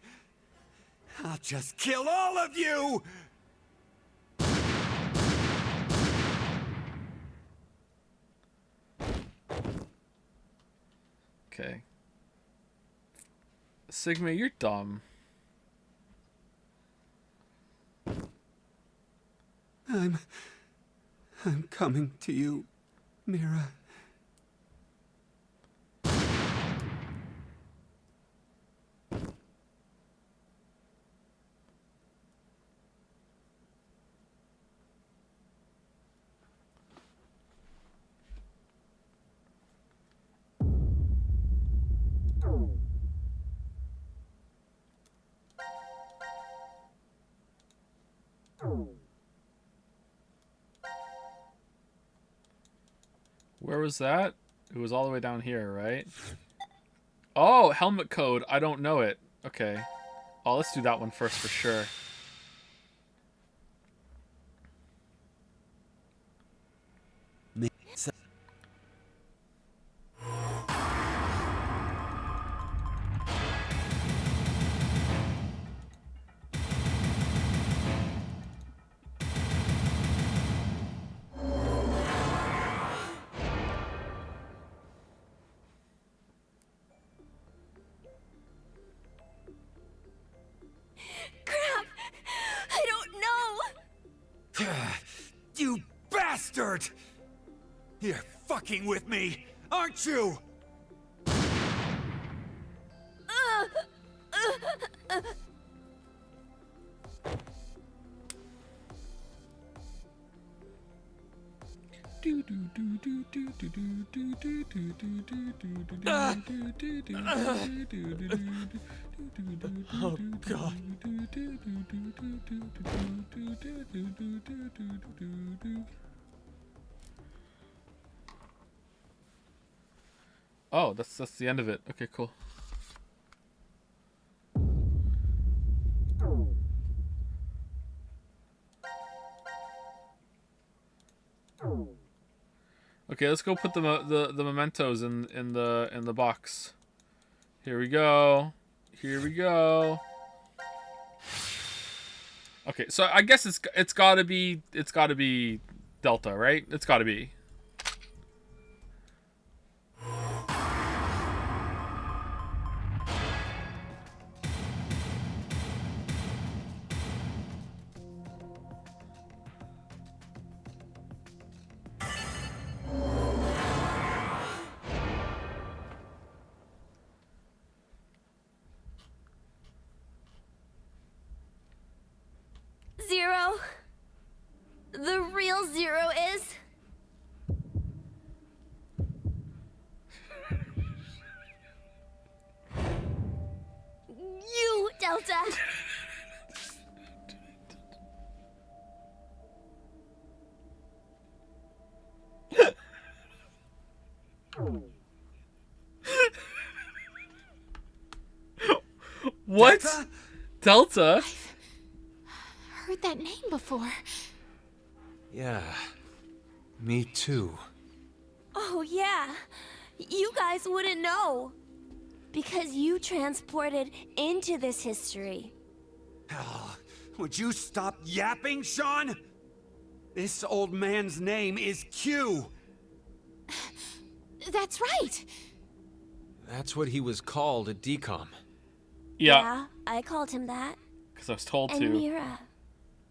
I'll just kill all of you! Okay. Sigma, you're dumb. I'm coming to you, Mira. Where was that? It was all the way down here, right? Oh, helmet code. I don't know it. Okay. Oh, let's do that one first for sure. Crap! I don't know! You bastard! You're fucking with me, aren't you? Oh, God. Oh, that's the end of it. Okay, cool. Okay, let's go put the mementos in the box. Here we go. Here we go. Okay, so I guess it's gotta be Delta, right? It's gotta be. Zero. The real Zero is... you, Delta. What? Delta? Heard that name before. Yeah, me too. Oh, yeah. You guys wouldn't know. Because you transported into this history. Oh, would you stop yapping, Sean? This old man's name is Q. That's right. That's what he was called at DCOM. Yeah, I called him that. Because I was told And to. Mira,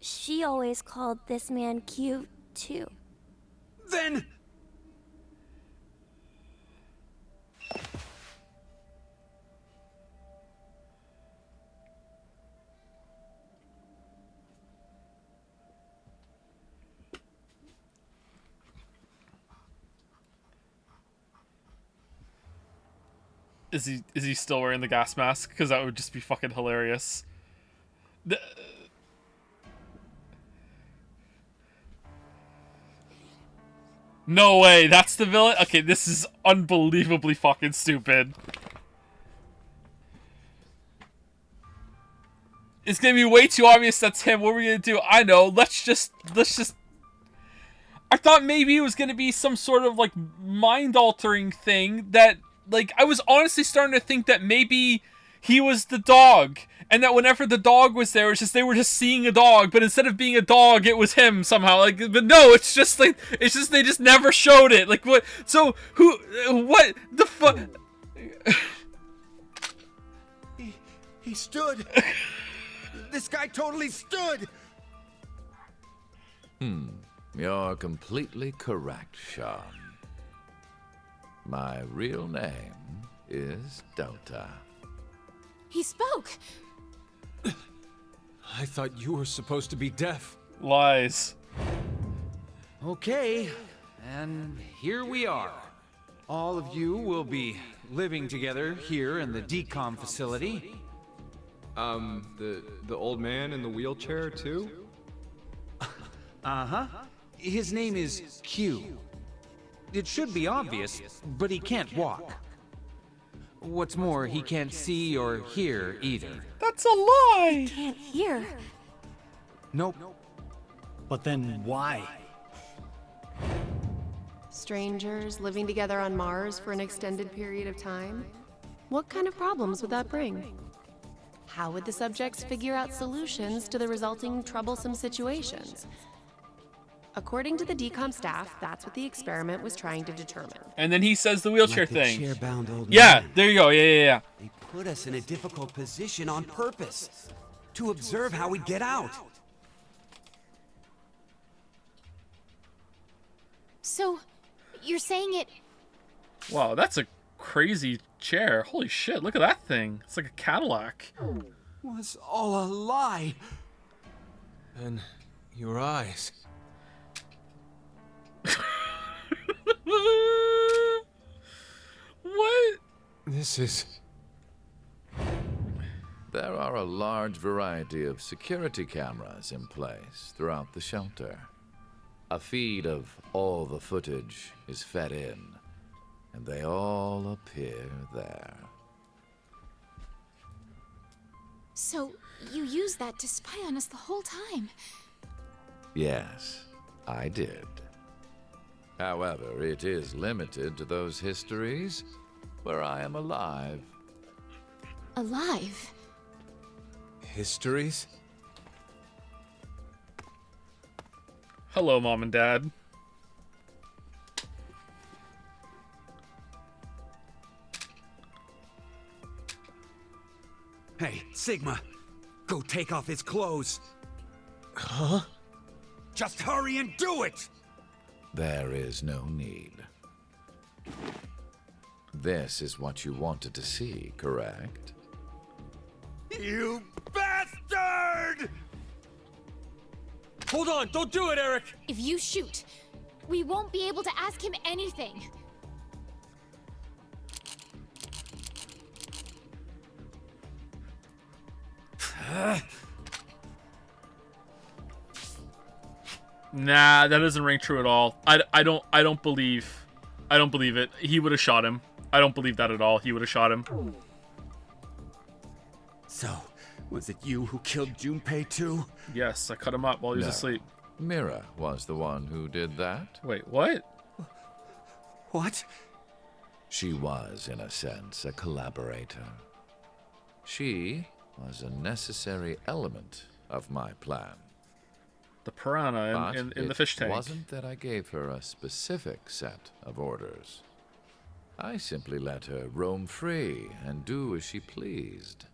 she always called this man Q, too. Then... Is he still wearing the gas mask? Because that would just be fucking hilarious. No way, that's the villain? Okay, this is unbelievably fucking stupid. It's gonna be way too obvious that's him. What are we gonna do? I know, let's just... I thought maybe it was gonna be some sort of, like, mind-altering thing that... Like, I was honestly starting to think that maybe he was the dog. And that whenever the dog was there, it's just they were just seeing a dog. But instead of being a dog, it was him somehow. Like, but no, it's just like, it's just they just never showed it. Like, what? So, what the fuck? He stood. This guy totally stood. You're completely correct, Sean. My real name is Delta. He spoke. I thought you were supposed to be deaf. Lies. Okay, and here we are. All of you will be living together here in the DCOM facility. The old man in the wheelchair too? Uh-huh. His name is Q. It should be obvious, but he can't walk. What's more, he can't see or hear either. That's a lie! Can't hear. Nope. But then why? Strangers living together on Mars for an extended period of time? What kind of problems would that bring? How would the subjects figure out solutions to the resulting troublesome situations? According to the DCOM staff, that's what the experiment was trying to determine. And then he says the wheelchair Like the thing. chair-bound old Yeah, man. there you go. Yeah. They put us in a difficult position on purpose. To observe how we'd get out. So, you're saying it... Wow, that's a crazy chair. Holy shit, look at that thing. It's like a Cadillac. Was all a lie. And your eyes. What? This is... There are a large variety of security cameras in place throughout the shelter. A feed of all the footage is fed in, and they all appear there. So, you used that to spy on us the whole time. Yes, I did. However, it is limited to those histories where I am alive. Alive? Histories? Hello, Mom and Dad. Hey, Sigma, go take off his clothes. Huh? Just hurry and do it! There is no need. This is what you wanted to see, correct? You bastard! Hold on, don't do it, Eric! If you shoot, we won't be able to ask him anything. Nah, that doesn't ring true at all. I don't believe it. He would have shot him. I don't believe that at all. He would have shot him. So, was it you who killed Junpei too? Yes, I cut him up while he was No. asleep. Mira was the one who did that. Wait, what? What? She was, in a sense, a collaborator. She was a necessary element of my plan. The piranha But in the fish tank. It wasn't that I gave her a specific set of orders. I simply let her roam free and do as she pleased.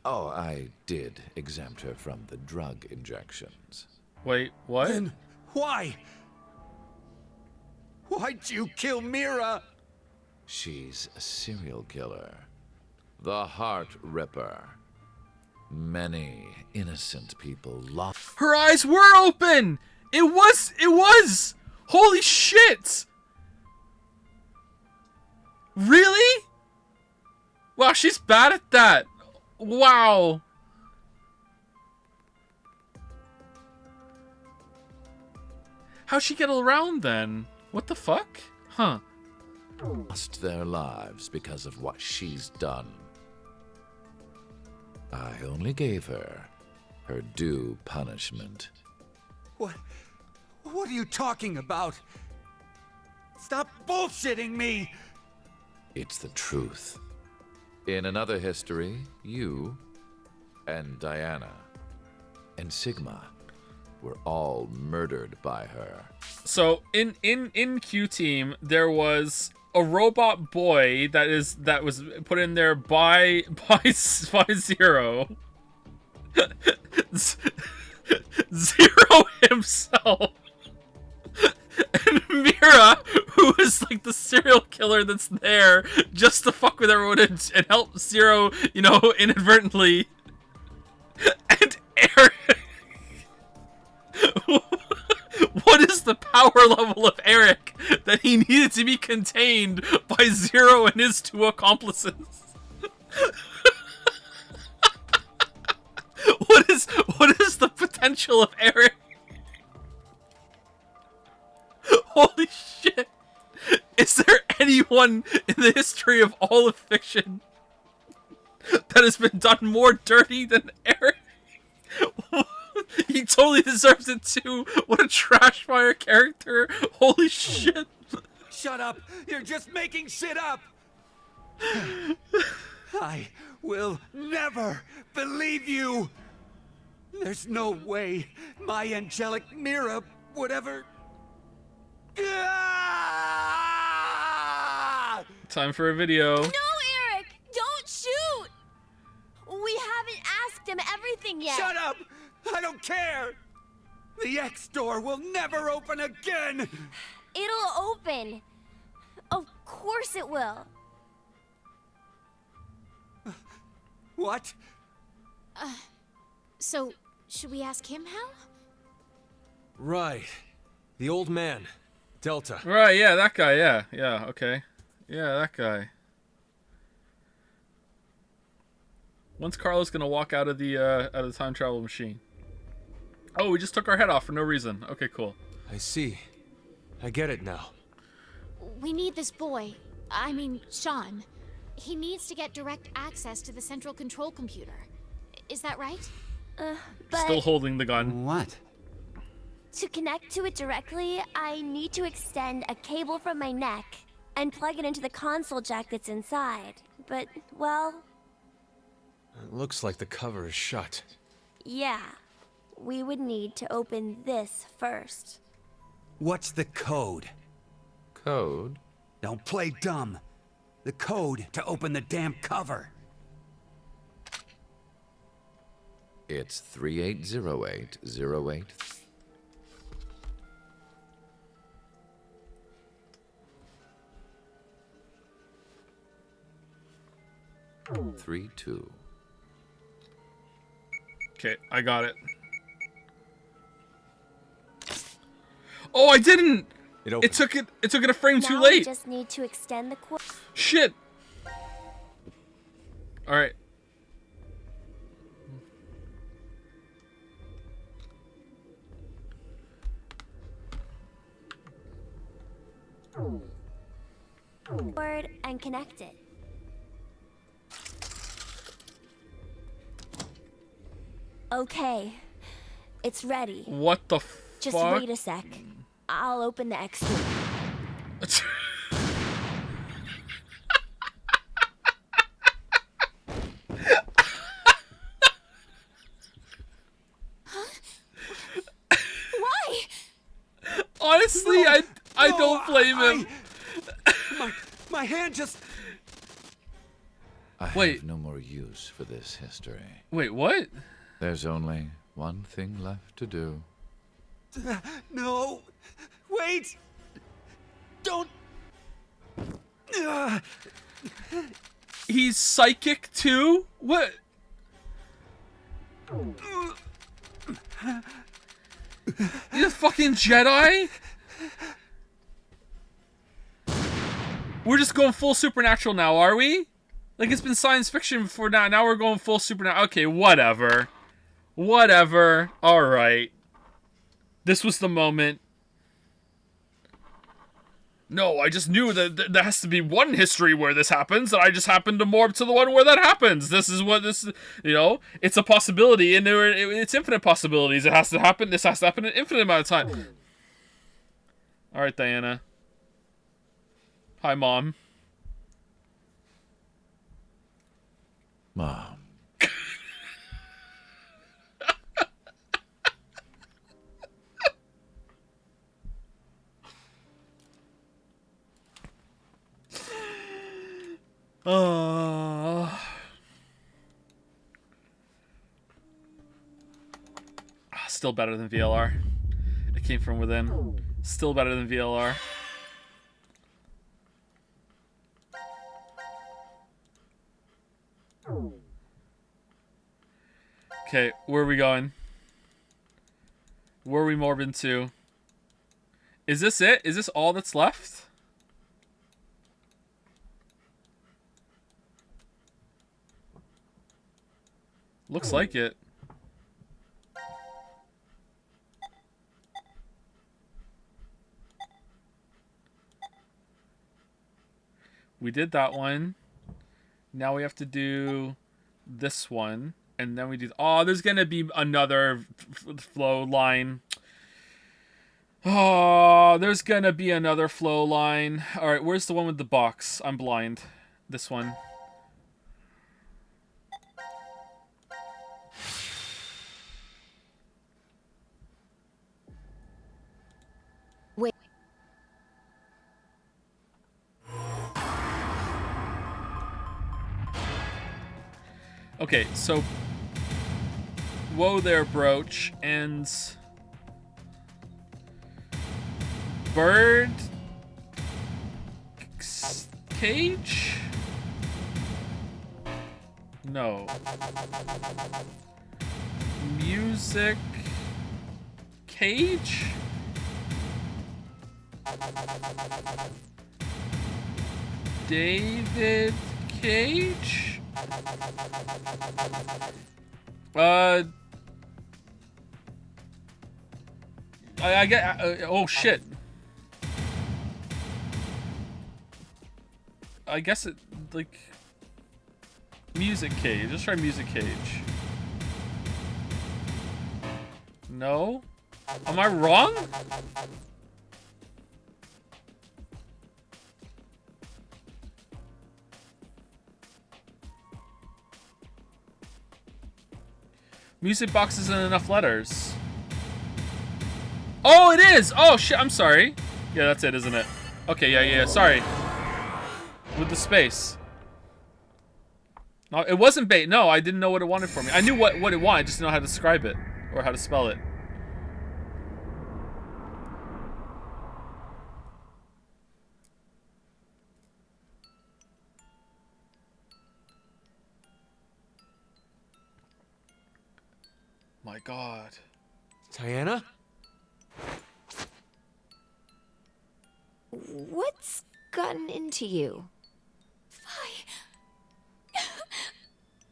Oh, I did exempt her from the drug injections. Wait, what? Then why? Why'd you kill Mira? She's a serial killer. The Heart Ripper. Many innocent people lost. Her eyes were open! It was! Holy shit! Really? Wow, she's bad at that. Wow. How'd she get around then? What the fuck? Huh. Lost their lives because of what she's done. I only gave her her due punishment. What are you talking about? Stop bullshitting me! It's the truth. In another history, you and Diana and Sigma were all murdered by her. So in Q Team there was a robot boy that was put in there by Zero. Zero himself. And Mira, who is like the serial killer that's there just to fuck with everyone and help Zero, you know, inadvertently. And Eric. What is the power level of Eric that he needed to be contained by Zero and his two accomplices? What is the potential of Eric? Holy shit. Is there anyone in the history of all of fiction that has been done more dirty than Eric? He totally deserves it too. What a trash fire character. Holy shit. Shut up! You're just making shit up! I will never believe you! There's no way my angelic Mira would ever... Time for a video. No, Eric! Don't shoot! We haven't asked him everything yet. Shut up! I don't care! The X door will never open again! It'll open. Of course it will. What? So, should we ask him how? Right. The old man. Delta. Right, yeah, that guy, yeah. Yeah, okay. Yeah, that guy. When's Carlos gonna walk out of the time travel machine? Oh, we just took our head off for no reason. Okay, cool. I see. I get it now. We need this boy. I mean, Sean. He needs to get direct access to the central control computer. Is that right? But Still holding the gun. What? to connect to it directly, I need to extend a cable from my neck and plug it into the console jack that's inside. But, well... It looks like the cover is shut. Yeah. We would need to open this first. What's the code? Code? Don't play dumb. The code to open the damn cover. It's 380808. Three, 2. Okay, I got it. Oh, I didn't. It took it a frame too Now late. we just need to extend the cord. Shit. All right. Cord and connect it. Okay, it's ready. What the Just fuck? wait a sec. I'll open the extra. Why? Honestly, No, I no, don't blame him. My hand just... I Wait. have no more use for this history. Wait, what? There's only one thing left to do. No. Wait. Don't. He's psychic too? What? He's a fucking Jedi? We're just going full supernatural now, are we? Like, it's been science fiction before now. Now we're going full supernatural. Okay, whatever. Whatever. Alright. This was the moment. No, I just knew that there has to be one history where this happens, and I just happened to morph to the one where that happens. This is what this is, you know? It's a possibility, and it's infinite possibilities. It has to happen. This has to happen an infinite amount of time. Alright, Diana. Hi, Mom. Mom. Still better than VLR. It came from within. Still better than VLR. Okay, where are we going? Where are we morbing to? Is this it? Is this all that's left? Looks like it. We did that one. Now we have to do this one. And then we do... Oh, there's going to be another flow line. Oh, there's going to be another flow line. All right, where's the one with the box? I'm blind. This one. Wait. Okay, so... Whoa there, Brooch, and... Bird... Cage? No. Music... Cage? David Cage? I get. Oh shit. I guess it like Music Cage. Let's try Music Cage. No? Am I wrong? Music box isn't enough letters. Oh, it is! Oh, shit, I'm sorry. Yeah, that's it, isn't it? Okay, yeah, sorry. With the space. No, it wasn't bait. No, I didn't know what it wanted for me. I knew what it wanted, I just didn't know how to describe it. Or how to spell it. My God. Diana? What's gotten into you?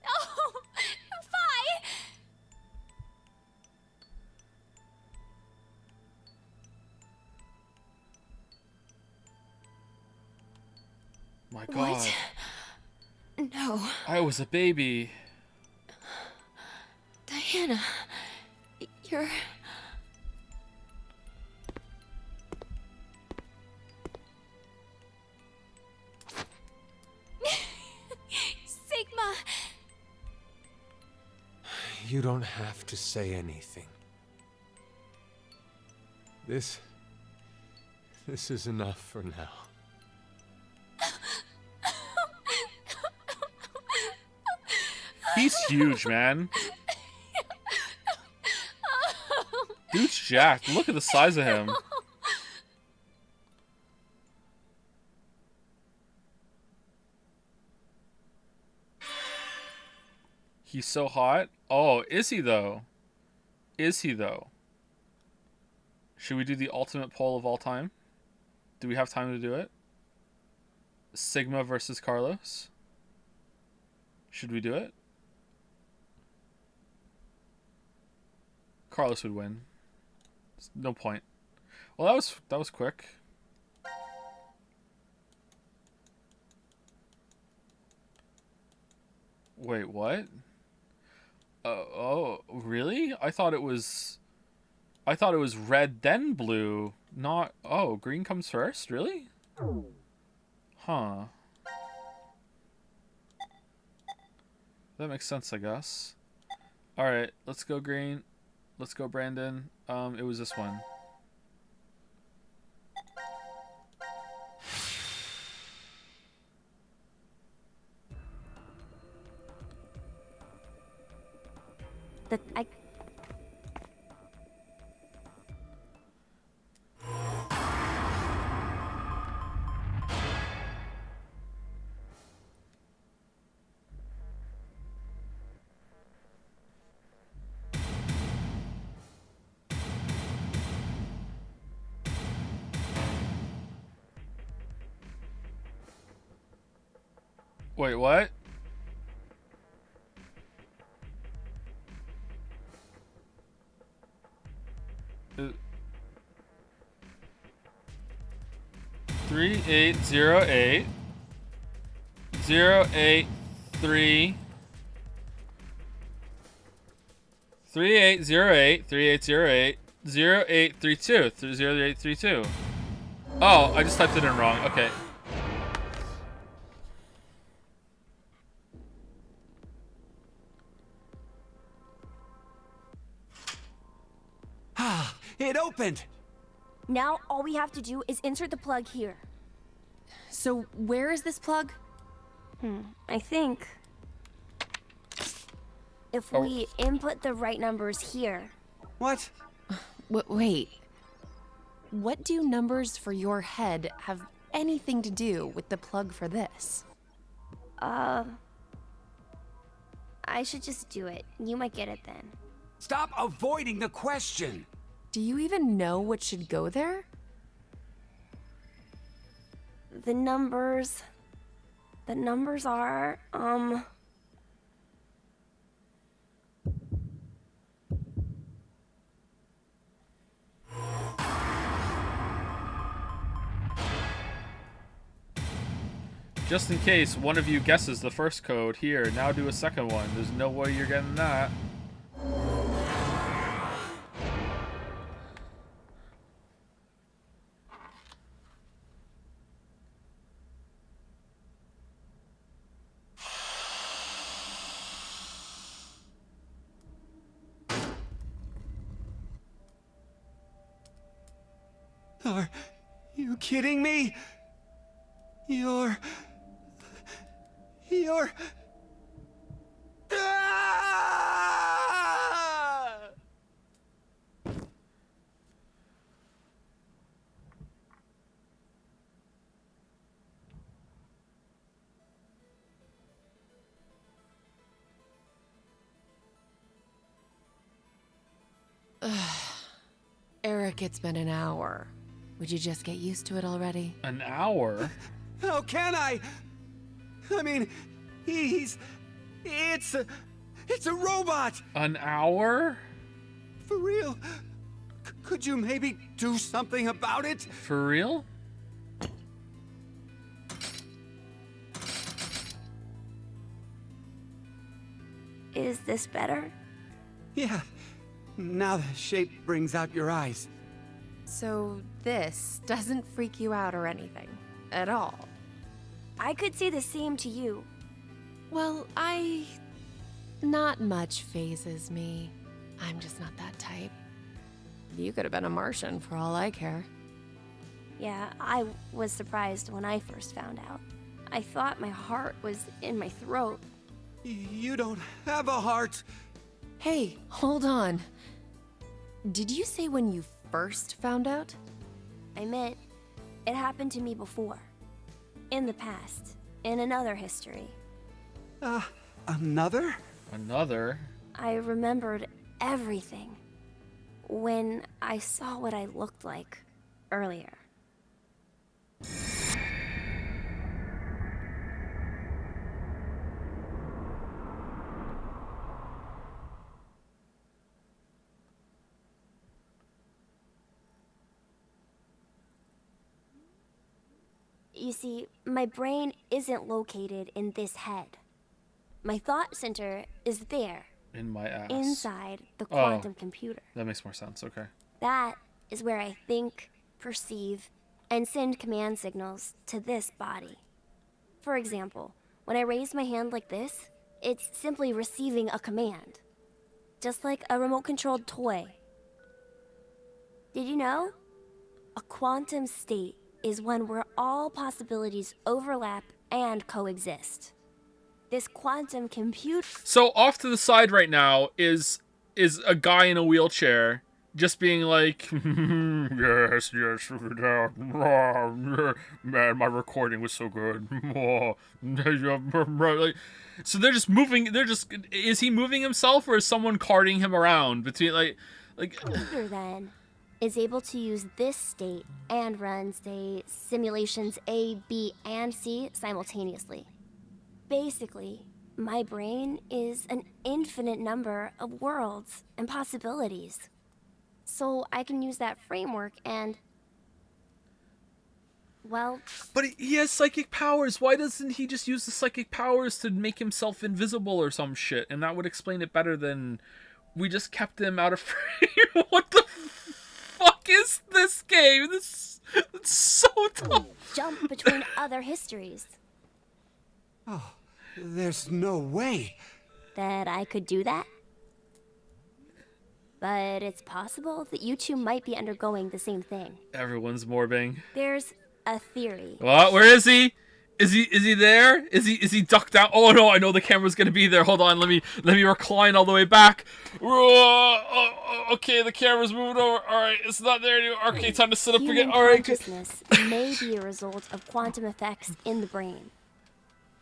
Oh, Fi! My God. What? No. I was a baby. Diana, you're... Sigma! You don't have to say anything. This is enough for now. He's huge, man. Dude's jacked. Look at the size of him. He's so hot. Oh, is he though? Is he though? Should we do the ultimate poll of all time? Do we have time to do it? Sigma versus Carlos? Should we do it? Carlos would win. No point. Well, that was quick. Wait, what? Oh, really? I thought it was red then blue, not... Oh, green comes first? Really? Huh. That makes sense, I guess. Alright, let's go green. Let's go Brandon. It was this one. Wait, what? Uh, 3808 083 3808 3808 0832 0832. Oh, I just typed it in wrong. Okay. It opened! Now all we have to do is insert the plug here. So where is this plug? I think... if we input the right numbers here... What? Wait. What do numbers for your head have anything to do with the plug for this? I should just do it. You might get it then. Stop avoiding the question! Do you even know what should go there? The numbers The numbers are, Just in case one of you guesses the first code, here, now do a second one. There's no way you're getting that. Are you kidding me? You're... Ah! Eric, it's been an hour. Would you just get used to it already? An hour? How can I? I mean, it's a robot! An hour? For real? Could you maybe do something about it? For real? is this better? Yeah. Now the shape brings out your eyes. So this doesn't freak you out or anything? At all? I could say the same to you. Well, not much phases me. I'm just not that type. You could have been a Martian for all I care. Yeah, I was surprised when I first found out. I thought my heart was in my throat. You don't have a heart. Hey, hold on. Did you say when you first found out? I meant, it happened to me before. In the past. In another history. Another? Another? I remembered everything. When I saw what I looked like earlier. You see, my brain isn't located in this head. My thought center is there. In my ass. Inside the quantum computer. That makes more sense, okay. That is where I think, perceive, and send command signals to this body. For example, when I raise my hand like this, it's simply receiving a command. Just like a remote-controlled toy. Did you know? A quantum state is one where all possibilities overlap and coexist. This quantum compute... So off to the side right now is a guy in a wheelchair just being like, yes, man, my recording was so good. Like, so they're just moving, is he moving himself or is someone carting him around between, like... Computer then is able to use this state and run, say, simulations A, B, and C simultaneously. Basically, my brain is an infinite number of worlds and possibilities. So I can use that framework and... well... But he has psychic powers. Why doesn't he just use the psychic powers to make himself invisible or some shit? And that would explain it better than we just kept him out of frame. What the fuck is this game? It's so dumb. Jump between other histories. Oh, there's no way that I could do that. But it's possible that you two might be undergoing the same thing. Everyone's morbing. There's a theory. What? Where is he? Is he there? Is he ducked out? Oh no, I know the camera's gonna be there. Hold on, let me recline all the way back. Okay, the camera's moving over. Alright, it's not there anymore. Okay, time to sit up again. Alright. Consciousness may be a result of quantum effects in the brain.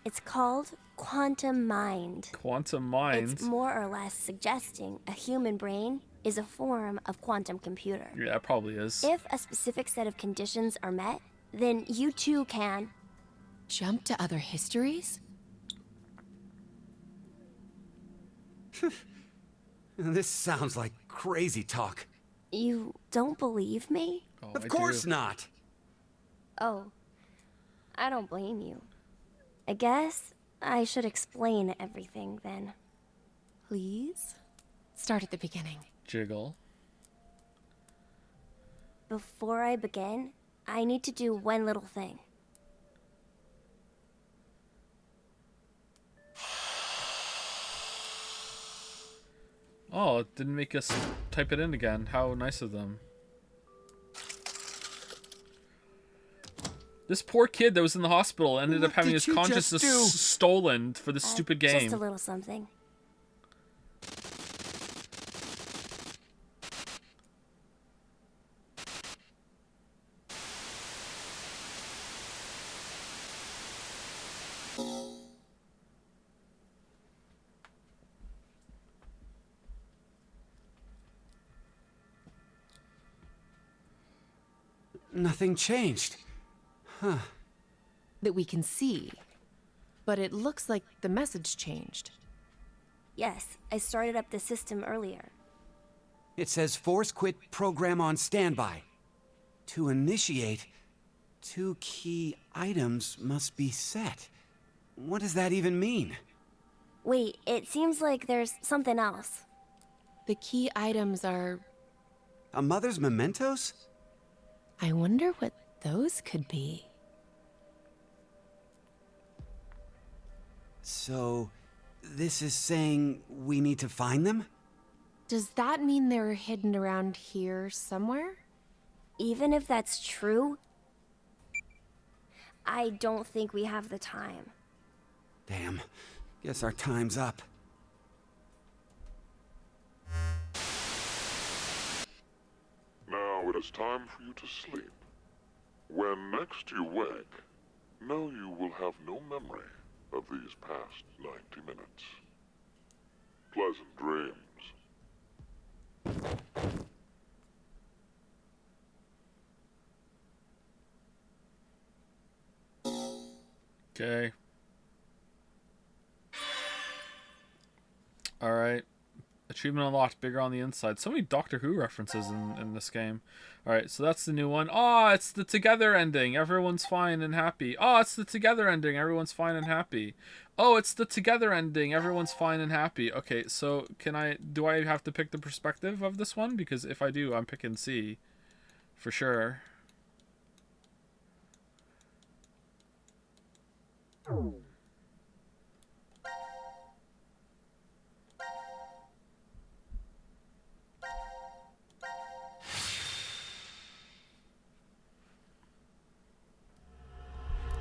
It's called quantum mind. Quantum mind? It's more or less suggesting a human brain is a form of quantum computer. Yeah, it probably is. If a specific set of conditions are met, then you too can Jump to other histories? This sounds like crazy talk. You don't believe me? Oh, Of course not. Oh, I don't blame you. I guess I should explain everything then. Please? Start at the beginning. Jiggle. Before I begin, I need to do one little thing. Oh, it didn't make us type it in again. How nice of them. This poor kid that was in the hospital ended up having his consciousness stolen for this stupid game. Just a little something. Nothing changed. Huh. That we can see. But it looks like the message changed. Yes, I started up the system earlier. It says force quit program on standby. To initiate, 2 key items must be set. What does that even mean? Wait, it seems like there's something else. The key items are... A mother's mementos? I wonder what those could be. So, this is saying we need to find them? Does that mean they're hidden around here somewhere? Even if that's true, I don't think we have the time. Damn. Guess our time's up. Now it is time for you to sleep. When next you wake, know you will have no memory of these past 90 minutes. Pleasant dreams. Okay. Alright. Achievement unlocked, bigger on the inside. So many Doctor Who references in this game. Alright, so that's the new one. Oh, it's the together ending. Everyone's fine and happy. Oh, it's the together ending. Everyone's fine and happy. Oh, it's the together ending. Everyone's fine and happy. Okay, so do I have to pick the perspective of this one? Because if I do, I'm picking C. For sure.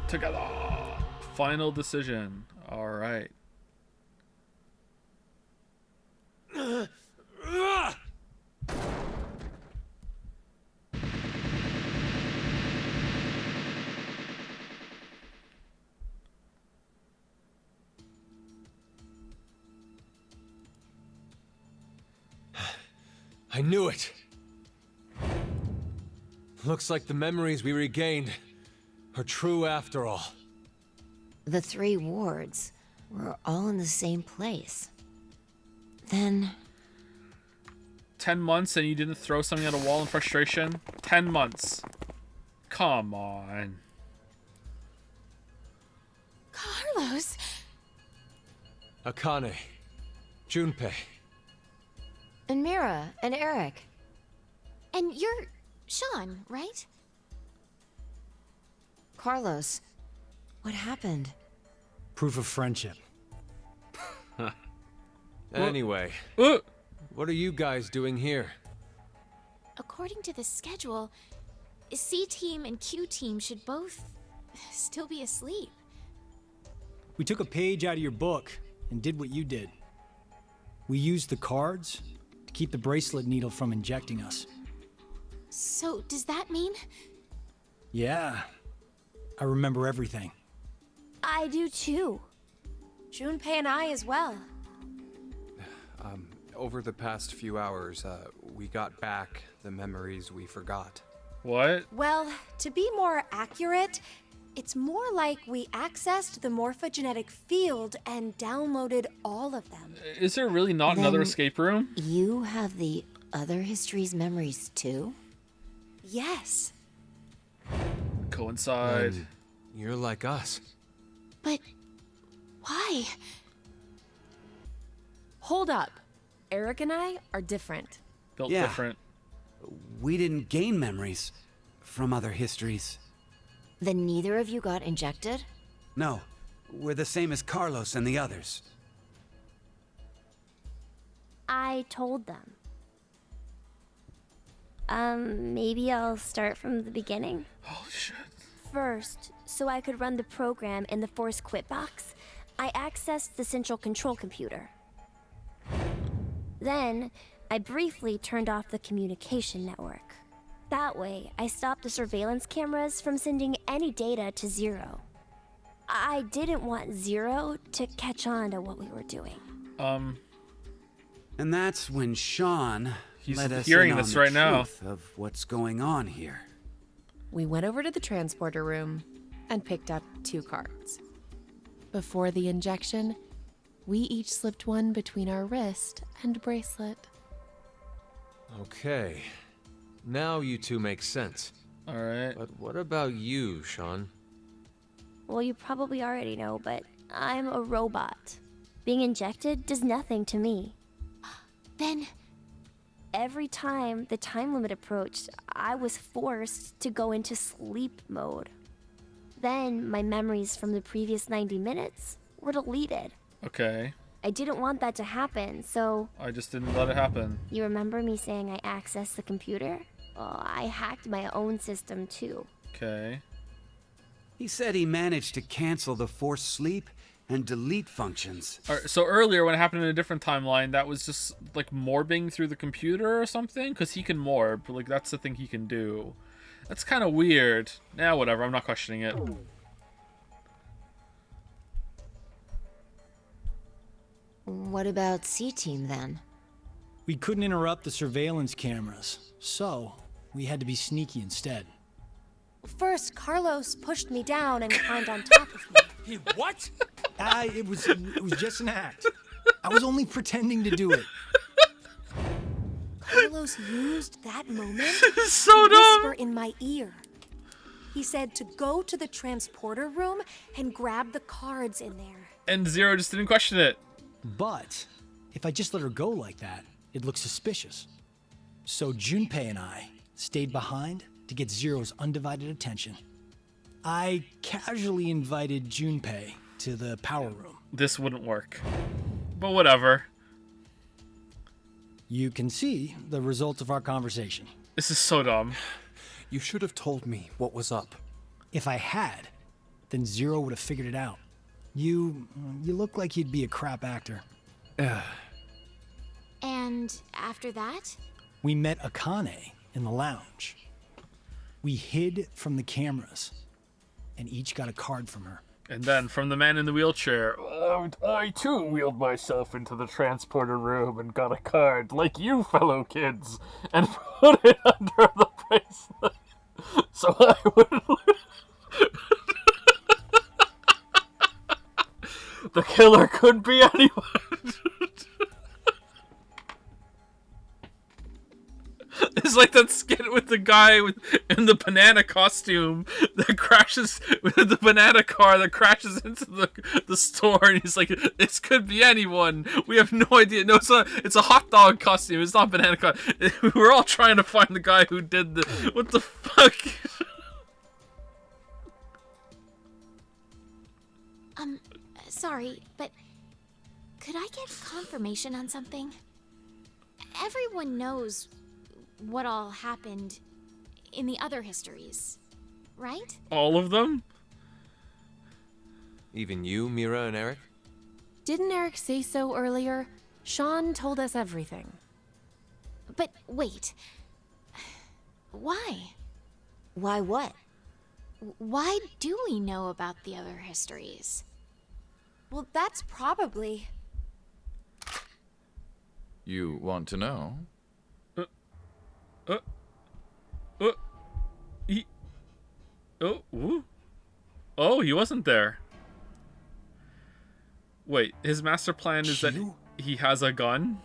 Together. Final decision. All right. I knew it. Looks like the memories we regained are true after all. The 3 wards were all in the same place. Then... 10 months and you didn't throw something at a wall in frustration? 10 months. Come on. Carlos! Akane. Junpei. And Mira, and Eric. And you're Sean, right? Carlos, what happened? Proof of friendship. Anyway, what are you guys doing here? According to the schedule, C team and Q team should both still be asleep. We took a page out of your book and did what you did. We used the cards to keep the bracelet needle from injecting us. So, does that mean? Yeah. I remember everything. I do too. Junpei and I as well. Over the past few hours, we got back the memories we forgot. What? Well, to be more accurate, It's more like we accessed the morphogenetic field and downloaded all of them. Is there really not another Then escape room? You have the other history's memories too? Yes. Coincide. And you're like us. But why? Hold up. Eric and I are different. Built Yeah. different. We didn't gain memories from other histories. Then neither of you got injected? No, we're the same as Carlos and the others. I told them. Maybe I'll start from the beginning. Oh shit. First, so I could run the program in the Force Quit box, I accessed the central control computer. Then, I briefly turned off the communication network. That way, I stopped the surveillance cameras from sending any data to Zero. I didn't want Zero to catch on to what we were doing. And that's when Sean He's let us hearing in on this the right now. truth of what's going on here. We went over to the transporter room and picked up 2 cards. Before the injection, we each slipped one between our wrist and bracelet. Okay. Now you two make sense. Alright. But what about you, Sean? Well, you probably already know, but I'm a robot. Being injected does nothing to me. Then Every time the time limit approached, I was forced to go into sleep mode. Then my memories from the previous 90 minutes were deleted. Okay. I didn't want that to happen, so... I just didn't let it happen. You remember me saying I accessed the computer? Well, I hacked my own system too. Okay. He said he managed to cancel the forced sleep and delete functions. Alright, so earlier when it happened in a different timeline, that was just like morbing through the computer or something? Because he can morb. Like, that's the thing he can do. That's kind of weird. Yeah, whatever. I'm not questioning it. What about C-Team then? We couldn't interrupt the surveillance cameras, so we had to be sneaky instead. First, Carlos pushed me down and climbed on top of me. He what? It was just an act. I was only pretending to do it. Carlos used that moment So to whisper in my ear. He said to go to the transporter room and grab the cards in there. And Zero just didn't question it. But if I just let her go like that, it looks suspicious. So Junpei and I stayed behind to get Zero's undivided attention. I casually invited Junpei to the power room. This wouldn't work. But whatever. You can see the result of our conversation. This is so dumb. You should have told me what was up. If I had, then Zero would have figured it out. You look like you'd be a crap actor. And after that? We met Akane in the lounge. We hid from the cameras and each got a card from her. And then from the man in the wheelchair, I too wheeled myself into the transporter room and got a card, like you fellow kids, and put it under the bracelet so I wouldn't lose. The killer could be anyone. It's like that skit with the guy in the banana costume that crashes with the banana car that crashes into the store, and he's like, "This could be anyone. We have no idea. No, it's a hot dog costume. It's not banana car." We're all trying to find the guy who did the. What the fuck? Sorry, but could I get confirmation on something? Everyone knows what all happened in the other histories, right? All of them? Even you, Mira and Eric? Didn't Eric say so earlier? Sean told us everything. But wait. Why? Why what? Why do we know about the other histories? Well, that's probably... You want to know? Oh, he wasn't there. Wait, his master plan is that he has a gun?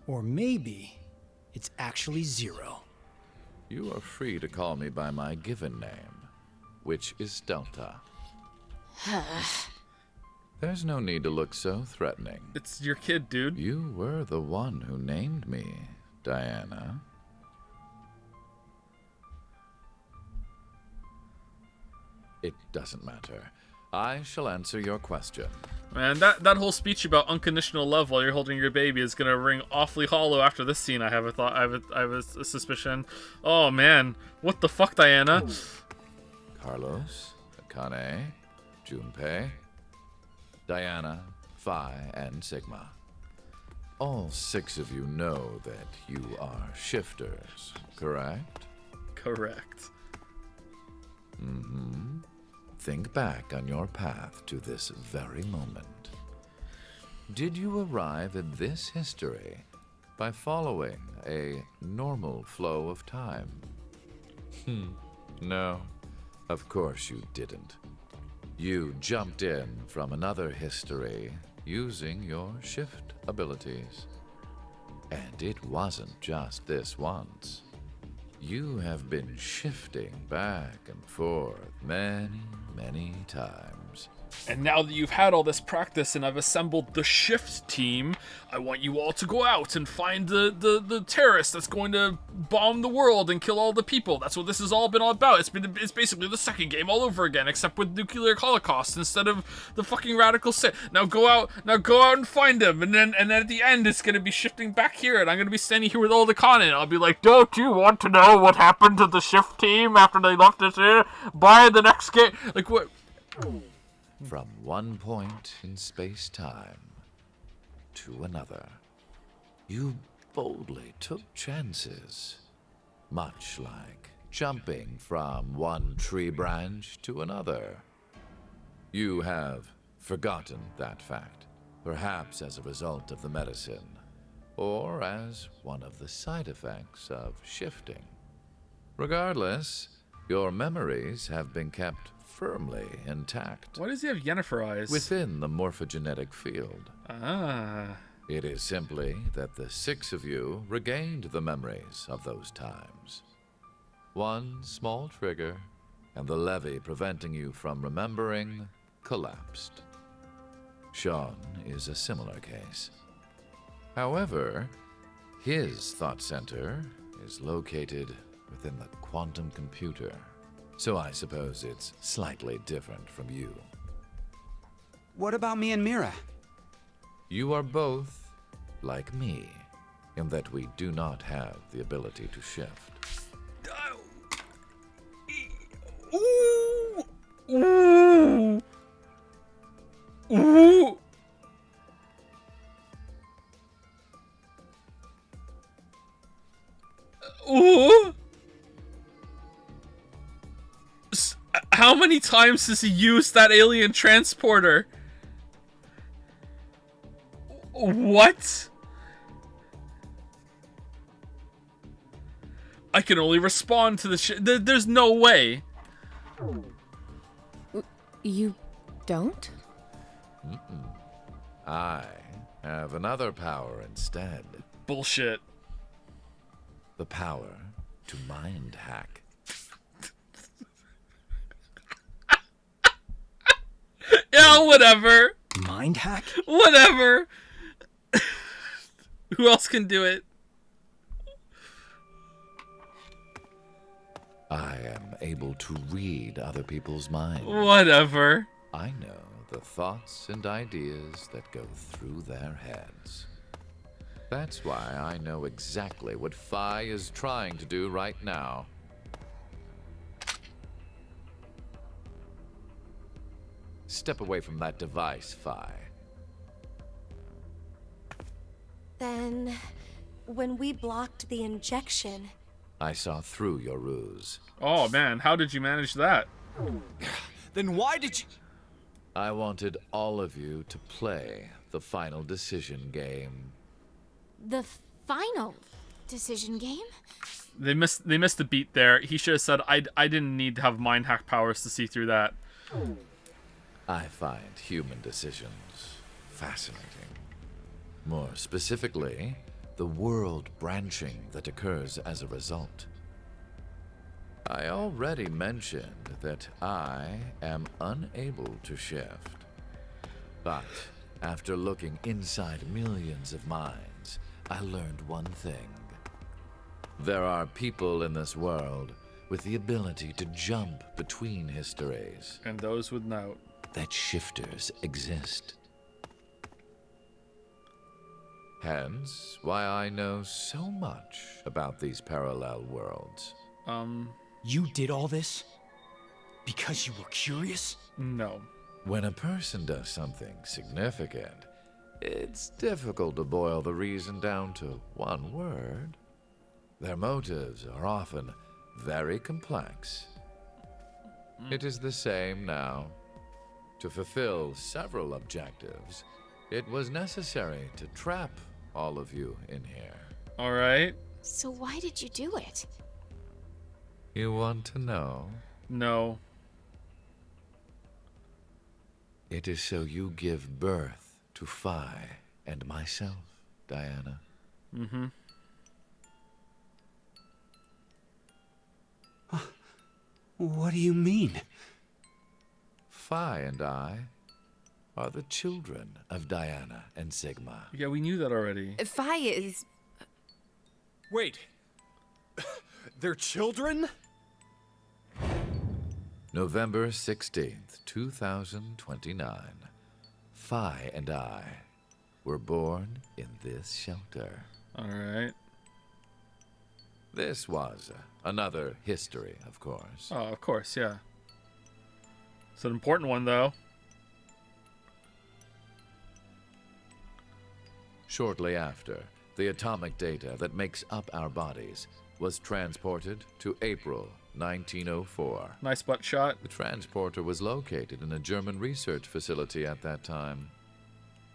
Or maybe it's actually Zero. You are free to call me by my given name, which is Delta. There's no need to look so threatening. It's your kid, dude. You were the one who named me, Diana. It doesn't matter. I shall answer your question. Man, that whole speech about unconditional love while you're holding your baby is gonna ring awfully hollow after this scene. I have a thought. I have a suspicion. Oh man, what the fuck, Diana? Carlos, Akane, Junpei, Diana, Phi, and Sigma. All 6 of you know that you are shifters, correct? Correct. Mm-hmm. Think back on your path to this very moment. Did you arrive at this history by following a normal flow of time? No, of course you didn't. You jumped in from another history using your shift abilities. And it wasn't just this once. You have been shifting back and forth many times. And now that you've had all this practice and I've assembled the shift team, I want you all to go out and find the terrorist that's going to bomb the world and kill all the people. That's what this has all been all about. It's basically the second game all over again, except with nuclear holocaust instead of the fucking radical sit. Now go out and find them, and then at the end it's gonna be shifting back here, and I'm gonna be standing here with all the con, and I'll be like, don't you want to know what happened to the shift team after they left us here? Buy the next game. Like what? From one point in space-time to another, you boldly took chances, much like jumping from one tree branch to another. You have forgotten that fact, perhaps as a result of the medicine, or as one of the side effects of shifting. Regardless, your memories have been kept firmly intact. Why does he have Yennefer eyes? Within the morphogenetic field. Ah. It is simply that the 6 of you regained the memories of those times. One small trigger, and the levee preventing you from remembering collapsed. Sean is a similar case. However, his thought center is located within the quantum computer. So I suppose it's slightly different from you. What about me and Mira? You are both like me, in that we do not have the ability to shift. Ooh! Ooh! Ooh! Ooh! How many times has he used that alien transporter? What? I can only respond to the shit. There's no way. You don't? I have another power instead. Bullshit. The power to mind hack. Yeah, whatever. Mind hack? Whatever. Who else can do it? I am able to read other people's minds. Whatever. I know the thoughts and ideas that go through their heads. That's why I know exactly what Phi is trying to do right now. Step away from that device, Phi. Then, when we blocked the injection... I saw through your ruse. Oh man, how did you manage that? Then why did you... I wanted all of you to play the final decision game. The final decision game? They missed the beat there. He should have said, I didn't need to have mind hack powers to see through that. I find human decisions fascinating. More specifically, the world branching that occurs as a result. I already mentioned that I am unable to shift. But after looking inside millions of minds, I learned one thing. There are people in this world with the ability to jump between histories. And those without. That shifters exist. Hence, why I know so much about these parallel worlds. You did all this? Because you were curious? No. When a person does something significant, it's difficult to boil the reason down to one word. Their motives are often very complex. It is the same now. To fulfill several objectives, it was necessary to trap all of you in here. All right. So why did you do it? You want to know? No. It is so you give birth to Phi and myself, Diana. Mm-hmm. What do you mean? Phi and I are the children of Diana and Sigma. Yeah, we knew that already. Phi is... Wait. They're children? November 16th, 2029. Phi and I were born in this shelter. All right. This was another history, of course. Oh, of course, yeah. It's an important one, though. Shortly after, the atomic data that makes up our bodies was transported to April 1904. Nice butt shot. The transporter was located in a German research facility at that time.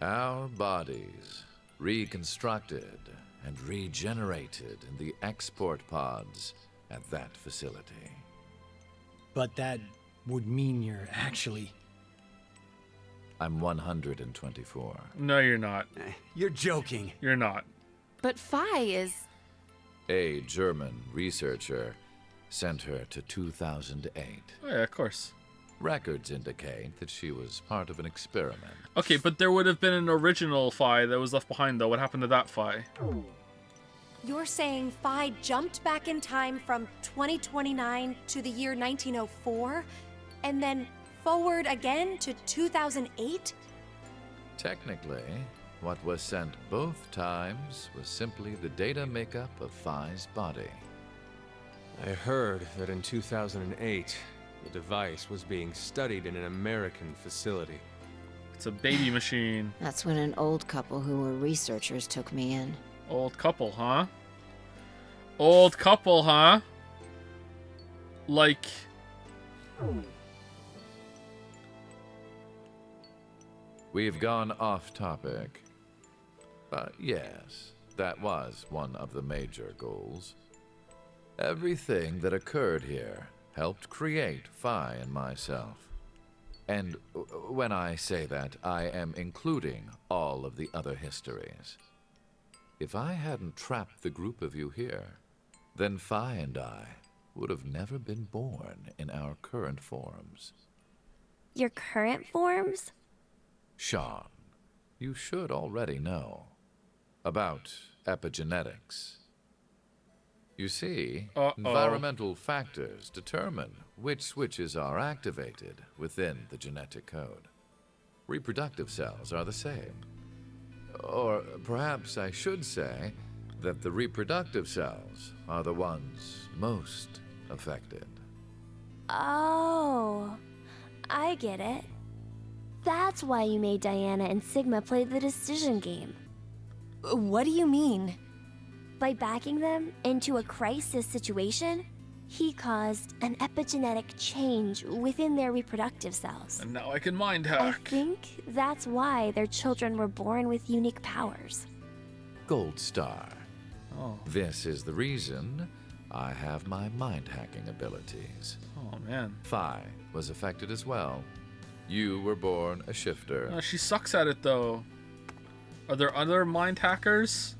Our bodies reconstructed and regenerated in the export pods at that facility. But that would mean you're actually... I'm 124. No, you're not. You're joking. You're not. But Phi is... A German researcher sent her to 2008. Oh, yeah, of course. Records indicate that she was part of an experiment. Okay, but there would have been an original Phi that was left behind, though. What happened to that Phi? You're saying Phi jumped back in time from 2029 to the year 1904, and then forward again to 2008? Technically, what was sent both times was simply the data makeup of Phi's body. I heard that in 2008, the device was being studied in an American facility. It's a baby machine. That's when an old couple who were researchers took me in. Old couple, huh? Old couple, huh? Like... We've gone off topic. But yes, that was one of the major goals. Everything that occurred here helped create Phi and myself. And when I say that, I am including all of the other histories. If I hadn't trapped the group of you here, then Phi and I would have never been born in our current forms. Your current forms? Sean, you should already know about epigenetics. You see, environmental factors determine which switches are activated within the genetic code. Reproductive cells are the same. Or perhaps I should say that the reproductive cells are the ones most affected. Oh, I get it. That's why you made Diana and Sigma play the decision game. What do you mean? By backing them into a crisis situation, he caused an epigenetic change within their reproductive cells. And now I can mind I hack. think that's why their children were born with unique powers. Gold Star. Oh. This is the reason I have my mind-hacking abilities. Oh, man. Phi was affected as well. You were born a shifter. She sucks at it, though. Are there other mind hackers?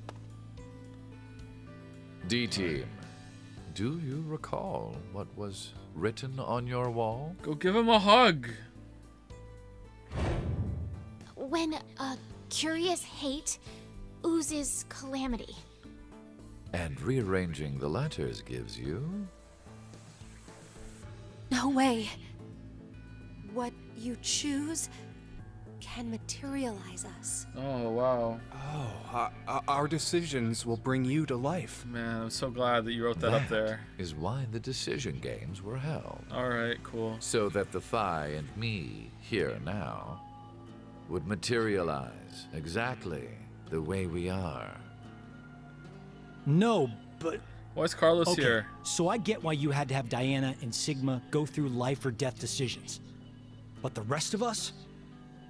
D-Team, do you recall what was written on your wall? Go give him a hug. When a curious hate oozes calamity. And rearranging the letters gives you... No way. What you choose can materialize us. Oh, wow. Oh, our decisions will bring you to life. Man, I'm so glad that you wrote that up there. Is why the decision games were held. Alright, cool. So that the Phi and me, here now, would materialize exactly the way we are. No, but... Why is Carlos okay, here? So I get why you had to have Diana and Sigma go through life or death decisions. But the rest of us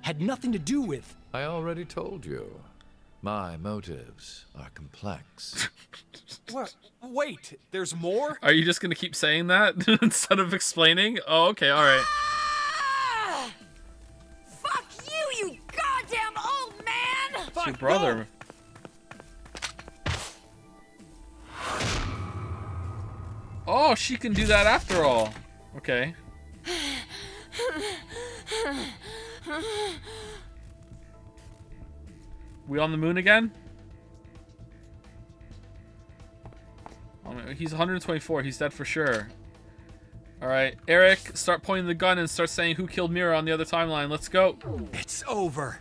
had nothing to do with... I already told you. My motives are complex. What? Wait, there's more? Are you just gonna keep saying that instead of explaining? Oh, okay, alright. Fuck you, you goddamn old man! It's your brother. Oh, she can do that after all. Okay. We on the moon again? Oh, he's 124. He's dead for sure. Alright, Eric, start pointing the gun and start saying who killed Mira on the other timeline. Let's go. It's over.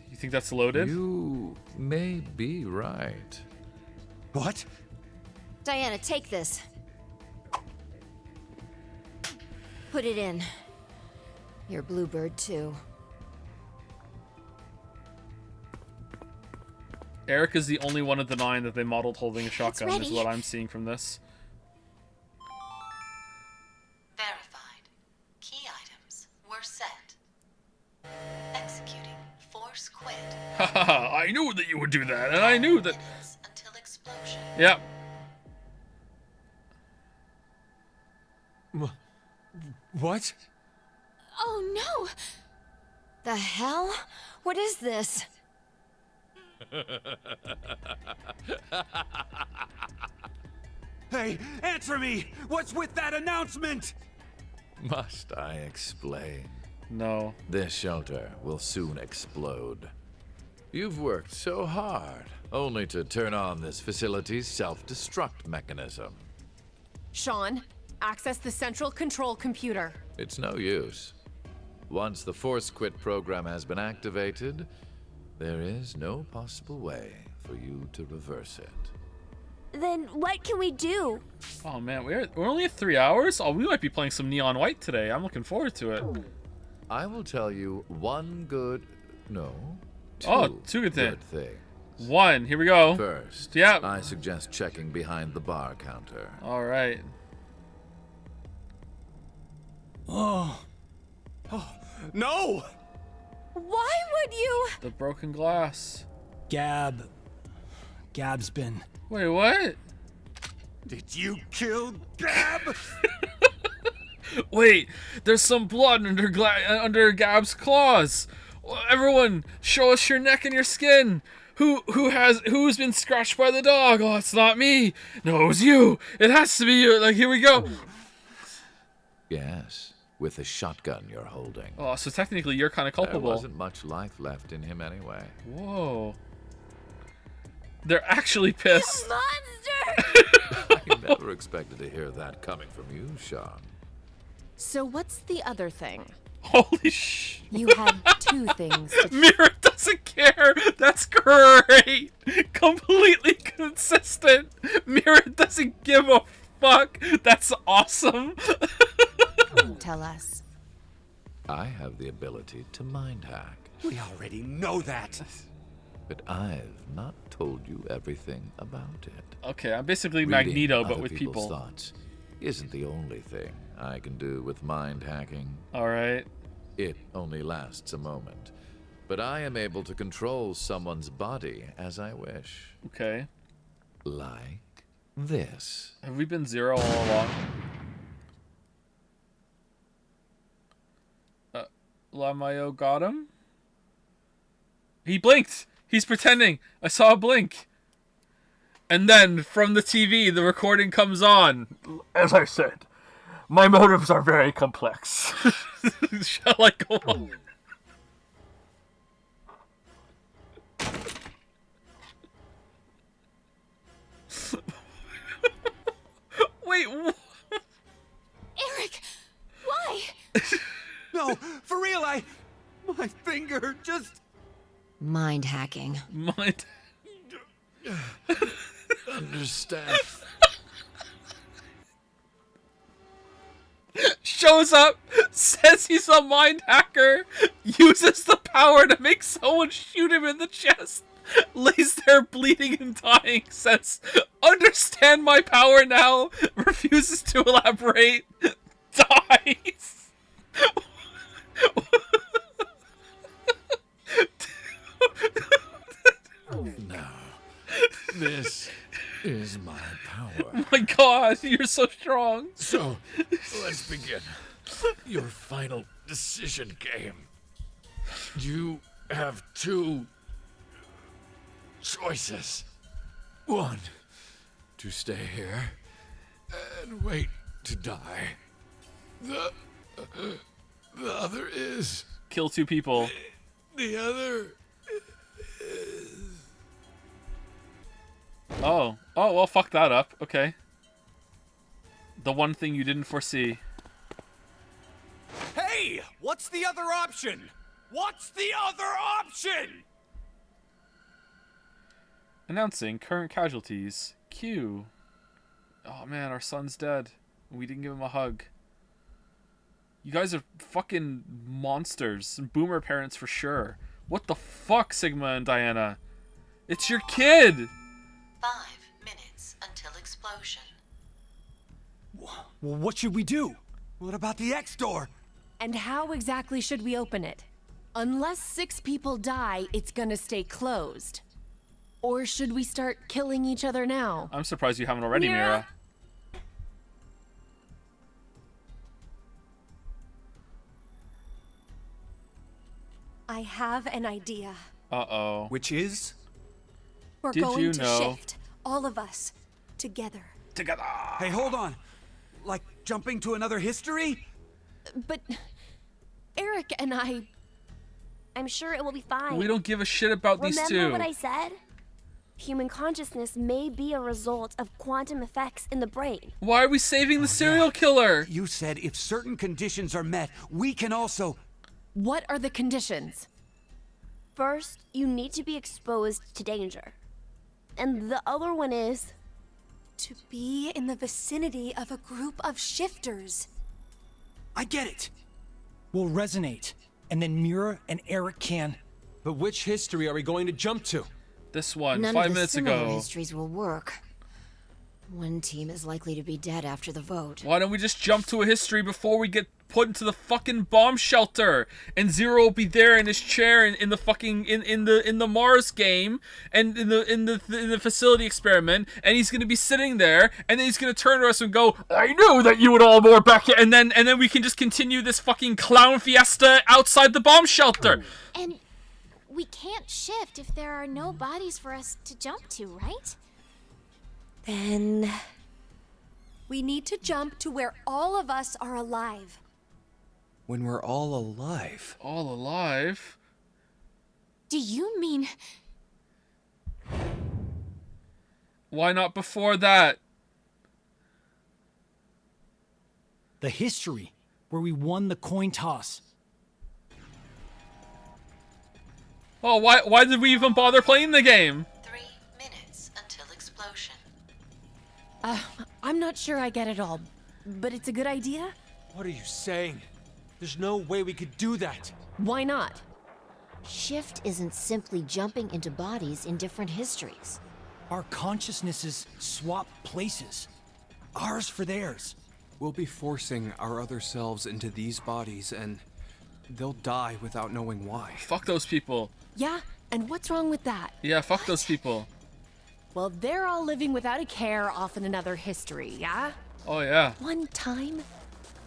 You think that's loaded? You may be right. What? Diana, take this. Put it in. Your bluebird, too. Eric is the only one of the 9 that they modeled holding a shotgun, is ready. what I'm seeing from this. Verified. Key items were set. Executing force quit. Haha, I knew that you would do that, and I knew that... Minutes until explosion. Yep. What? Oh no! The hell? What is this? Hey, answer me! What's with that announcement? Must I explain? No. This shelter will soon explode. You've worked so hard, only to turn on this facility's self-destruct mechanism. Sean, access the central control computer. It's no use. Once the Force Quit program has been activated, there is no possible way for you to reverse it. Then what can we do? Oh man, we're only at 3 hours? Oh, we might be playing some Neon White today. I'm looking forward to it. I will tell you one good... no. Two good things. things. 1, here we go. First, yep. I suggest checking behind the bar counter. Alright. Oh, no! Why would you? The broken glass. Gab's been... Wait, what? Did you kill Gab? Wait, there's some blood under Gab's claws. Everyone, show us your neck and your skin. Who's been scratched by the dog? Oh, it's not me. No, it was you. It has to be you. Like, here we go. Yes, with the shotgun you're holding. Oh, so technically you're kind of culpable. There wasn't much life left in him anyway. Whoa. They're actually pissed. Monster! I never expected to hear that coming from you, Sean. So what's the other thing? Holy sh! You had 2 things to... Mira doesn't care. That's great. Completely consistent. Mira doesn't give a fuck. That's awesome. Tell us. I have the ability to mind hack. We already know that. But I've not told you everything about it. Okay, I'm basically Reading Magneto, but other with people's people. Thoughts isn't the only thing I can do with mind hacking. Alright. It only lasts a moment. But I am able to control someone's body as I wish. Okay. Like this. Have we been Zero all along? Lamayo got him? He blinked! He's pretending! I saw a blink! And then, from the TV, the recording comes on. As I said, my motives are very complex. Shall I go on? Wait, what? Eric, why? No, for real, my finger just... Mind hacking. Mind... Understand. Shows up, says he's a mind hacker, uses the power to make someone shoot him in the chest, lays there bleeding and dying, says, understand my power now, refuses to elaborate, dies. Now, this is my power. Oh my god, you're so strong. So, let's begin. Your final decision game. You have two choices. One, to stay here and wait to die. The other is... Kill two people. The other... Oh, well, fuck that up. Okay. The one thing you didn't foresee. Hey! What's the other option? What's the other option? Announcing current casualties. Q. Oh man, our son's dead. We didn't give him a hug. You guys are fucking monsters. Boomer parents for sure. What the fuck, Sigma and Diana? It's your kid! 5 minutes until explosion. Well, what should we do? What about the X door? And how exactly should we open it? Unless 6 people die, it's gonna stay closed. Or should we start killing each other now? I'm surprised you haven't already, Mira. I have an idea. Uh-oh. Which is? We're Did going you to know? shift, all of us, together. Together. Hey, hold on. Like jumping to another history? But Eric and I'm sure it will be fine. We don't give a shit about these two. Remember what I said? Human consciousness may be a result of quantum effects in the brain. Why are we saving the serial killer? You said if certain conditions are met, we can also... What are the conditions? First, you need to be exposed to danger. And the other one is... To be in the vicinity of a group of shifters. I get it. We'll resonate, and then Mira and Eric can... But which history are we going to jump to? This one, None 5 of the minutes similar ago. histories will work. One team is likely to be dead after the vote. Why don't we just jump to a history before we get put into the fucking bomb shelter? And Zero will be there in his chair in the fucking in the Mars game and in the facility experiment, and he's gonna be sitting there, and then he's gonna turn to us and go, "I knew that you would all more back," and then we can just continue this fucking clown fiesta outside the bomb shelter. And we can't shift if there are no bodies for us to jump to, right? Then... We need to jump to where all of us are alive. When we're all alive. All alive? Do you mean... Why not before that? The history, where we won the coin toss. Oh, why did we even bother playing the game? 3 minutes until explosion. I'm not sure I get it all, but it's a good idea. What are you saying? There's no way we could do that. Why not? Shift isn't simply jumping into bodies in different histories. Our consciousnesses swap places. Ours for theirs. We'll be forcing our other selves into these bodies, and they'll die without knowing why. Fuck those people. Yeah, and what's wrong with that? Yeah, fuck those people. Well, they're all living without a care off in another history, yeah? Oh yeah. One time?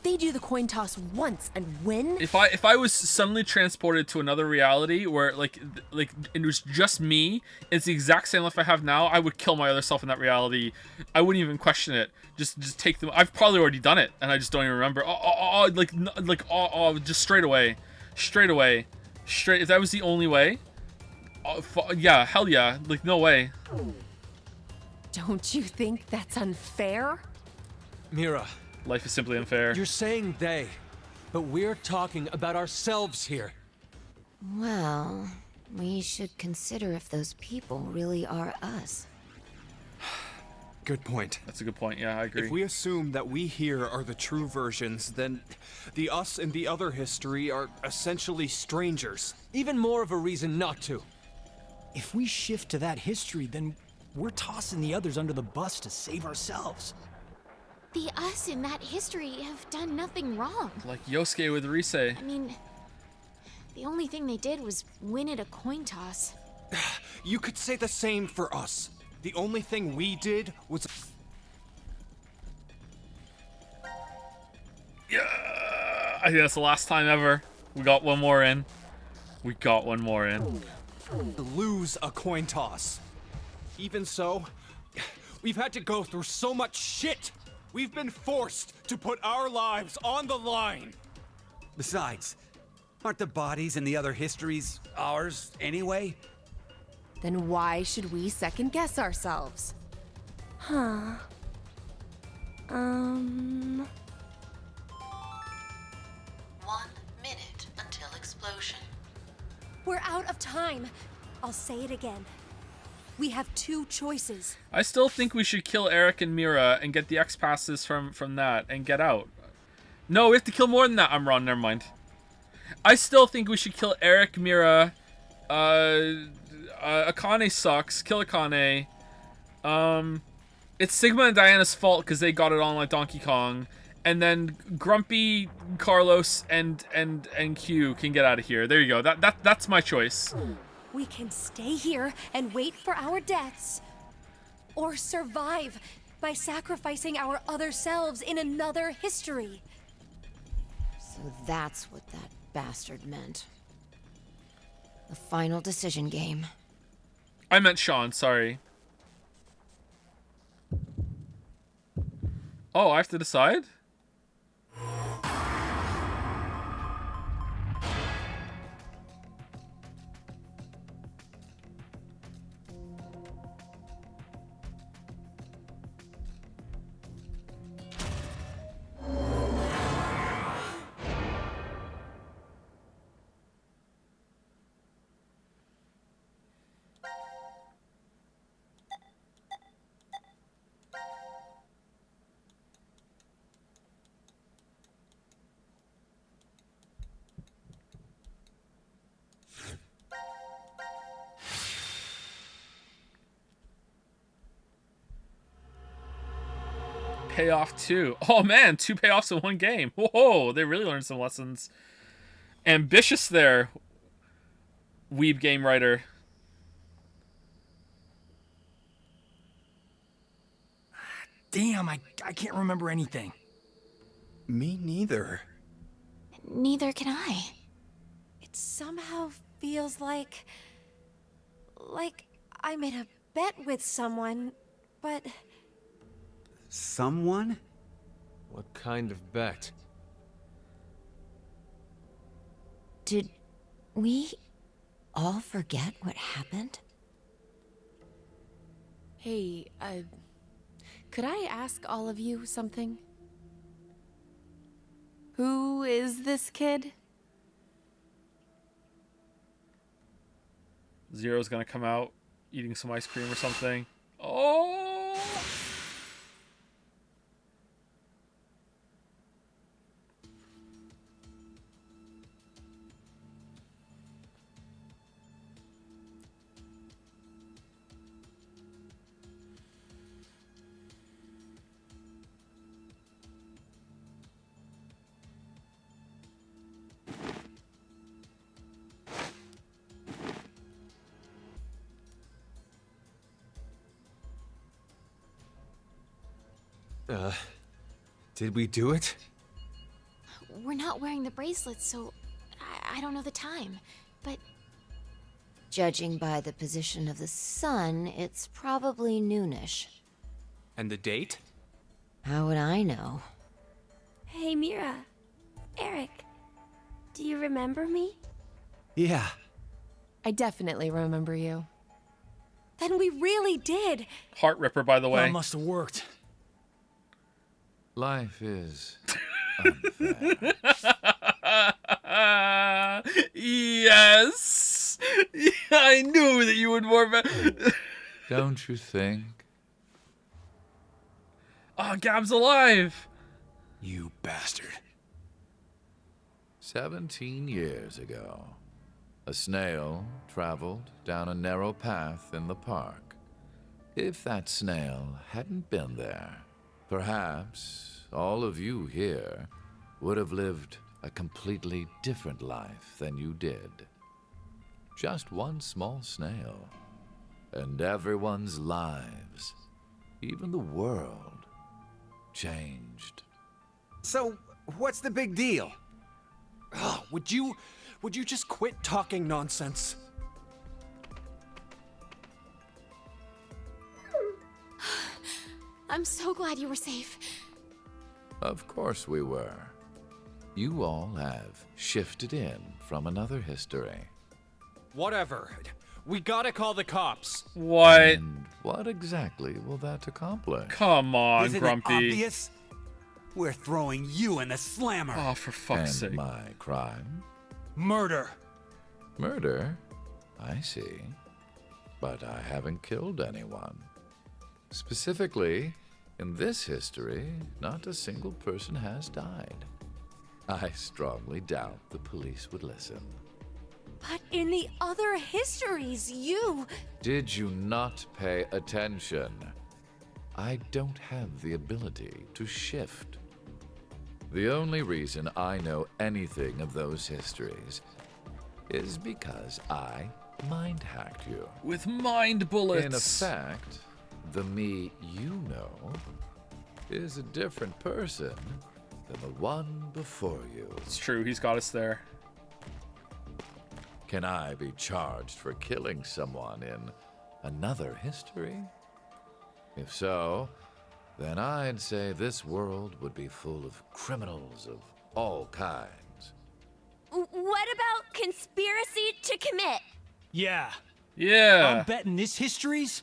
They do the coin toss once and win? If I was suddenly transported to another reality where like it was just me, it's the exact same life I have now, I would kill my other self in that reality. I wouldn't even question it. Just take them. I've probably already done it, and I just don't even remember. Just straight away. If that was the only way, yeah, hell yeah. Like no way. Don't you think that's unfair? Mira. Life is simply unfair. You're saying they, but we're talking about ourselves here. Well, we should consider if those people really are us. Good point. That's a good point. Yeah, I agree. If we assume that we here are the true versions, then the us in the other history are essentially strangers. Even more of a reason not to. If we shift to that history, then we're tossing the others under the bus to save ourselves. The us in that history have done nothing wrong. Like Yosuke with Rise. I mean, the only thing they did was win at a coin toss. You could say the same for us. The only thing we did was... Yeah, I think that's the last time ever. We got one more in. Lose a coin toss. Even so, we've had to go through so much shit. We've been forced to put our lives on the line. Besides, aren't the bodies in the other histories ours anyway? Then why should we second guess ourselves? Huh. 1 minute until explosion. We're out of time. I'll say it again. We have two choices. I still think we should kill Eric and Mira and get the X passes from that and get out. No, we have to kill more than that. I'm wrong. Never mind. I still think we should kill Eric, Mira. Akane sucks. Kill Akane. It's Sigma and Diana's fault because they got it on like Donkey Kong. And then Grumpy, Carlos, and Q can get out of here. There you go. That's my choice. We can stay here and wait for our deaths, or survive by sacrificing our other selves in another history. So that's what that bastard meant. The final decision game. I meant Sean, sorry. Oh, I have to decide? Payoff 2. Oh man, 2 payoffs in one game. Whoa, they really learned some lessons. Ambitious there, weeb game writer. Damn, I can't remember anything. Me neither. Neither can I. It somehow feels like I made a bet with someone, but... Someone? What kind of bet? Did we all forget what happened? Hey, could I ask all of you something? Who is this kid? Zero's gonna come out eating some ice cream or something. Oh! Did we do it? We're not wearing the bracelets, so I don't know the time. But Judging by the position of the sun, it's probably noonish. And the date? How would I know? Hey, Mira. Eric. Do you remember me? Yeah. I definitely remember you. Then we really did. Heart ripper, by the way. That must have worked. Life is Yes. I knew that you would more. Don't you think? Oh, Gab's alive. You bastard. 17 years ago, a snail traveled down a narrow path in the park. If that snail hadn't been there, perhaps all of you here would have lived a completely different life than you did. Just one small snail, and everyone's lives, even the world, changed. So, what's the big deal? Oh, would you just quit talking nonsense? I'm so glad you were safe. Of course we were. You all have shifted in from another history. Whatever. We gotta call the cops. What? And what exactly will that accomplish? Come on, Isn't Grumpy. it obvious? We're throwing you in the slammer. Oh, for fuck's And sake. my crime? Murder. Murder? I see. But I haven't killed anyone. Specifically, in this history, not a single person has died. I strongly doubt the police would listen. But in the other histories, you... Did you not pay attention? I don't have the ability to shift. The only reason I know anything of those histories is because I mind-hacked you. With mind bullets. In effect, the me you know is a different person than the one before you. It's true, he's got us there. Can I be charged for killing someone in another history? If so, then I'd say this world would be full of criminals of all kinds. What about conspiracy to commit? Yeah. Yeah. I'm betting this history's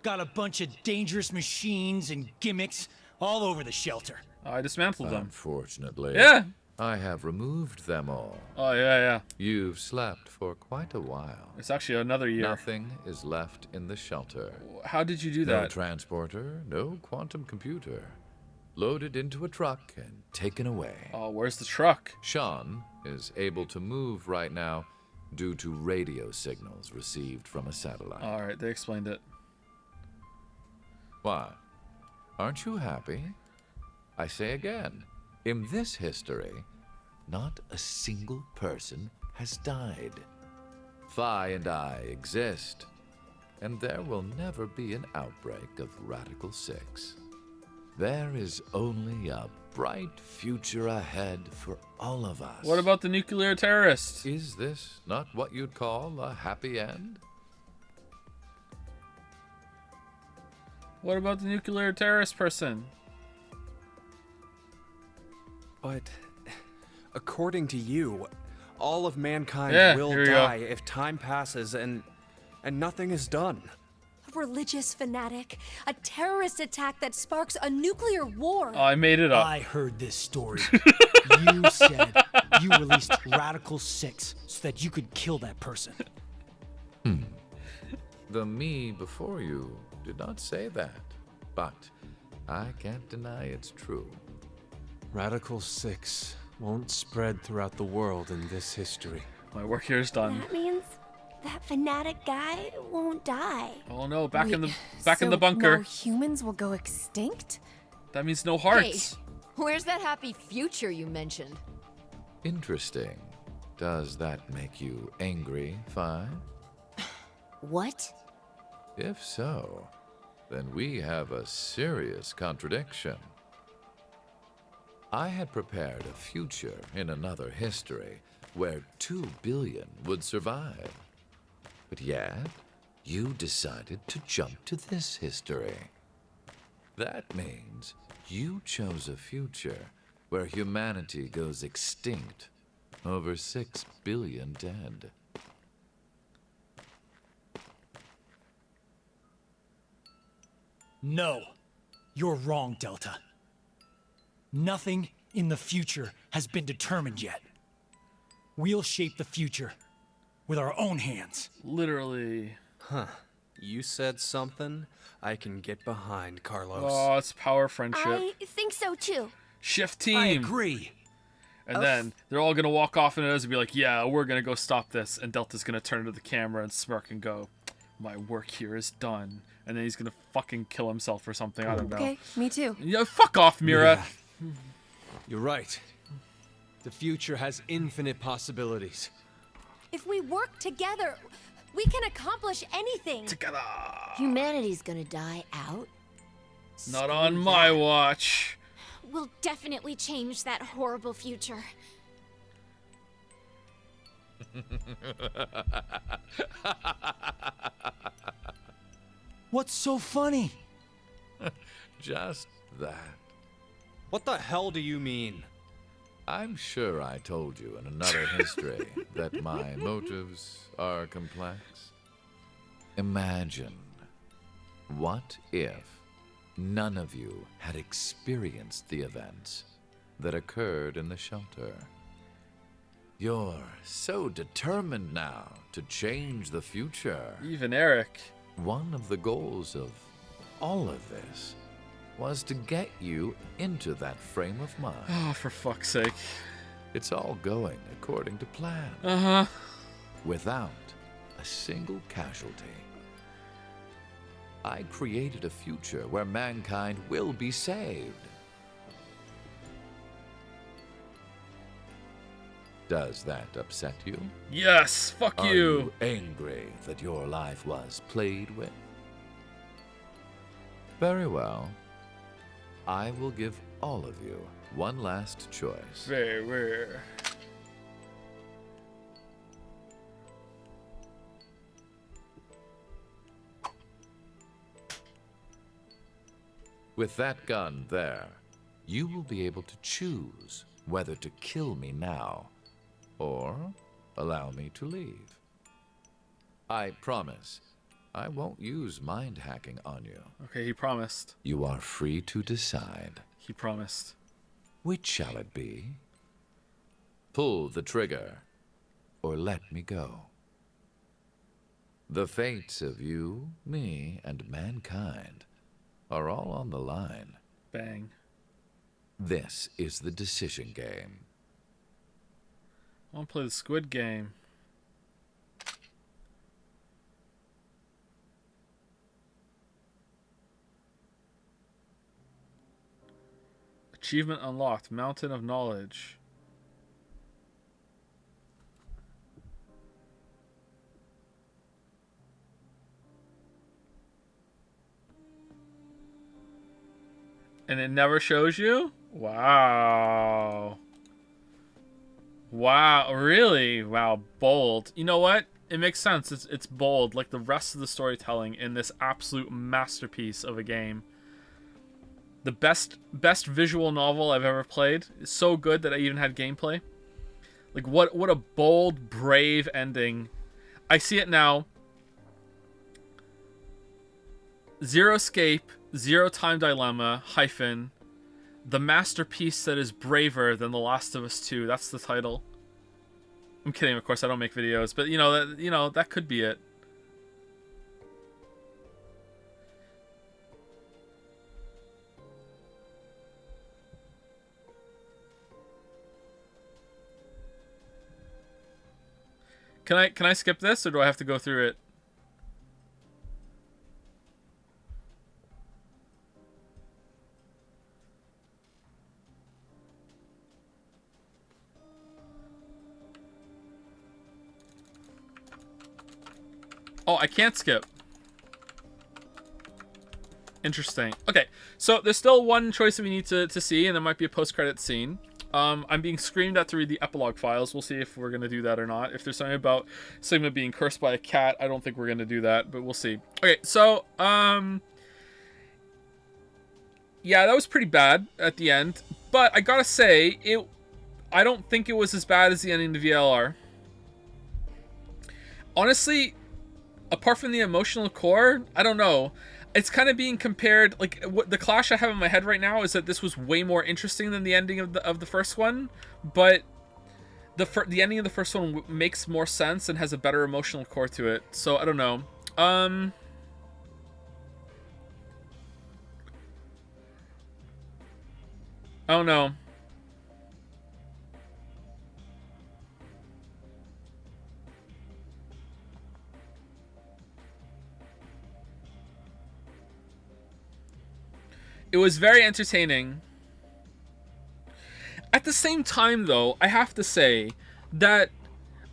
got a bunch of dangerous machines and gimmicks all over the shelter. I dismantled them. Unfortunately, Yeah. I have removed them all. Oh, yeah. You've slept for quite a while. It's actually another year. Nothing is left in the shelter. How did you do No that? transporter, no quantum computer. Loaded into a truck and taken away. Oh, where's the truck? Sean is able to move right now due to radio signals received from a satellite. All right, they explained it. Why? Aren't you happy? I say again, in this history, not a single person has died. Phi and I exist, and there will never be an outbreak of Radical 6. There is only a bright future ahead for all of us. What about the nuclear terrorists? Is this not what you'd call a happy end? What about the nuclear terrorist person? But according to you, all of mankind Yeah, will here we go. die if time passes and nothing is done. A religious fanatic. A terrorist attack that sparks a nuclear war. Oh, I made it up. I heard this story. You said you released Radical 6 so that you could kill that person. The me before you did not say that, but I can't deny it's true. Radical 6 won't spread throughout the world in this history. My work here is done. That means that fanatic guy won't die. Oh no, back in the So bunker. now humans will go extinct? That means no hearts. Where's that happy future you mentioned? Interesting. Does that make you angry, Phi? What? If so, then we have a serious contradiction. I had prepared a future in another history where 2 billion would survive. But yet, you decided to jump to this history. That means you chose a future where humanity goes extinct, over 6 billion dead. No, you're wrong, Delta. Nothing in the future has been determined yet. We'll shape the future with our own hands. Literally. Huh. You said something I can get behind, Carlos. Oh, it's power friendship. I think so too. Shift team. I agree. And then they're all gonna walk off into this and be like, yeah, we're gonna go stop this. And Delta's gonna turn to the camera and smirk and go, my work here is done. And then he's gonna fucking kill himself or something. I don't know. Okay, me too. Yeah, fuck off, Mira. Yeah. You're right. The future has infinite possibilities. If we work together, we can accomplish anything. Together. Humanity's gonna die out. Not on my watch. We'll definitely change that horrible future. What's so funny? Just that. What the hell do you mean? I'm sure I told you in another history that my motives are complex. Imagine, what if none of you had experienced the events that occurred in the shelter? You're so determined now to change the future. Even Eric. One of the goals of all of this was to get you into that frame of mind. Oh, for fuck's sake. It's all going according to plan. Uh-huh. Without a single casualty. I created a future where mankind will be saved. Does that upset you? Yes, fuck Are you. you angry that your life was played with? Very well. I will give all of you one last choice. Very rare. With that gun there, you will be able to choose whether to kill me now or allow me to leave. I promise I won't use mind hacking on you. Okay, he promised. You are free to decide. He promised. Which shall it be? Pull the trigger or let me go. The fates of you, me, and mankind are all on the line. Bang. This is the decision game. I want to play the Squid Game. Achievement unlocked. Mountain of Knowledge. And it never shows you? Wow. Wow, really? Wow, bold. You know what? It makes sense. It's bold, like the rest of the storytelling in this absolute masterpiece of a game. The best visual novel I've ever played. It's so good that I even had gameplay. Like what a bold, brave ending. I see it now. Zero Escape, Zero Time Dilemma, hyphen, the masterpiece that is braver than The Last of Us 2. That's the title. I'm kidding, of course, I don't make videos, but that could be it. Can I skip this, or do I have to go through it? Oh, I can't skip. Interesting. Okay, so there's still one choice that we need to see, and there might be a post-credit scene. I'm being screamed at to read the epilogue files. We'll see if we're going to do that or not. If there's something about Sigma being cursed by a cat, I don't think we're going to do that, but we'll see. Okay, so, yeah, that was pretty bad at the end, but I gotta say, I don't think it was as bad as the ending to VLR. Honestly, apart from the emotional core, I don't know. It's kind of being compared, like, what the clash I have in my head right now is that this was way more interesting than the ending of the first one, but the ending of the first one makes more sense and has a better emotional core to it. So I don't know. I don't know. It was very entertaining. At the same time, though, I have to say that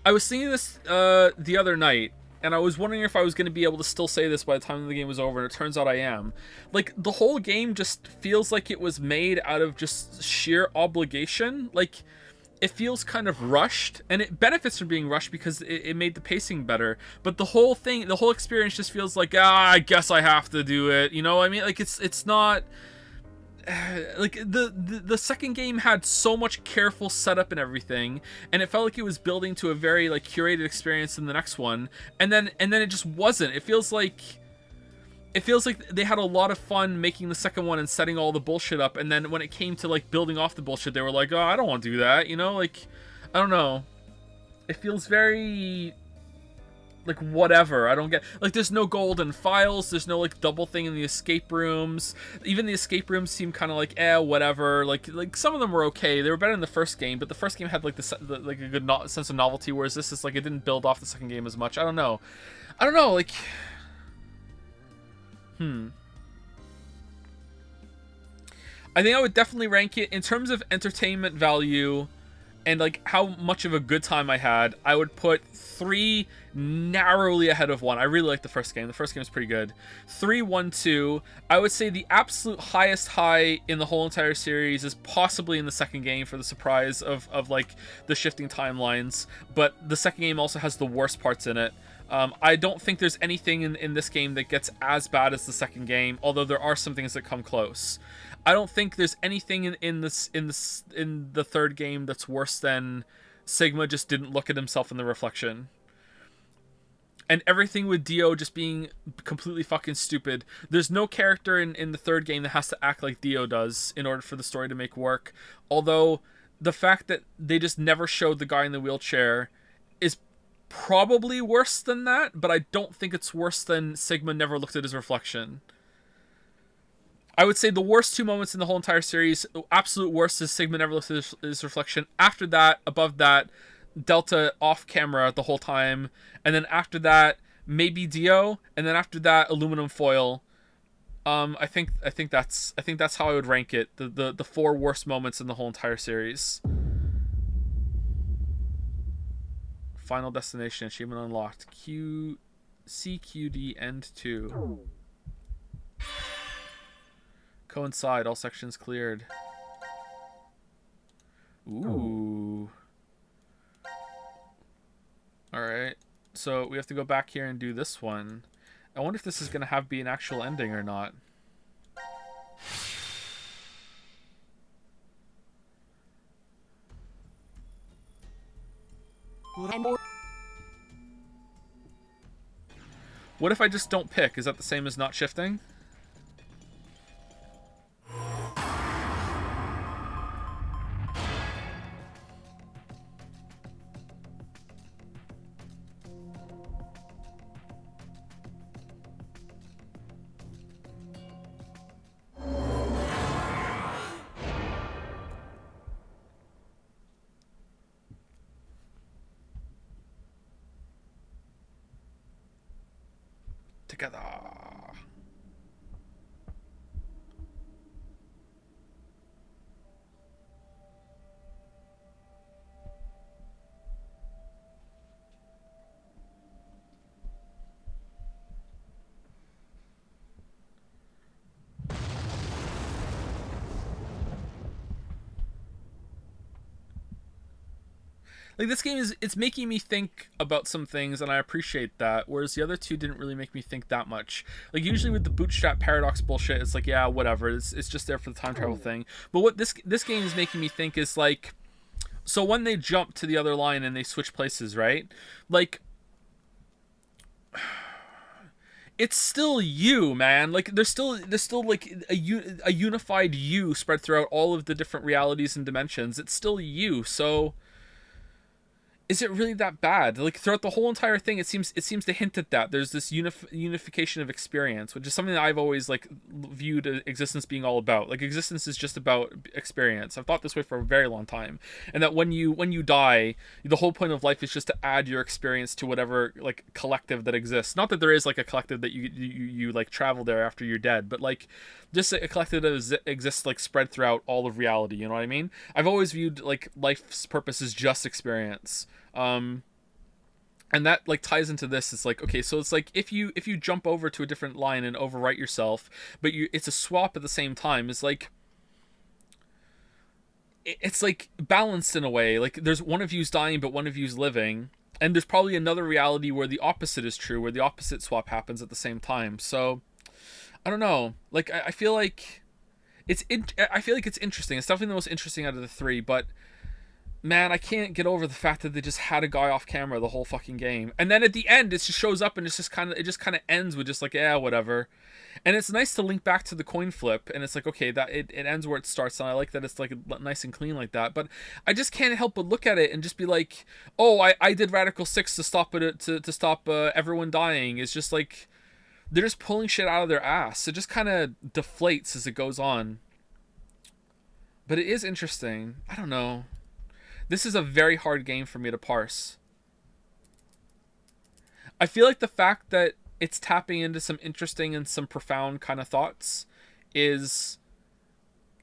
I was thinking this the other night, and I was wondering if I was going to be able to still say this by the time the game was over, and it turns out I am. Like, the whole game just feels like it was made out of just sheer obligation. Like, it feels kind of rushed, and it benefits from being rushed because it made the pacing better. But the whole thing, the whole experience just feels like, I guess I have to do it. You know what I mean? Like, it's not... like, the second game had so much careful setup and everything, and it felt like it was building to a very, like, curated experience in the next one. And then it just wasn't. It feels like they had a lot of fun making the second one and setting all the bullshit up, and then when it came to, like, building off the bullshit, they were like, oh, I don't want to do that, you know? Like, I don't know. It feels very, like, whatever. I don't get... Like, there's no golden files, there's no, like, double thing in the escape rooms. Even the escape rooms seem kind of like, whatever. Like, some of them were okay. They were better than the first game, but the first game had, like, like, a good sense of novelty, whereas this is, like, it didn't build off the second game as much. I don't know, like... I think I would definitely rank it in terms of entertainment value and, like, how much of a good time I had. I would put 3 narrowly ahead of 1. I really liked the first game. The first game was pretty good. 3, 1, 2. I would say the absolute highest high in the whole entire series is possibly in the second game for the surprise of like, the shifting timelines. But the second game also has the worst parts in it. I don't think there's anything in this game that gets as bad as the second game, although there are some things that come close. I don't think there's anything in the third game that's worse than Sigma just didn't look at himself in the reflection. And everything with Dio just being completely fucking stupid. There's no character in the third game that has to act like Dio does in order for the story to make work. Although, the fact that they just never showed the guy in the wheelchair is probably worse than that, but I don't think it's worse than Sigma never looked at his reflection. I would say the worst 2 moments in the whole entire series, absolute worst, is Sigma never looked at his reflection. After that, above that, Delta off camera the whole time, and then after that, maybe Dio, and then after that, aluminum foil. I think that's how I would rank it. The 4 worst moments in the whole entire series. Final destination achievement unlocked. CQD end 2. Coincide, all sections cleared. Ooh. Alright. So we have to go back here and do this one. I wonder if this is going to be an actual ending or not. What if I just don't pick? Is that the same as not shifting? Together. Like, this game is, it's making me think about some things, and I appreciate that, whereas the other two didn't really make me think that much. Like, usually with the bootstrap paradox bullshit, it's like, yeah, whatever, it's just there for the time travel thing. But what this game is making me think is, like, so when they jump to the other line and they switch places, right? Like, it's still you, man. Like, there's still like a unified you spread throughout all of the different realities and dimensions. It's still you. So is it really that bad? Like, throughout the whole entire thing, it seems to hint at that there's this unification of experience, which is something that I've always like viewed existence being all about. Like, existence is just about experience. I've thought this way for a very long time, and that when you die, the whole point of life is just to add your experience to whatever like collective that exists. Not that there is like a collective that you like travel there after you're dead, but like just a collective that exists like spread throughout all of reality. You know what I mean? I've always viewed like life's purpose as just experience. And that like ties into this. It's like, okay, so it's like if you jump over to a different line and overwrite yourself, but it's a swap at the same time. It's like balanced in a way. Like, there's one of you's dying, but one of you's living, and there's probably another reality where the opposite is true, where the opposite swap happens at the same time. So I don't know. Like, I feel like it's interesting. It's definitely the most interesting out of the three, but man, I can't get over the fact that they just had a guy off camera the whole fucking game. And then at the end, it just shows up and it just kind of ends with just like, yeah, whatever. And it's nice to link back to the coin flip, and it's like, okay, that it ends where it starts, and I like that it's like nice and clean like that. But I just can't help but look at it and just be like, oh, I did Radical 6 to stop it, to stop everyone dying. It's just like, they're just pulling shit out of their ass. It just kind of deflates as it goes on. But it is interesting. I don't know. This is a very hard game for me to parse. I feel like the fact that it's tapping into some interesting and some profound kind of thoughts is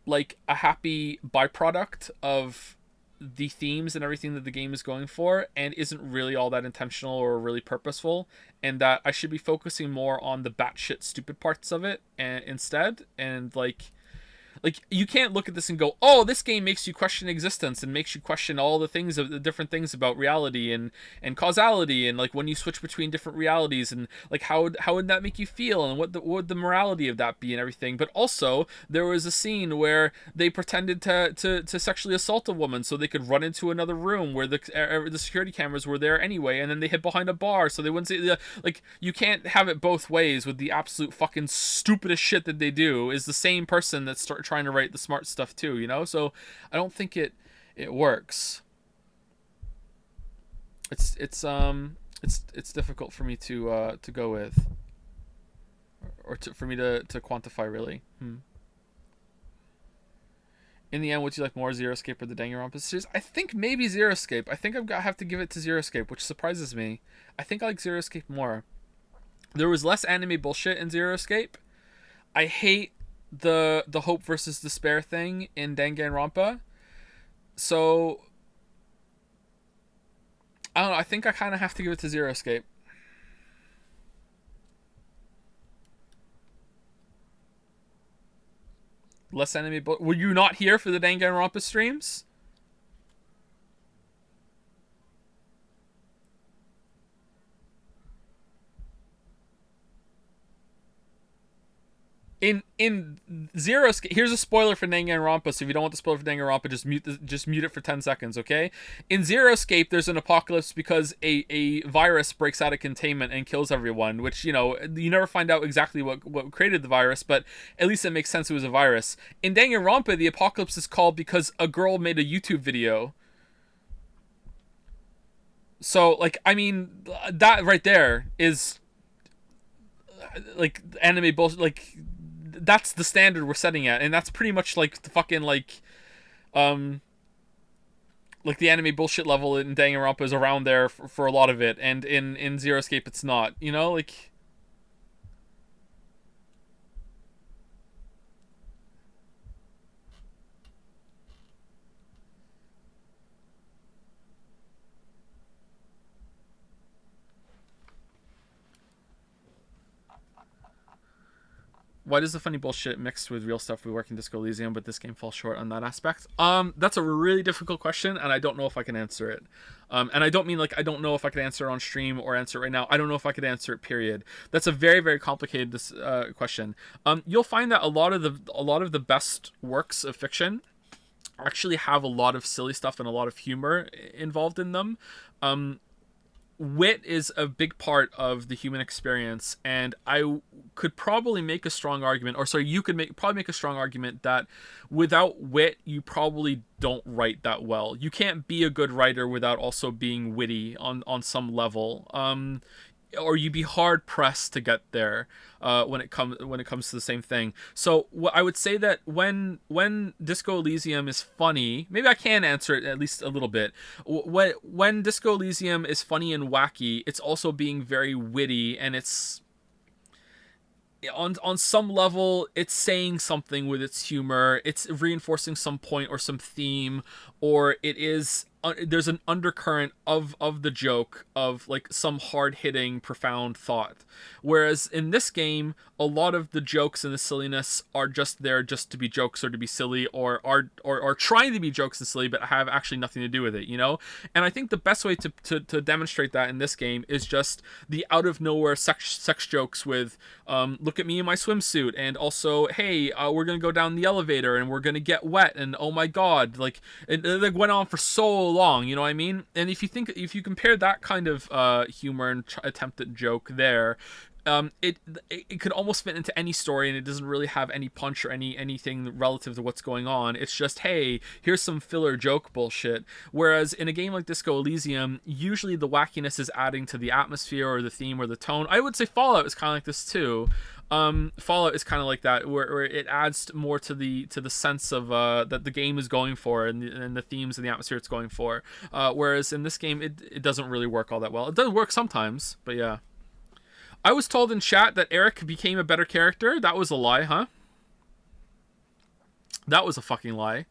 like a happy byproduct of the themes and everything that the game is going for, and isn't really all that intentional or really purposeful, and that I should be focusing more on the batshit stupid parts of it instead. And like you can't look at this and go, oh, this game makes you question existence and makes you question all the things of the different things about reality and causality, and like when you switch between different realities, and like how would that make you feel, and what would the morality of that be and everything. But also there was a scene where they pretended to sexually assault a woman so they could run into another room where the security cameras were there anyway, and then they hid behind a bar so they wouldn't see like, you can't have it both ways with the absolute fucking stupidest shit that they do is the same person that's trying to write the smart stuff too, you know? So I don't think it works. It's difficult for me to go with, or for me to quantify really. In the end, would you like more, Zero Escape or the Danganronpa series? I think maybe Zero Escape. I think I have to give it to Zero Escape, which surprises me. I think I like Zero Escape more. There was less anime bullshit in Zero Escape. I hate the hope versus despair thing in Danganronpa. So I don't know, I think I kind of have to give it to Zero Escape. Less anime, but were you not here for the Danganronpa streams? In Zero Escape, here's a spoiler for Danganronpa, so if you don't want the spoiler for Danganronpa, just mute it for 10 seconds, okay? In Zero Escape, there's an apocalypse because a virus breaks out of containment and kills everyone, which, you know, you never find out exactly what created the virus, but at least it makes sense it was a virus. In Danganronpa, the apocalypse is called because a girl made a YouTube video. So, like, I mean, that right there is, like, anime bullshit, like, that's the standard we're setting at, and that's pretty much like the fucking like the anime bullshit level in Danganronpa is around there for a lot of it, and in Zero Escape it's not, you know, like. Why does the funny bullshit mixed with real stuff we work in Disco Elysium, but this game falls short on that aspect? That's a really difficult question, and I don't know if I can answer it. And I don't mean like I don't know if I could answer it on stream or answer it right now. I don't know if I could answer it, period. That's a very, very complicated question. You'll find that a lot of the best works of fiction actually have a lot of silly stuff and a lot of humor involved in them. Wit is a big part of the human experience, and I could probably make a strong argument, or sorry, you could probably make a strong argument that without wit, you probably don't write that well. You can't be a good writer without also being witty on some level. Or you'd be hard pressed to get there when it comes to the same thing. So I would say that when Disco Elysium is funny, maybe I can answer it at least a little bit. When Disco Elysium is funny and wacky, it's also being very witty, and it's on some level it's saying something with its humor. It's reinforcing some point or some theme, or it is there's an undercurrent of the joke of like some hard-hitting profound thought, whereas in this game a lot of the jokes and the silliness are just there just to be jokes or to be silly, or are trying to be jokes and silly but have actually nothing to do with it, you know. And I think the best way to demonstrate that in this game is just the out of nowhere sex jokes with look at me in my swimsuit, and also hey, we're gonna go down the elevator and we're gonna get wet, and oh my god, like it went on for so long, you know what I mean? And if you compare that kind of humor and attempt at joke there, it could almost fit into any story, and it doesn't really have any punch or anything relative to what's going on. It's just, hey, here's some filler joke bullshit. Whereas in a game like Disco Elysium, usually the wackiness is adding to the atmosphere or the theme or the tone. I would say Fallout is kind of like this too. Fallout is kind of like that, where it adds more to the sense of that the game is going for, and the themes and the atmosphere it's going for. Whereas in this game, it doesn't really work all that well. It does work sometimes, but yeah. I was told in chat that Eric became a better character. That was a lie, huh? That was a fucking lie.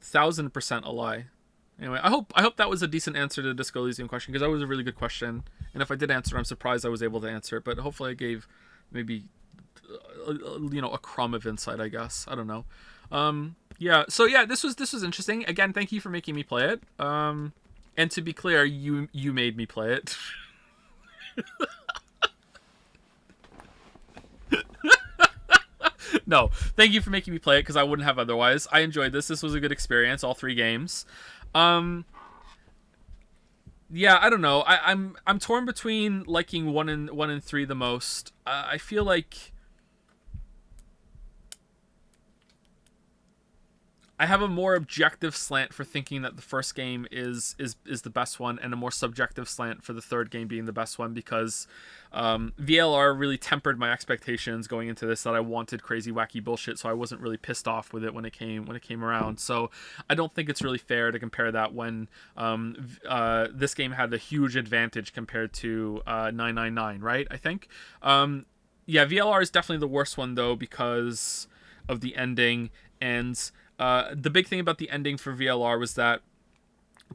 %1,000% a lie. Anyway, I hope that was a decent answer to the Disco Elysium question, because that was a really good question. And if I did answer, I'm surprised I was able to answer it. But hopefully I gave maybe a crumb of insight, I guess. I don't know. Yeah. So yeah, this was interesting. Again, thank you for making me play it. And to be clear, you made me play it. No, thank you for making me play it, because I wouldn't have otherwise. I enjoyed this. This was a good experience, all 3 games. Yeah, I don't know. I'm torn between liking 1 and 3 the most. I feel like I have a more objective slant for thinking that the first game is the best one, and a more subjective slant for the third game being the best one, because VLR really tempered my expectations going into this, that I wanted crazy wacky bullshit, so I wasn't really pissed off with it when it came around. So I don't think it's really fair to compare that when this game had a huge advantage compared to 999, right? I think. Yeah, VLR is definitely the worst one though, because of the ending. And the big thing about the ending for VLR was that,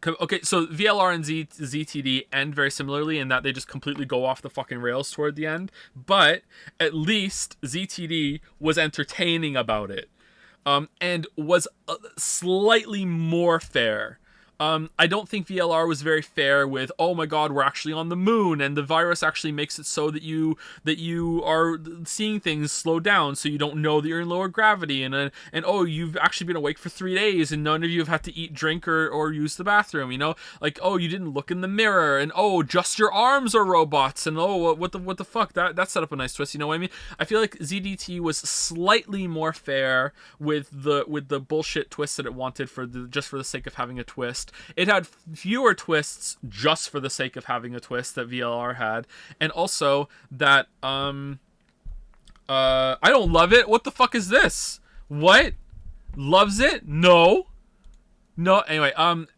okay, so VLR and ZTD end very similarly in that they just completely go off the fucking rails toward the end, but at least ZTD was entertaining about it, and was slightly more fair. I don't think VLR was very fair with, oh my god, we're actually on the moon, and the virus actually makes it so that you are seeing things slow down, so you don't know that you're in lower gravity, and oh, you've actually been awake for 3 days, and none of you have had to eat, drink, or use the bathroom, you know? Like, oh, you didn't look in the mirror, and oh, just your arms are robots, and oh, what the fuck? That set up a nice twist, you know what I mean? I feel like ZDT was slightly more fair with the bullshit twist that it wanted just for the sake of having a twist. It had fewer twists just for the sake of having a twist that VLR had, and also that I don't love it. What the fuck is this? What? Loves it? No. Anyway, and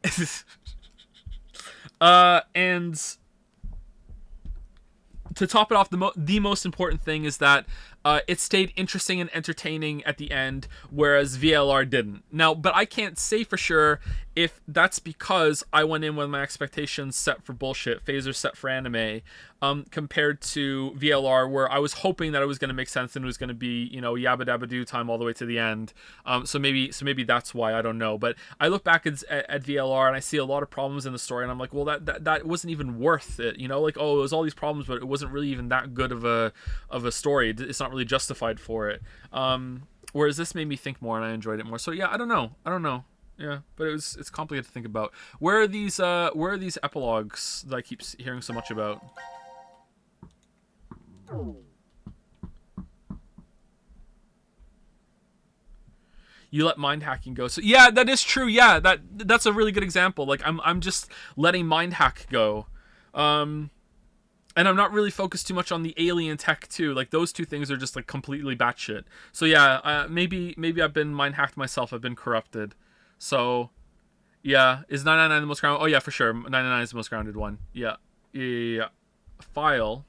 to top it off, the most important thing is that it stayed interesting and entertaining at the end, whereas VLR didn't. Now, but I can't say for sure if that's because I went in with my expectations set for bullshit, phasers set for anime, compared to VLR, where I was hoping that it was going to make sense and it was going to be, you know, yabba dabba do time all the way to the end. So maybe that's why, I don't know. But I look back at VLR and I see a lot of problems in the story, and I'm like, well, that wasn't even worth it, you know, like, oh, it was all these problems, but it wasn't really even that good of a story. It's not really justified for it. Whereas this made me think more, and I enjoyed it more. So yeah, I don't know. Yeah, but it's complicated to think about. Where are these epilogues that I keep hearing so much about? You let mind hacking go. So yeah, that is true. Yeah, that's a really good example. Like I'm just letting mind hack go. And I'm not really focused too much on the alien tech too. Like those two things are just like completely batshit. So yeah, maybe I've been mind hacked myself. I've been corrupted. So yeah, is 999 the most grounded? Oh yeah, for sure. 999 is the most grounded one. Yeah. File.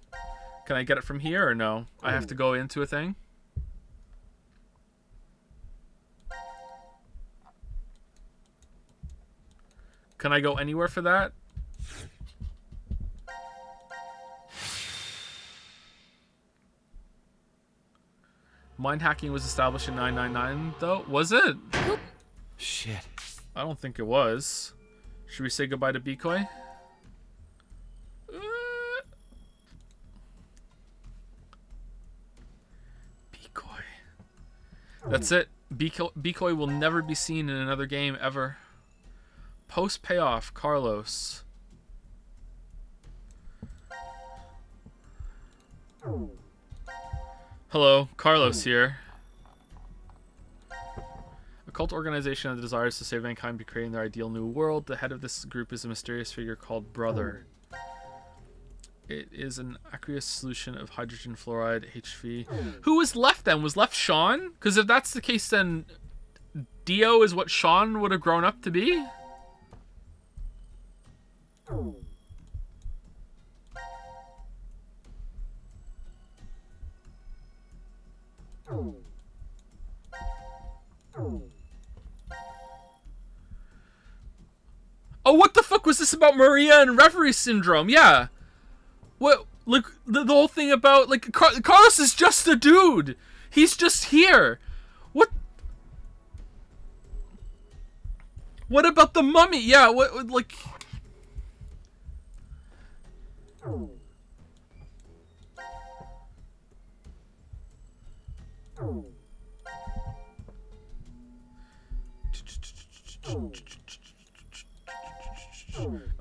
Can I get it from here or no? I have to go into a thing. Can I go anywhere for that? Mind hacking was established in 999, though? Was it? Shit. I don't think it was. Should we say goodbye to Bikoi? Bikoi. That's it. Bikoi will never be seen in another game ever. Post payoff, Carlos. Hello, Carlos here. A cult organization that desires to save mankind by creating their ideal new world. The head of this group is a mysterious figure called Brother. It is an aqueous solution of hydrogen fluoride, HV. Who was left then? Was left Sean? Because if that's the case, then Dio is what Sean would have grown up to be? Oh, what the fuck was this about Maria and Reverie Syndrome? Yeah. What, like, the whole thing about, like, Carlos is just a dude. He's just here. What about the mummy? Yeah, what like...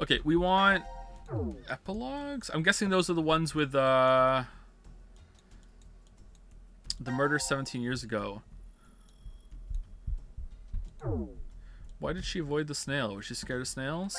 Okay, we want epilogues. I'm guessing those are the ones with the murder 17 years ago. Why did she avoid the snail? Was she scared of snails?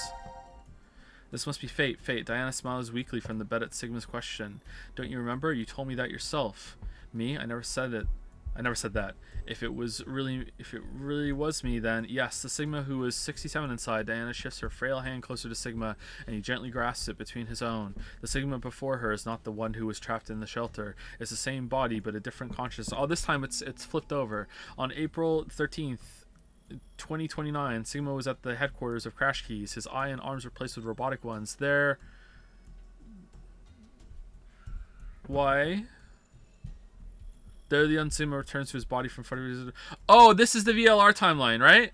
This must be fate. Fate. Diana smiles weakly from the bed at Sigma's question. Don't you remember? You told me that yourself. Me? I never said it. I never said that. If it really was me, then yes, the Sigma who was 67 inside. Diana shifts her frail hand closer to Sigma, and he gently grasps it between his own. The Sigma before her is not the one who was trapped in the shelter. It's the same body, but a different consciousness. Oh, this time it's flipped over. On April 13th, 2029, Sigma was at the headquarters of Crash Keys. His eye and arms replaced with robotic ones. Why? There, the Sigma returns to his body from 40 years. Oh, this is the VLR timeline, right?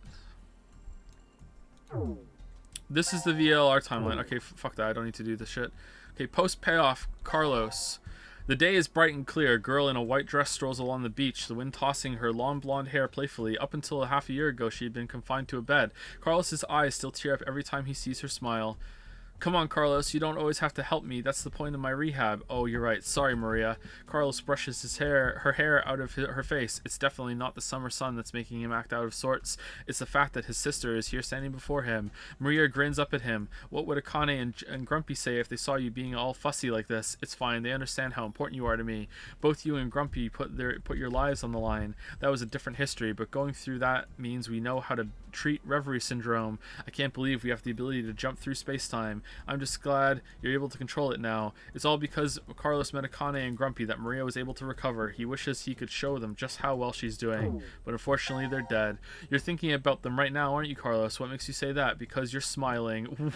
This is the VLR timeline. Okay, fuck that. I don't need to do this shit. Okay, post payoff, Carlos. The day is bright and clear. A girl in a white dress strolls along the beach, the wind tossing her long blonde hair playfully. Up until a half a year ago, she had been confined to a bed. Carlos's eyes still tear up every time he sees her smile. Come on, Carlos, you don't always have to help me. That's the point of my rehab. Oh, you're right. Sorry, Maria. Carlos brushes her hair out of her face. It's definitely not the summer sun that's making him act out of sorts. It's the fact that his sister is here standing before him. Maria grins up at him. What would Akane and Grumpy say if they saw you being all fussy like this? It's fine. They understand how important you are to me. Both you and Grumpy put your lives on the line. That was a different history, but going through that means we know how to treat Reverie Syndrome. I can't believe we have the ability to jump through space-time. I'm just glad you're able to control it now. It's all because Carlos met Akane and Grumpy that Maria was able to recover. He wishes he could show them just how well she's doing, but unfortunately they're dead. You're thinking about them right now, aren't you, Carlos? What makes you say that? Because you're smiling.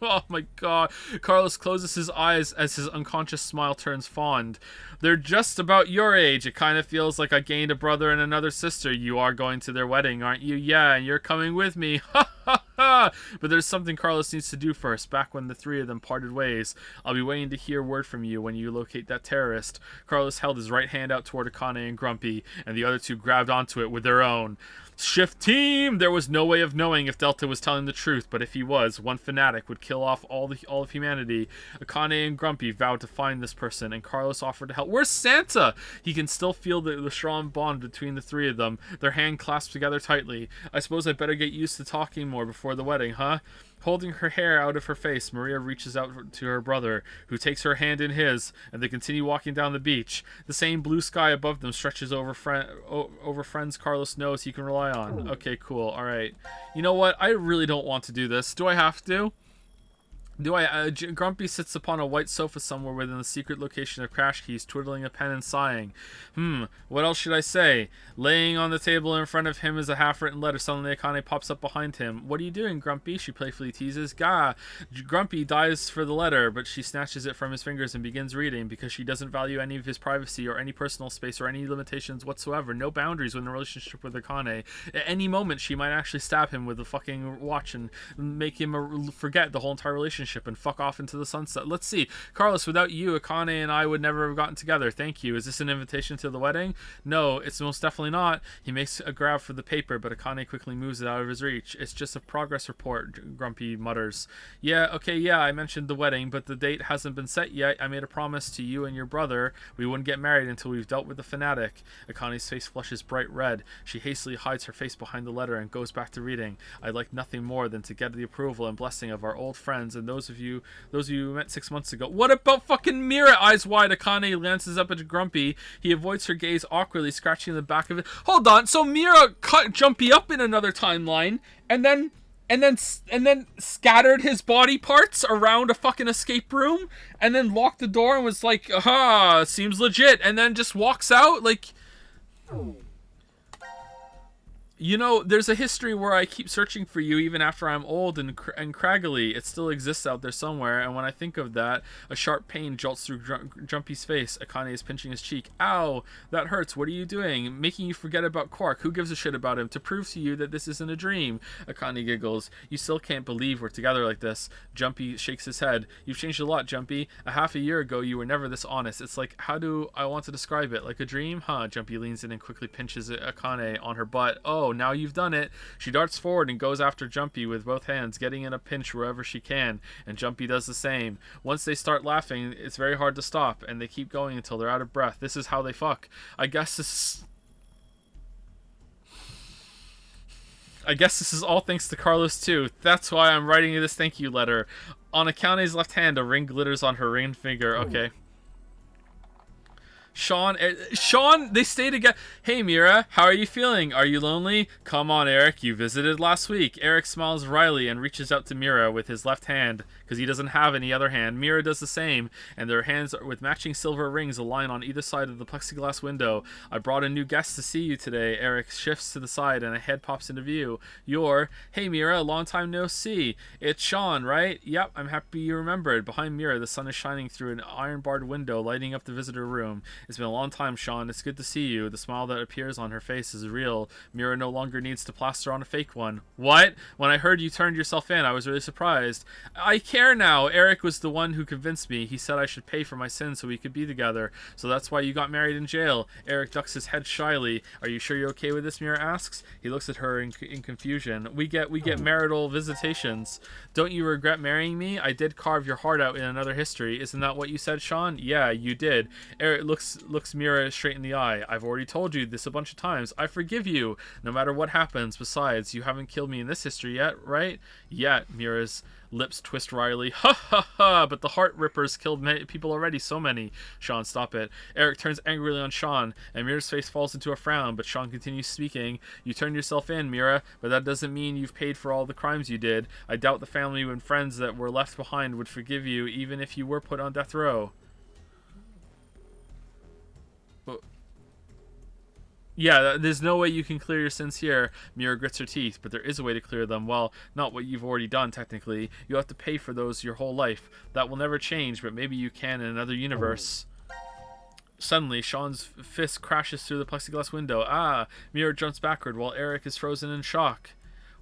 Oh my god. Carlos closes his eyes as his unconscious smile turns fond. They're just about your age. It kind of feels like I gained a brother and another sister. You are going to their wedding, aren't you? Yeah, and you're coming with me. Ha ha ha. But there's something Carlos needs to do first. Back when the three of them parted ways. I'll be waiting to hear word from you when you locate that terrorist. Carlos held his right hand out toward Akane and Grumpy, and the other two grabbed onto it with their own. Shift team! There was no way of knowing if Delta was telling the truth, but if he was, one fanatic would kill off all of humanity. Akane and Grumpy vowed to find this person, and Carlos offered to help. Where's Santa? He can still feel the strong bond between the three of them, their hand clasped together tightly. I suppose I better get used to talking more before the wedding, huh? Holding her hair out of her face, Maria reaches out to her brother, who takes her hand in his, and they continue walking down the beach. The same blue sky above them stretches over friends Carlos knows he can rely on. Okay, cool. All right. You know what? I really don't want to do this. Do I have to? Grumpy sits upon a white sofa somewhere within the secret location of Crash Keys, twiddling a pen and sighing. What else should I say? Laying on the table in front of him is a half-written letter. Suddenly Akane pops up behind him. What are you doing, Grumpy? She playfully teases. Gah! Grumpy dives for the letter, but she snatches it from his fingers and begins reading, because she doesn't value any of his privacy or any personal space or any limitations whatsoever. No boundaries in the relationship with Akane. At any moment, she might actually stab him with a fucking watch and make him forget the whole entire relationship and fuck off into the sunset. Let's see. Carlos, without you, Akane and I would never have gotten together. Thank you. Is this an invitation to the wedding? No, it's most definitely not. He makes a grab for the paper, but Akane quickly moves it out of his reach. It's just a progress report, Grumpy mutters. Yeah, I mentioned the wedding, but the date hasn't been set yet. I made a promise to you and your brother we wouldn't get married until we've dealt with the fanatic. Akane's face flushes bright red. She hastily hides her face behind the letter and goes back to reading. I'd like nothing more than to get the approval and blessing of our old friends and those of you who met 6 months ago. What about fucking Mira? Eyes wide, Akane glances up at Grumpy. He avoids her gaze awkwardly, scratching the back of it. Hold on, so Mira cut Jumpy up in another timeline, and then scattered his body parts around a fucking escape room, and then locked the door and was like, aha, seems legit, and then just walks out? Like, you know, there's a history where I keep searching for you even after I'm old and craggly. It still exists out there somewhere, and when I think of that, a sharp pain jolts through Jumpy's face. Akane is pinching his cheek. Ow, that hurts. What are you doing? Making you forget about Quark. Who gives a shit about him? To prove to you that this isn't a dream. Akane giggles. You still can't believe we're together like this. Jumpy shakes his head. You've changed a lot, Jumpy. A half a year ago, you were never this honest. It's like, how do I want to describe it? Like a dream? Huh? Jumpy leans in and quickly pinches Akane on her butt. Oh, now you've done it. She darts forward and goes after Jumpy with both hands, getting in a pinch wherever she can, and Jumpy does the same. Once they start laughing, it's very hard to stop, and they keep going until they're out of breath. This is how they fuck. I guess this is all thanks to Carlos too. That's why I'm writing you this thank you letter. On Akane's left hand, a ring glitters on her ringed finger. Okay. Sean, they stay together. Hey Mira, how are you feeling? Are you lonely? Come on, Eric, you visited last week. Eric smiles wryly and reaches out to Mira with his left hand, because he doesn't have any other hand. Mira does the same, and their hands with matching silver rings align on either side of the plexiglass window. I brought a new guest to see you today. Eric shifts to the side and a head pops into view. Hey Mira, long time no see. It's Sean, right? Yep, I'm happy you remembered. Behind Mira, the sun is shining through an iron-barred window, lighting up the visitor room. It's been a long time, Sean. It's good to see you. The smile that appears on her face is real. Mira no longer needs to plaster on a fake one. What? When I heard you turned yourself in, I was really surprised. I care now. Eric was the one who convinced me. He said I should pay for my sins so we could be together. So that's why you got married in jail. Eric ducks his head shyly. Are you sure you're okay with this? Mira asks. He looks at her in confusion. We get marital visitations. Don't you regret marrying me? I did carve your heart out in another history. Isn't that what you said, Sean? Yeah, you did. Eric looks looks Mira straight in the eye. I've already told you this a bunch of times. I forgive you, no matter what happens. Besides, you haven't killed me in this history yet, right? Yet. Mira's lips twist wryly. Ha ha ha! But the Heart Rippers killed many people already. So many. Sean, stop it. Eric turns angrily on Sean, and Mira's face falls into a frown. But Sean continues speaking. You turned yourself in, Mira, but that doesn't mean you've paid for all the crimes you did. I doubt the family and friends that were left behind would forgive you, even if you were put on death row. Yeah, there's no way you can clear your sins here. Mira grits her teeth, but there is a way to clear them. Well, not what you've already done, technically. You have to pay for those your whole life. That will never change, but maybe you can in another universe. Suddenly, Sean's fist crashes through the plexiglass window. Ah! Mira jumps backward while Eric is frozen in shock.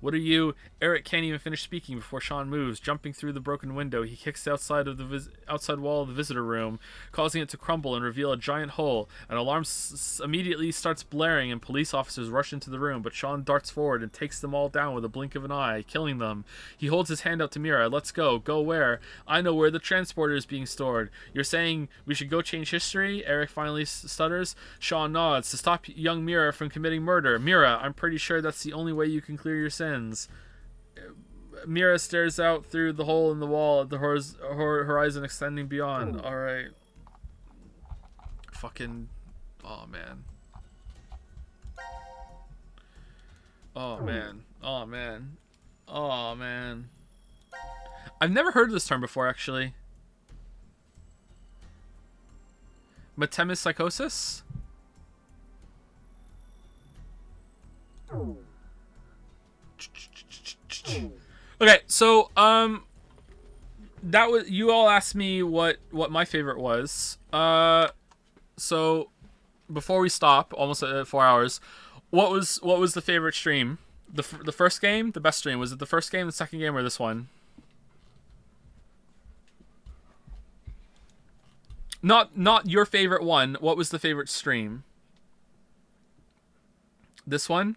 What are you? Eric can't even finish speaking before Sean moves. Jumping through the broken window, he kicks the outside wall of the visitor room, causing it to crumble and reveal a giant hole. An alarm immediately starts blaring, and police officers rush into the room, but Sean darts forward and takes them all down with a blink of an eye, killing them. He holds his hand out to Mira. Let's go. Go where? I know where the transporter is being stored. You're saying we should go change history? Eric finally stutters. Sean nods. To stop young Mira from committing murder. Mira, I'm pretty sure that's the only way you can clear your sins. Mira stares out through the hole in the wall at the horizon extending beyond. Alright. Fucking... Oh, man. Oh, man. Oh, man. Oh, man. I've never heard of this term before, actually. Metempsychosis? Okay, so that was, you all asked me what my favorite was. So before we stop, almost at 4 hours, what was the favorite stream? The first game, the best stream. Was it the first game, the second game, or this one? Not your favorite one. What was the favorite stream? This one?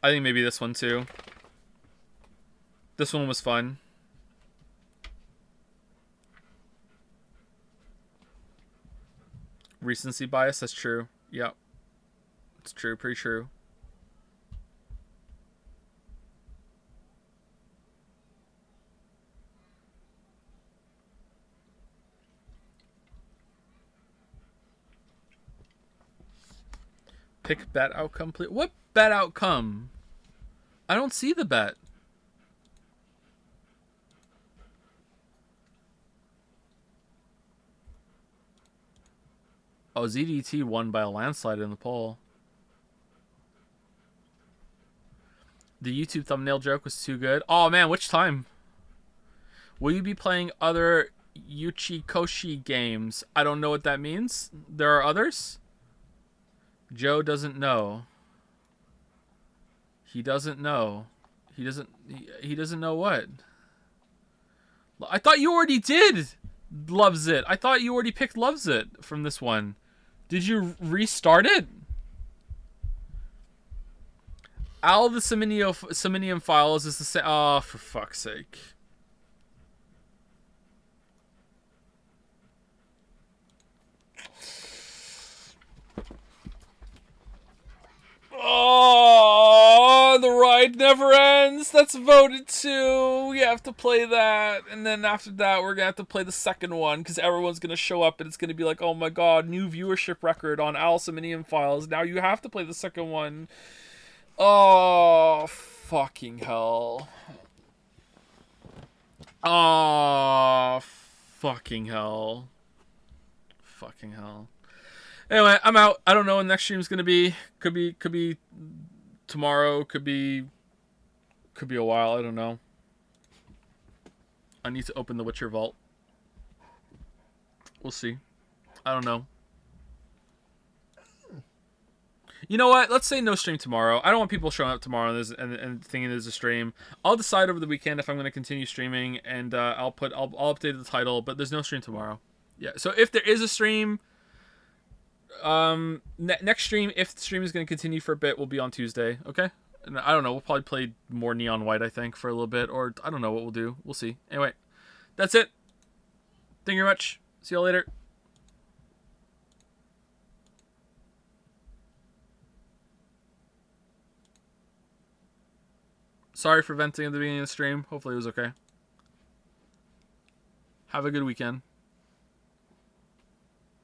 I think maybe this one too. This one was fun. Recency bias, that's true. Yep. It's true, pretty true. Pick bet outcome, please. What bet outcome? I don't see the bet. Oh, ZDT won by a landslide in the poll. The YouTube thumbnail joke was too good. Oh man, which time? Will you be playing other Yuchikoshi games? I don't know what that means. There are others? Joe doesn't know. He doesn't know. He doesn't know what? I thought you already did Loves It. I thought you already picked Loves It from this one. Did you restart it? Al the Seminium Files is the same. Oh, for fuck's sake. Oh, the ride never ends. That's voted to. We have to play that. And then after that, we're going to have to play the second one because everyone's going to show up and it's going to be like, oh my god, new viewership record on Alceminium Files. Now you have to play the second one. Oh, fucking hell. Oh, fucking hell. Fucking hell. Anyway, I'm out. I don't know when next stream's gonna be. Could be tomorrow. Could be a while. I don't know. I need to open the Witcher vault. We'll see. I don't know. You know what? Let's say no stream tomorrow. I don't want people showing up tomorrow and thinking there's a stream. I'll decide over the weekend if I'm gonna continue streaming, and I'll update the title. But there's no stream tomorrow. Yeah. So if there is a stream. Next stream, if the stream is going to continue for a bit, will be on Tuesday. Okay, And I don't know. We'll probably play more Neon White, I think, for a little bit. Or I don't know what we'll do. We'll see. Anyway, that's it. Thank you very much. See y'all later. Sorry for venting at the beginning of the stream. Hopefully it was okay. Have a good weekend.